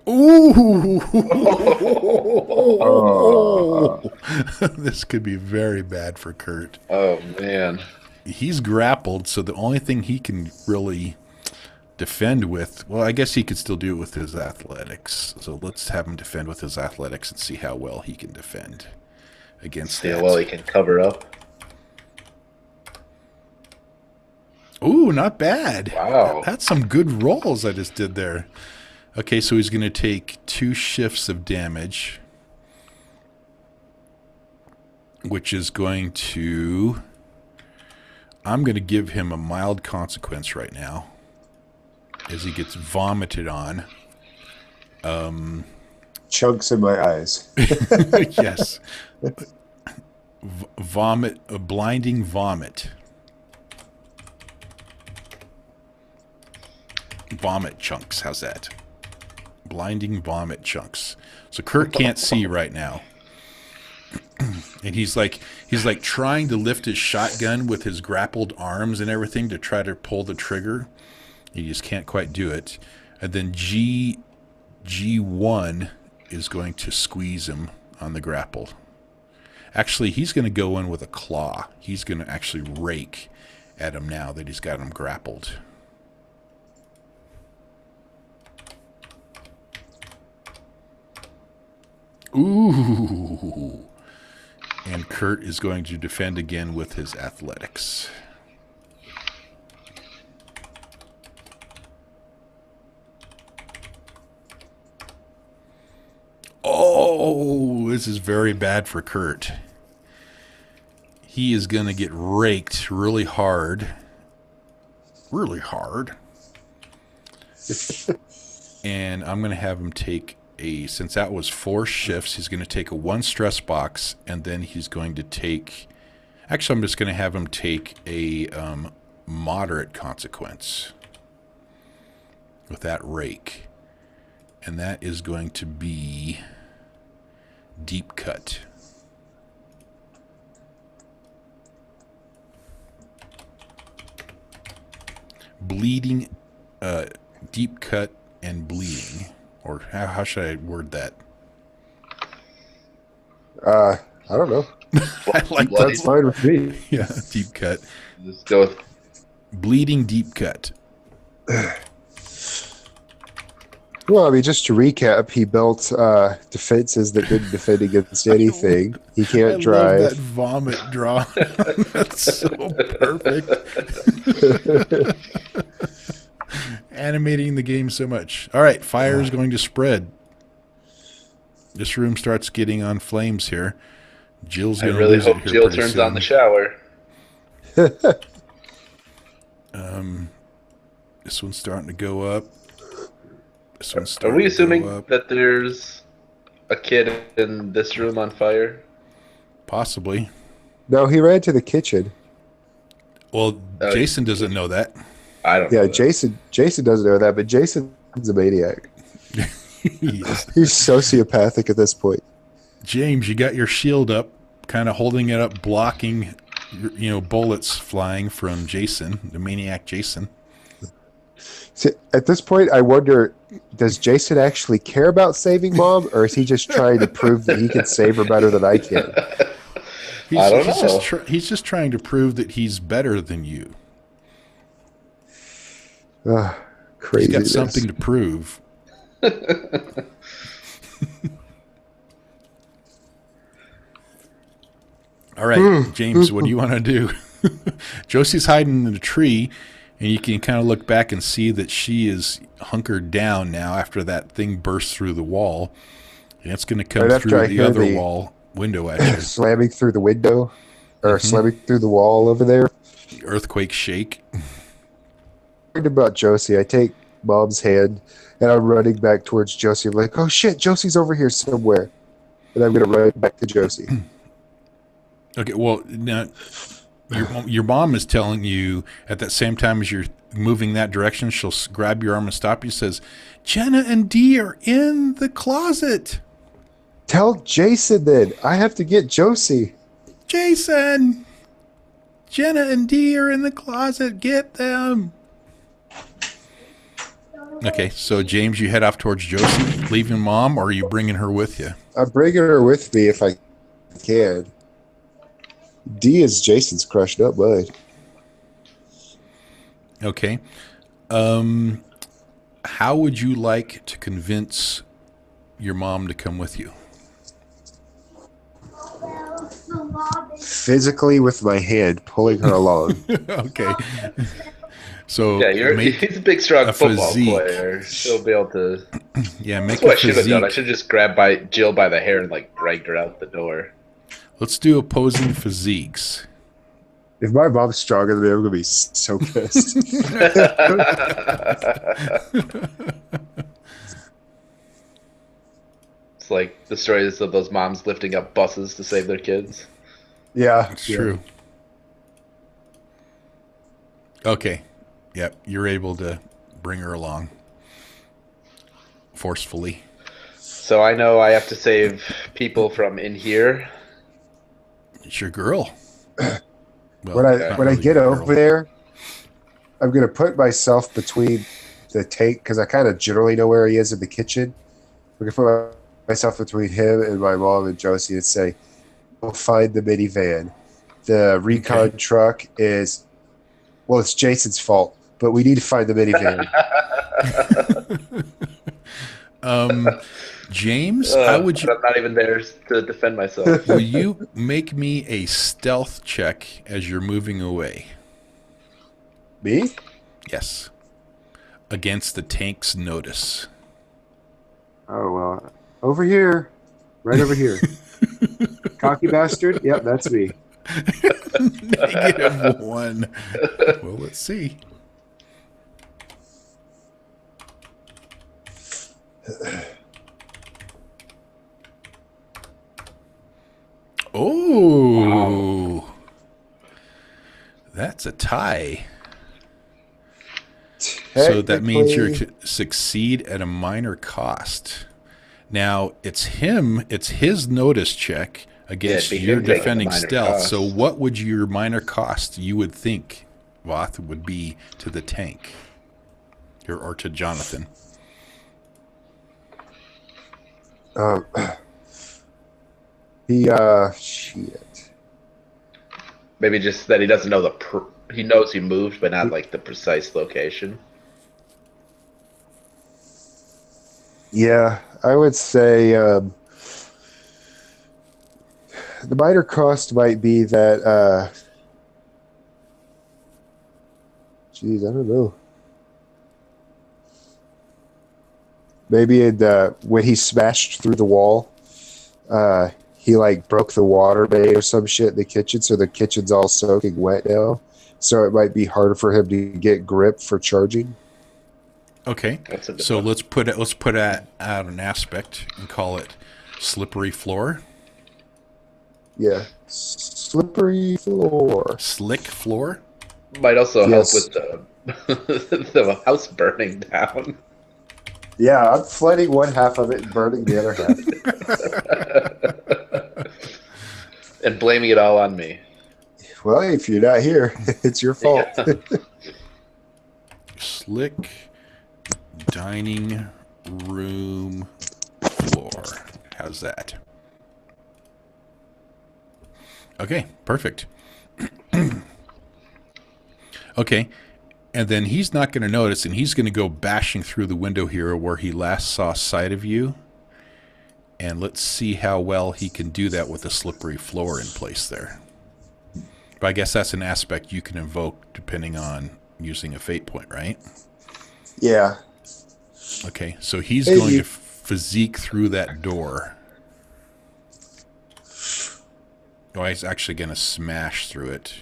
Ooh! This could be very bad for Kurt. Oh, man. He's grappled, so the only thing he can really defend with, well, I guess he could still do it with his athletics. So let's have him defend with his athletics and see how well he can defend against that. See how well he can cover up. Ooh, not bad. Wow. That's some good rolls I just did there. Okay, so he's going to take 2 shifts of damage, which is going to... I'm going to give him a mild consequence right now as he gets vomited on. Chunks in my eyes. Yes. Vomit, a blinding vomit. Vomit chunks, how's that? Blinding vomit chunks. So Kurt can't see right now. And he's like trying to lift his shotgun with his grappled arms and everything to try to pull the trigger. He just can't quite do it. And then G1 is going to squeeze him on the grapple. Actually, he's going to go in with a claw. He's going to actually rake at him now that he's got him grappled. Ooh. And Kurt is going to defend again with his athletics. Oh, this is very bad for Kurt. He is going to get raked really hard. Really hard. And I'm going to have him take since that was 4 shifts, he's going to take a 1 stress box, and then he's going to take, actually I'm just going to have him take a moderate consequence with that rake. And that is going to be deep cut. Bleeding, deep cut and bleeding. Or how should I word that? I don't know. I like That's fine with me. Yeah, deep cut. Let's go with Bleeding deep cut. Well, I mean, just to recap, he built defenses that didn't defend against anything. He can't drive. Love that vomit draw. That's so perfect. Animating the game so much. All right, fire is going to spread. This room starts getting on flames here. Jill's going to I really lose it hope here Jill pretty turns soon. on the shower. This one's starting to go up. This one's Are starting we to go assuming up. that there's a kid in this room on fire? Possibly. No, he ran to the kitchen. Well, Jason doesn't know that. I don't Yeah, know. Jason doesn't know that, but Jason's a maniac. Yes. He's sociopathic at this point. James, you got your shield up, kind of holding it up, blocking, bullets flying from Jason, the maniac Jason. See, at this point, I wonder, does Jason actually care about saving Mom, or is he just trying to prove that he can save her better than I can? I don't know. He's just trying to prove that he's better than you. Crazy. He's got something to prove. All right, James, what do you want to do? Josie's hiding in the tree, and you can kind of look back and see that she is hunkered down now after that thing burst through the wall. And it's going to come Right through after I the hear other the wall window at you. slamming through the window, or slamming through the wall over there. Earthquake shake. Worried about Josie. I take Mom's hand, and I'm running back towards Josie. I'm like, oh shit, Josie's over here somewhere. And I'm going to run back to Josie. Okay, well, now your mom is telling you at that same time as you're moving that direction, she'll grab your arm and stop you. Says, Jenna and Dee are in the closet. Tell Jason then. I have to get Josie. Jason, Jenna and Dee are in the closet. Get them. Okay, so James, you head off towards Josie, leaving Mom, or are you bringing her with you? I'm bringing her with me if I can. D is Jason's crushed up bud. Okay. How would you like to convince your mom to come with you? Physically with my hand, pulling her along. Okay. So Yeah, he's a big, strong football physique. player. She'll be able to. Yeah, make That's what I a should have done. I physique. should have just grabbed Jill by the hair and dragged her out the door. Let's do opposing physiques. If my mom's stronger than me, I'm going to be so pissed. It's like the stories of those moms lifting up buses to save their kids. Yeah. It's true. Okay. Yep, you're able to bring her along forcefully. So I know I have to save people from in here. It's your girl. Well, when I get over there, I'm gonna put myself between the tank because I kind of generally know where he is in the kitchen. I'm gonna put myself between him and my mom and Josie and say, "We'll find the minivan. The recon truck is, well, it's Jason's fault, but we need to find the minivan." James, how would you? I'm not even there to defend myself. Will you make me a stealth check as you're moving away? Me? Yes. Against the tank's notice. Oh, well, over here. Right over here. Cocky bastard? Yep, that's me. -1. Well, let's see. Oh. Wow. That's a tie. So that means you succeed at a minor cost. Now, it's his notice check against your defending stealth. Cost. So what would your minor cost, you would think, Voth, would be to the tank? Or to Jonathan? Shit. Maybe just that he doesn't know he knows he moved, but not like the precise location. Yeah, I would say the minor cost might be that. Geez, I don't know. Maybe when he smashed through the wall, he like broke the water main or some shit in the kitchen, so the kitchen's all soaking wet now. So it might be harder for him to get grip for charging. Okay, so let's put out an aspect and call it slippery floor. Yeah, slippery floor. Slick floor. Might also help with the house burning down. Yeah, I'm flooding one half of it and burning the other half. And blaming it all on me. Well, if you're not here, it's your fault. Yeah. Slick dining room floor. How's that? Okay, perfect. Okay, and then he's not going to notice, and he's going to go bashing through the window here where he last saw sight of you. And let's see how well he can do that with a slippery floor in place there. But I guess that's an aspect you can invoke depending on using a fate point, right? Yeah. Okay, so he's going to physique through that door. Oh, he's actually going to smash through it.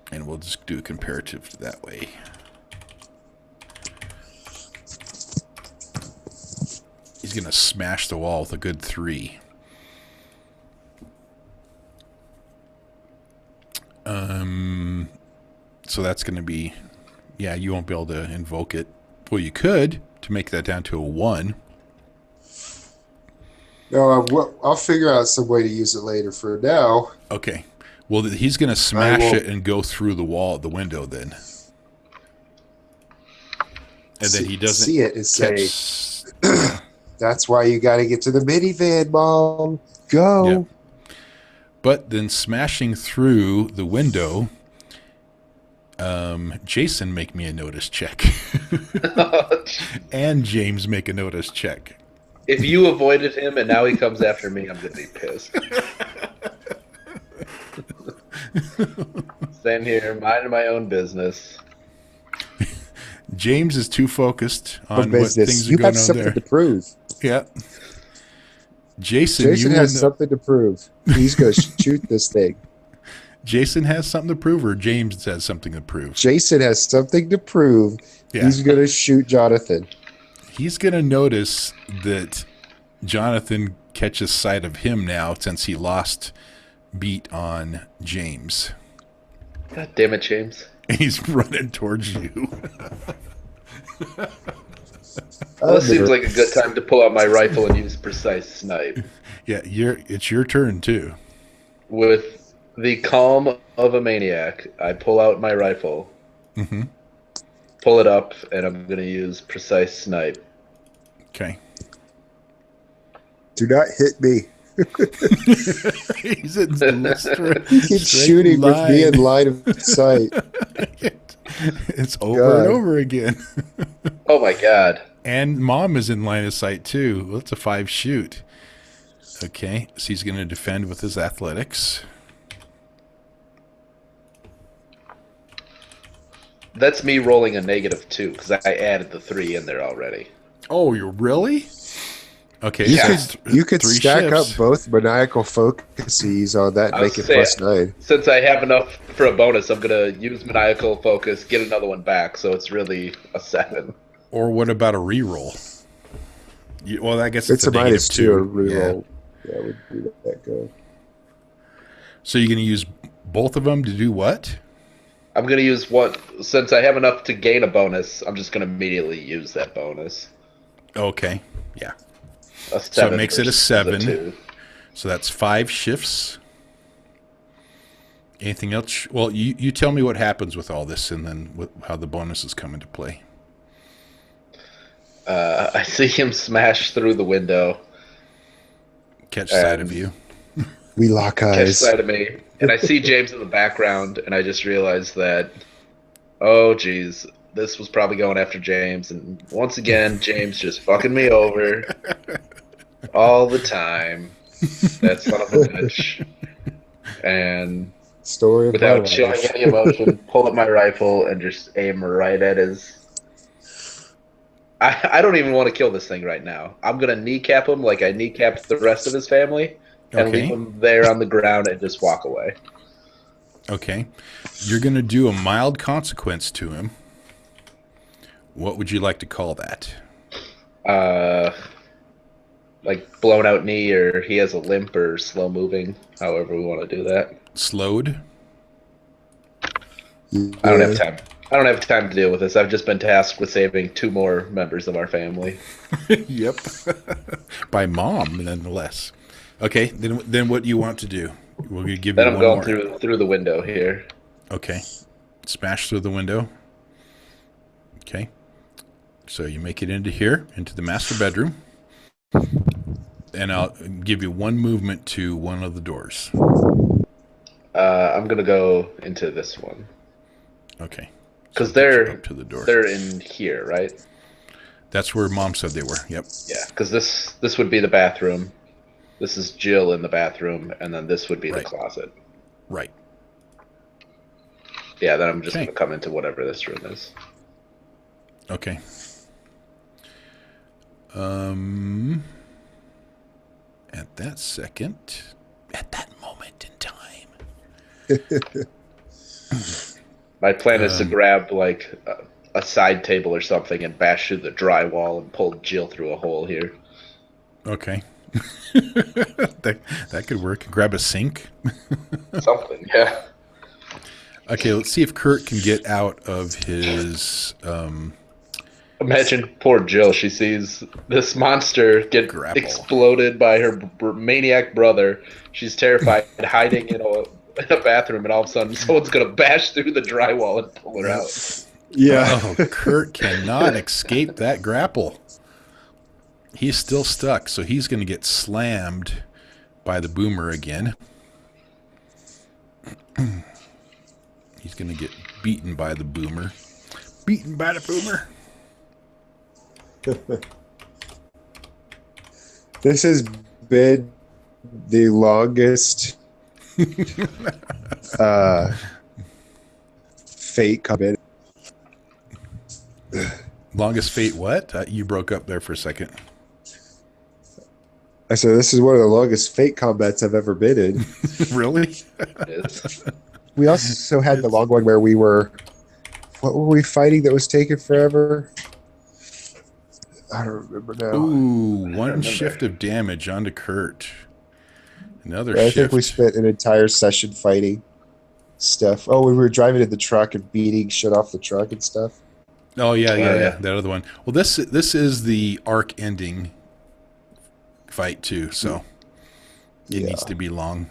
And we'll just do a comparative that way. He's going to smash the wall with a good 3. So that's going to be... Yeah, you won't be able to invoke it. Well, you could, to make that down to a 1. No, I'll figure out some way to use it later. For now... Okay. Well, he's going to smash it and go through the wall, the window then. And then he doesn't see it and say, "That's why you got to get to the minivan, Mom. Go." Yep. But then smashing through the window, Jason, make me a notice check. And James, make a notice check. If you avoided him and now he comes after me, I'm going to be pissed. Staying here, minding my own business. James is too focused on what things you are going have on something there. To prove. Yeah. Jason has something to prove. He's going to shoot this thing. Jason has something to prove, or James has something to prove? Jason has something to prove. Yeah. He's going to shoot Jonathan. He's going to notice that Jonathan catches sight of him now since he lost beat on James. God damn it, James. And he's running towards you. Well, this seems like a good time to pull out my rifle and use precise snipe. Yeah, it's your turn too. With the calm of a maniac, I pull out my rifle, pull it up, and I'm going to use precise snipe. Okay. Do not hit me. He's in He keeps shooting with me in line of sight. It's over and over again. Oh my god. And Mom is in line of sight too. Well, it's a 5 shoot. Okay, so he's going to defend with his athletics. That's me rolling a -2 because I added the 3 in there already. Oh, you're really? Okay, you could stack shifts. up both maniacal focuses on that and make it +9. Since I have enough for a bonus, I'm going to use maniacal focus, get another one back, so it's really a 7. Or what about a reroll? Well, I guess it's a -2 reroll. Yeah, would do that go. So you're going to use both of them to do what? I'm going to use one. Since I have enough to gain a bonus, I'm just going to immediately use that bonus. Okay, yeah. So it makes it a 7. So that's 5 shifts. Anything else? Well, you tell me what happens with all this and then how the bonuses come into play. I see him smash through the window. Catch sight of you. We lock eyes. Catch sight of me. And I see James in the background, and I just realized that, oh, geez, this was probably going after James. And once again, James just fucking me over all the time. That son of a bitch. And story of without showing any emotion, pull up my rifle and just aim right at his... I don't even want to kill this thing right now. I'm going to kneecap him like I kneecapped the rest of his family and leave him there on the ground and just walk away. Okay. You're going to do a mild consequence to him. What would you like to call that? Like blown out knee, or he has a limp, or slow moving, however we want to do that. Slowed? I don't have time. I don't have time to deal with this. I've just been tasked with saving 2 more members of our family. Yep. By Mom, nonetheless. Okay, then what do you want to do? We're going to give you one more. Then I'm going through the window here. Okay. Smash through the window. Okay. So you make it into here, into the master bedroom. And I'll give you 1 movement to one of the doors. I'm going to go into this one. Okay. Because they're in here, right? That's where Mom said they were. Yep. Yeah, because this would be the bathroom. This is Jill in the bathroom, and then this would be the closet. Right. Yeah, then I'm just going to come into whatever this room is. Okay. At that moment in time. My plan is to grab like a side table or something and bash through the drywall and pull Jill through a hole here. Okay. that could work. Grab a sink. Something, yeah. Okay, let's see if Kurt can get out of his... Imagine poor Jill. She sees this monster get exploded by her maniac brother. She's terrified, hiding in a bathroom, and all of a sudden someone's going to bash through the drywall and pull her out. Yeah. Oh, Kurt cannot escape that grapple. He's still stuck, so he's going to get slammed by the boomer again. He's going to get beaten by the boomer. Beaten by the boomer. This has been the longest fate coming. Longest fate what? You broke up there for a second. I said this is one of the longest fate combats I've ever been in. Really? We also had the long one where we were... What were we fighting that was taking forever? I don't remember now. Ooh, 1 shift of damage onto Kurt. Another I shift. think we spent an entire session fighting stuff. Oh, we were driving in the truck and beating shit off the truck and stuff. Oh, yeah. That other one. Well, this is the arc ending fight, too, so... It needs to be long.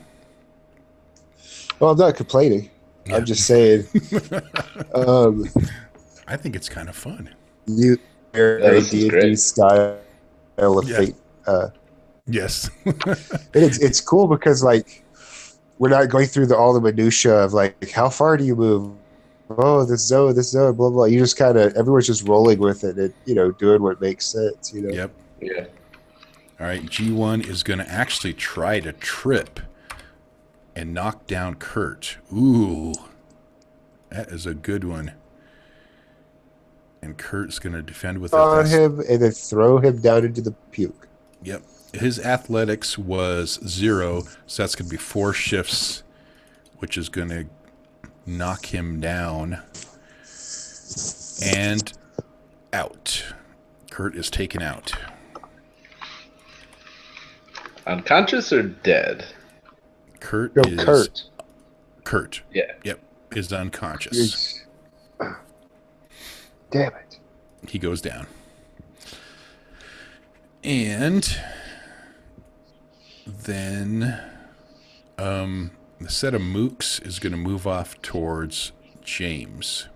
Well, I'm not complaining. Yeah. I'm just saying. I think it's kind of fun. You D&D style of fate. Yes. It's cool because like we're not going through all the minutia of like how far do you move? Oh, this zone, blah blah. You just kind of everyone's just rolling with it and doing what makes sense. Yep. Yeah. All right. G1 is going to actually try to trip and knock down Kurt. Ooh, that is a good one. And Kurt's going to defend with on him and then throw him down into the puke. Yep. His athletics was 0, so that's going to be 4 shifts, which is going to knock him down. And out. Kurt is taken out. Unconscious or dead? Kurt no, is... Kurt. Kurt. Yeah. Yep. Is unconscious. Damn it. He goes down. And then the set of mooks is going to move off towards James.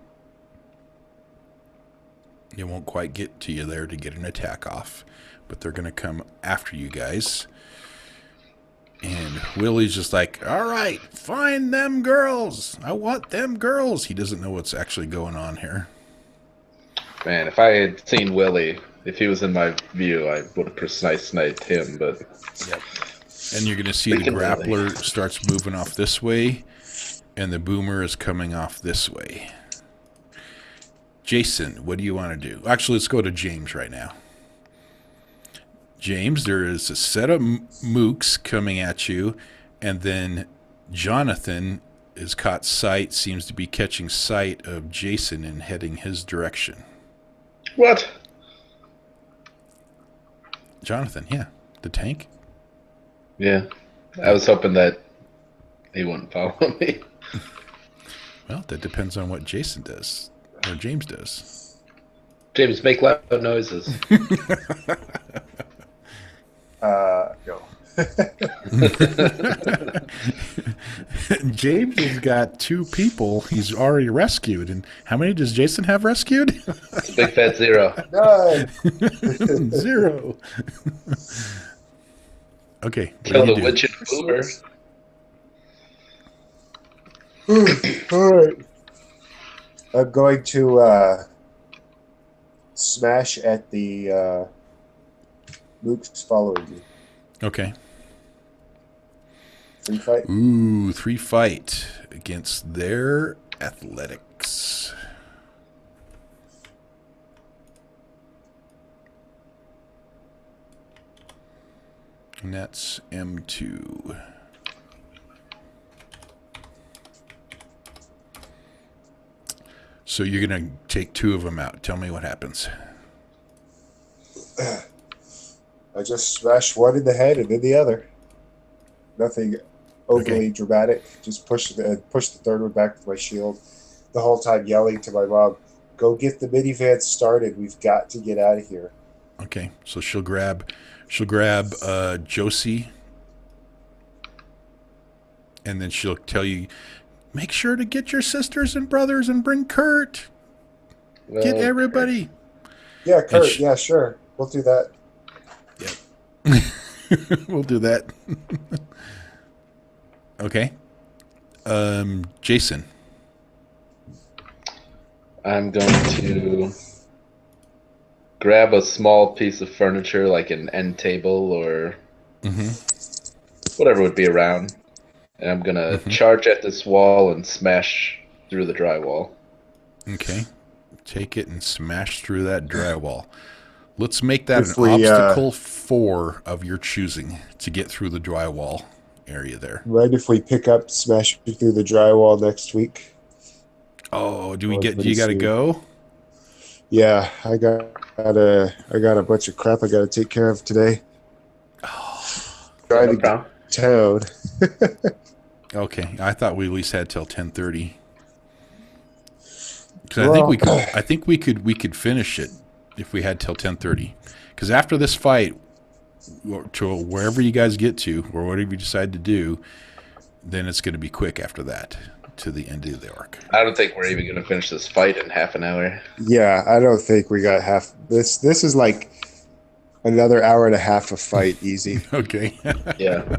They won't quite get to you there to get an attack off, but they're going to come after you guys. And Willie's just like, all right, find them girls. I want them girls. He doesn't know what's actually going on here. Man, if I had seen Willie, if he was in my view, I would have precise sniped him, but... Yep. And you're going to see the grappler starts moving off this way, and the boomer is coming off this way. Jason, what do you want to do? Actually, let's go to James right now. James, there is a set of mooks coming at you, and then Jonathan is caught sight, seems to be catching sight of Jason and heading his direction. What? Jonathan, yeah. The tank? Yeah. I was hoping that he wouldn't follow me. Well, that depends on what Jason does, or James does. James, make loud noises. No. James has got 2 people he's already rescued. And how many does Jason have rescued? Big fat 0. None. 0. Okay. Kill the witch and boomer. All right. I'm going to smash at the mooks following me. Okay. 3 fight. Ooh, 3 fight against their athletics. And that's M2. So you're going to take 2 of them out. Tell me what happens. I just smashed one in the head and then the other. Nothing overly dramatic. Just push the third one back with my shield. The whole time yelling to my mom, "Go get the minivan started. We've got to get out of here." Okay, so she'll grab Josie, and then she'll tell you, make sure to get your sisters and brothers and bring Kurt. Well, get everybody. Yeah, Kurt. Yeah, sure. We'll do that. Yep. We'll do that. Okay. Jason. I'm going to grab a small piece of furniture, like an end table or whatever would be around, and I'm going to charge at this wall and smash through the drywall. Okay. Take it and smash through that drywall. Let's make that an obstacle 4 of your choosing to get through the drywall area there. Right, if we pick up smashing through the drywall next week. Oh, do you got to go? Yeah, I got a bunch of crap I got to take care of today. Driving to town. Okay, I thought we at least had till 10:30. Because I think we could finish it if we had till 10:30. Because after this fight, to wherever you guys get to, or whatever you decide to do, then it's going to be quick after that to the end of the arc. I don't think we're even going to finish this fight in half an hour. Yeah, I don't think we got half. This is like another hour and a half of fight, easy. Okay. Yeah.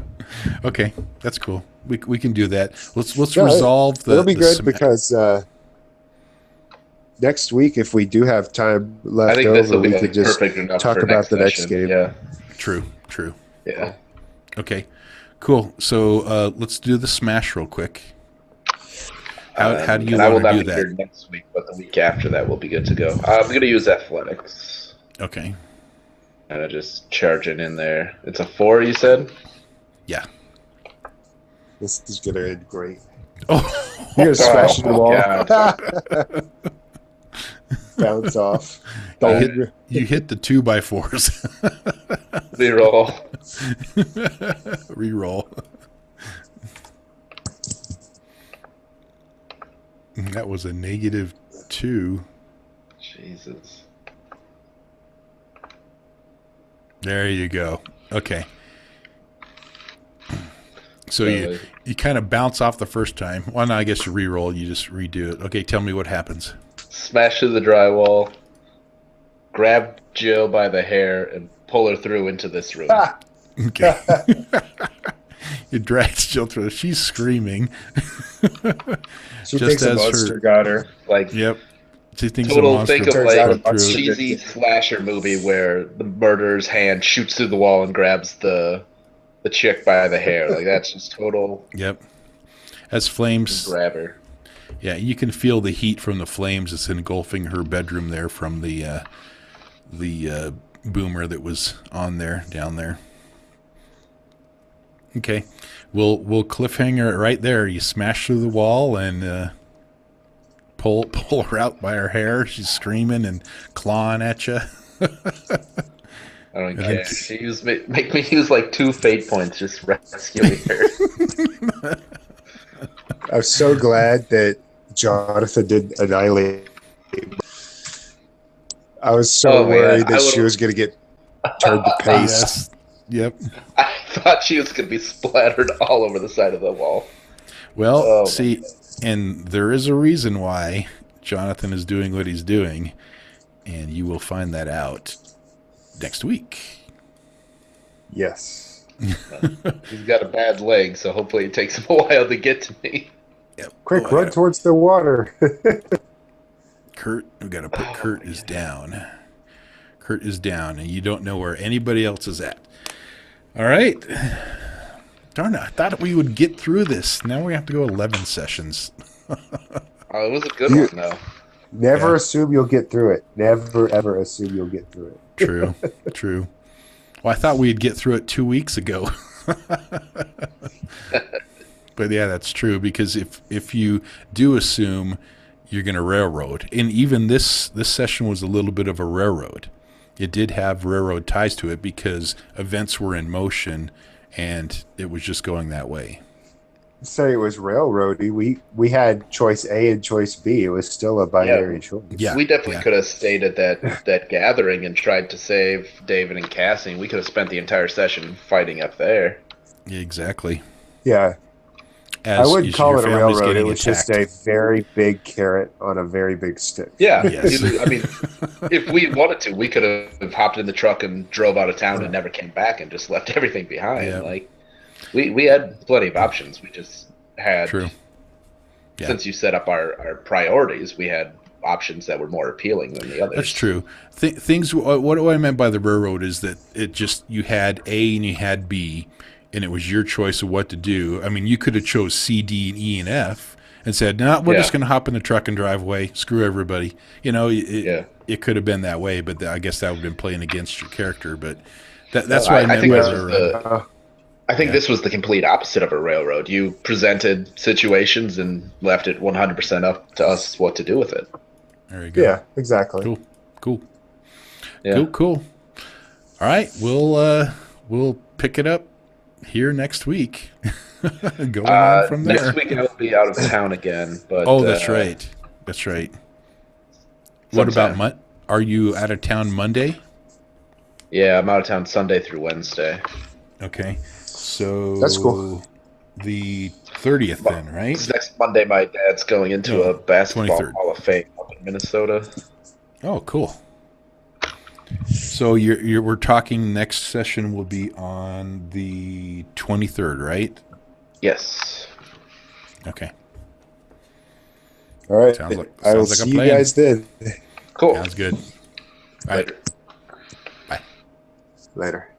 Okay, that's cool. We can do that. Let's resolve the. It'll be good because next week, if we do have time left over, we could just talk about the next game. Yeah. True. Yeah. Okay, cool. So let's do the smash real quick. How do you want to do that? Here next week, but the week after that will be good to go. I'm going to use athletics. Okay. And I just charge it in there. It's a 4, you said? Yeah. This is going to end great. Oh, you're going to smash the wall. Yeah. Bounce off. You hit the 2x4s. Reroll. Reroll. That was a -2. Jesus. There you go. Okay. So you kind of bounce off the first time. Well, no, I guess you re-roll. You just redo it. Okay, tell me what happens. Smash through the drywall. Grab Jill by the hair and pull her through into this room. Okay. You drag Jill through. She's screaming. She thinks a monster got her. Like, yep. She thinks total a monster think of like a cheesy slasher movie where the murderer's hand shoots through the wall and grabs the chick by the hair. Like, that's just total. Yep. As flames grab her. Yeah, you can feel the heat from the flames that's engulfing her bedroom there from the boomer that was on there, down there. Okay, we'll cliffhanger it right there. You smash through the wall and pull her out by her hair. She's screaming and clawing at you. I don't care. Make me use like 2 fate points just rescuing her. I'm so glad that Jonathan did annihilate. I was so worried that she was going to get turned to paste. Yes. Yep. I thought she was going to be splattered all over the side of the wall. Well, see, and there is a reason why Jonathan is doing what he's doing, and you will find that out next week. Yes. He's got a bad leg, so hopefully it takes him a while to get to me. Yep. Quick, run towards the water. Kurt, we got to put Kurt is down. Kurt is down, and you don't know where anybody else is at. All right. Darn it, I thought we would get through this. Now we have to go 11 sessions. It was a good one, though. Never assume you'll get through it. Never, ever assume you'll get through it. True, true. Well, I thought we'd get through it 2 weeks ago. But yeah, that's true, because if you do assume you're going to railroad, and even this session was a little bit of a railroad. It did have railroad ties to it because events were in motion and it was just going that way. Say it was railroady. We had choice A and choice B. It was still a binary choice. Yeah, we definitely could have stayed at that gathering and tried to save David and Cassie. We could have spent the entire session fighting up there. Yeah, exactly. Yeah. I wouldn't call it a railroad. It was attacked. just a very big carrot on a very big stick. Yeah. Yes. I mean, if we wanted to, we could have hopped in the truck and drove out of town and never came back and just left everything behind. Yeah. Like, we had plenty of options. We just had, True. Yeah. Since you set up our priorities, we had options that were more appealing than the others. That's true. Things. What I meant by the railroad is that it just, you had A and you had B, and it was your choice of what to do. I mean, you could have chose C, D, and E, and F and said, no, we're just going to hop in the truck and drive away. Screw everybody. You know, it could have been that way, but I guess that would have been playing against your character. But that's what I meant by the railroad. I think this was the complete opposite of a railroad. You presented situations and left it 100% up to us what to do with it. There you go. Yeah, exactly. Cool. Yeah. Cool. All right, we'll pick it up here next week. Going on from there. Next week I'll be out of town again. But that's right. That's right. What about are you out of town Monday? Yeah, I'm out of town Sunday through Wednesday. Okay. So That's cool. The 30th then, right? This next Monday, my dad's going into a basketball 23rd. Hall of Fame up in Minnesota. Oh, cool. So we're talking next session will be on the 23rd, right? Yes. Okay. All right. Sounds like I will a see you plan. guys then. Cool. Sounds good. All right. Later. Bye. Later.